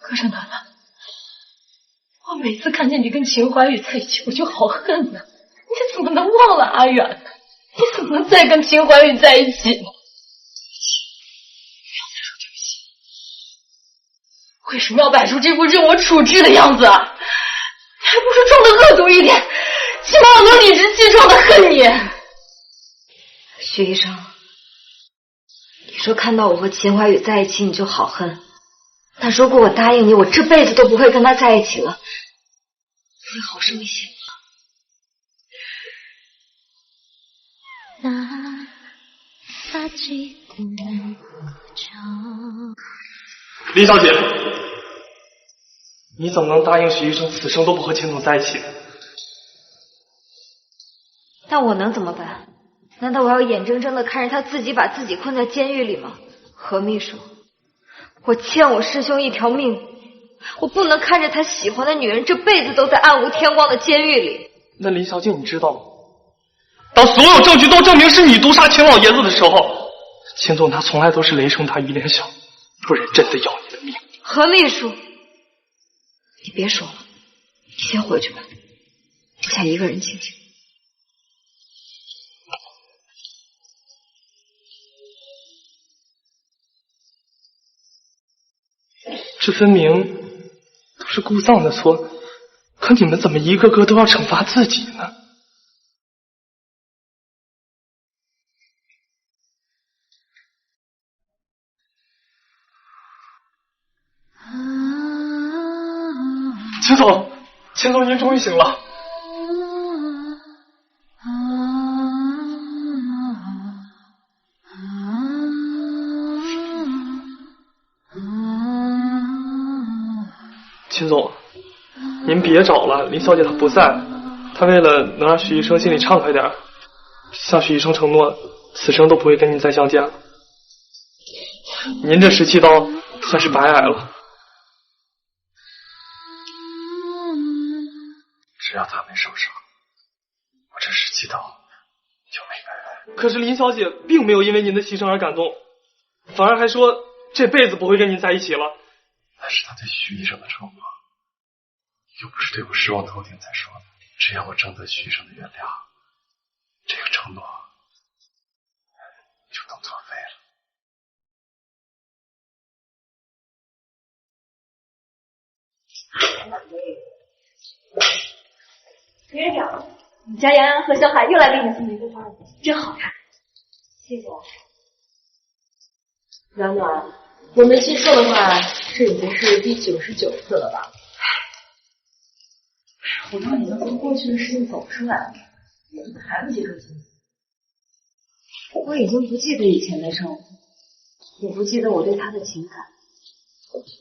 可是暖暖，我每次看见你跟秦怀玉在一起，我就好恨呐！你怎么能忘了阿远呢？你怎么能再跟秦怀玉在一起呢？为什么要摆出这副任我处置的样子啊？你还不如装的恶毒一点，起码我能理直气壮的恨你。徐医生，你说看到我和秦怀宇在一起你就好恨，但如果我答应你，我这辈子都不会跟他在一起了，你会好生一些吗？李小姐，你怎么能答应徐医生此生都不和秦总在一起呢？但我能怎么办？难道我要眼睁睁的看着他自己把自己困在监狱里吗？何秘书，我欠我师兄一条命，我不能看着他喜欢的女人这辈子都在暗无天光的监狱里。那林小姐你知道吗？当所有证据都证明是你毒杀秦老爷子的时候，秦总他从来都是雷声大雨点小，不然真的要你的命。何秘书，你别说了，你先回去吧，我想一个人静静。这分明都是顾丧的错，可你们怎么一个个都要惩罚自己呢？秦总，秦总，您终于醒了。秦总，您别找了，林小姐她不在，她为了能让徐医生心里畅快点，向徐医生承诺，此生都不会跟您再相见了。您这17刀算是白挨了。只要他没受伤，我这17刀就没白挨。可是林小姐并没有因为您的牺牲而感动，反而还说这辈子不会跟您在一起了。那是他对徐医生的承诺，又不是对我失望透顶才说的。只要我征得徐医生的原谅，这个承诺就能作废了。陈院长，你家洋洋和小海又来给你送玫瑰花了，真好看。谢谢。暖暖，我没记错的话，这已经是第99次了吧？我让你们从过去的事情走出来，你怎么还不接受现实？我已经不记得以前的生活，也不记得我对他的情感。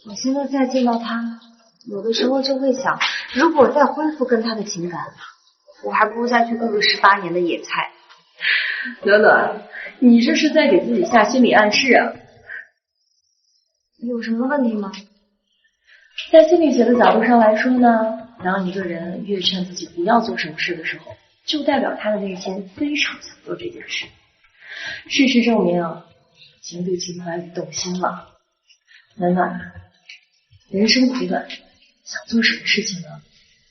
我现在再见到他，有的时候就会想，如果我再恢复跟他的情感，我还不如再去割个18年的野菜。暖暖，你这是在给自己下心理暗示啊？有什么问题吗？在心理学的角度上来说呢，当一个人越劝自己不要做什么事的时候，就代表他的内心非常想做这件事。事实证明啊，已经对秦怀宇动心了。暖暖，人生苦短，想做什么事情呢，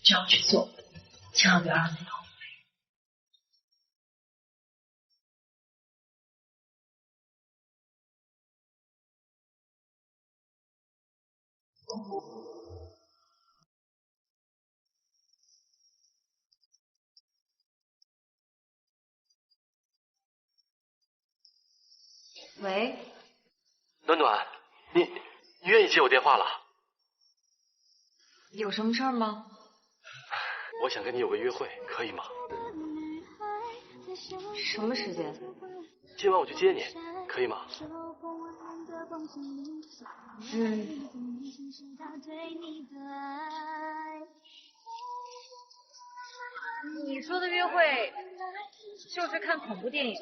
就要去做，千万不要让自己后悔。喂，暖暖，你愿意接我电话了？有什么事儿吗？我想跟你有个约会，可以吗？什么时间？今晚我去接你，可以吗？你说的约会就是看恐怖电影。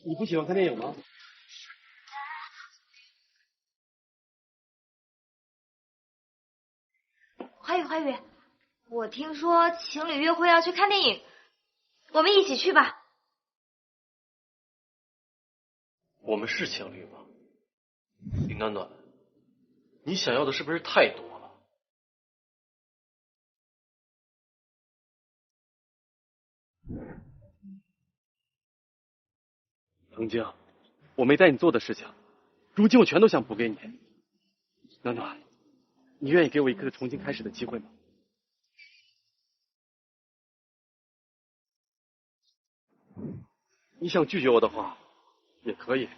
你不喜欢看电影吗？花语，我听说情侣约会要去看电影，我们一起去吧。我们是情侣吗？林暖暖，你想要的是不是太多了？曾经我没带你做的事情，如今我全都想补给你。暖暖，你愿意给我一个重新开始的机会吗？你想拒绝我的话也可以，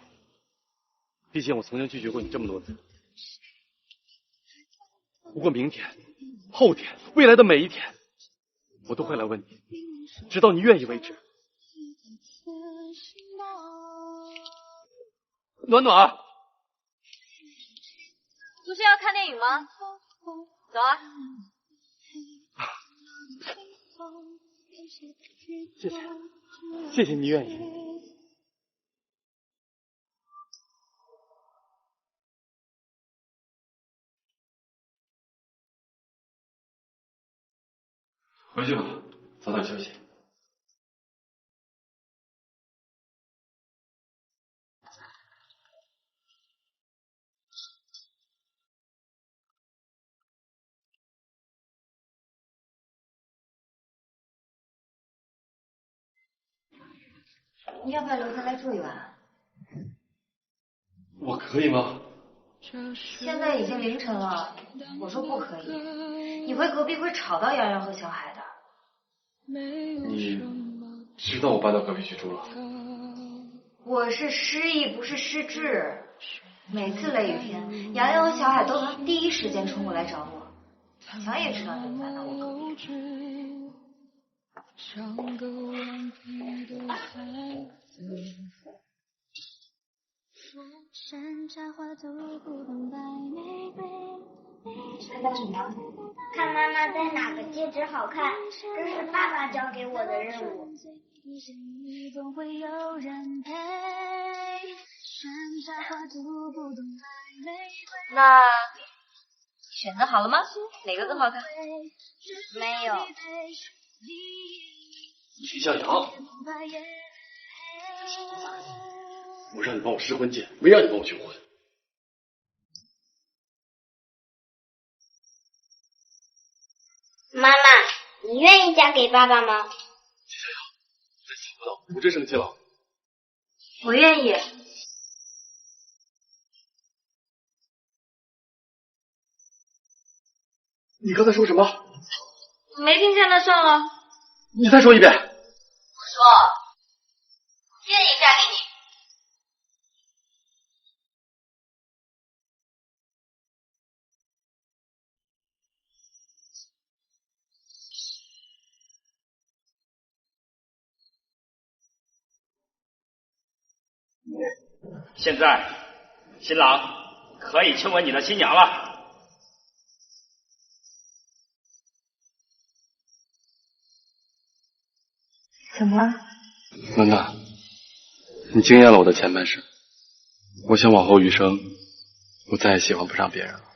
毕竟我曾经拒绝过你这么多次。不过明天、后天、未来的每一天，我都会来问你，直到你愿意为止。暖暖，不是要看电影吗？走啊！谢谢你愿意。回去吧，早点休息。你要不要留下来住一晚？我可以吗？现在已经凌晨了，我说不可以，你回隔壁会吵到洋洋和小海的。你知道我搬到隔壁去住了？我是失忆，不是失智。每次雷雨天，洋洋和小海都能第一时间冲过来找我，想也知道你们搬到我隔壁。在干什么？看妈妈戴哪个戒指好看，这是爸爸交给我的任务。那选择好了吗？哪个更好看？没有。徐向阳，我让你帮我试婚戒，没让你帮我求婚。妈妈，你愿意嫁给爸爸吗？徐向阳，再想不到，我真生气了。我愿意。你刚才说什么？没听见，那算了。你再说一遍。我说，愿意嫁给你。现在，新郎可以亲吻你的新娘了。怎么了？暖暖，你惊艳了我的前半生，我想往后余生，我再也喜欢不上别人了。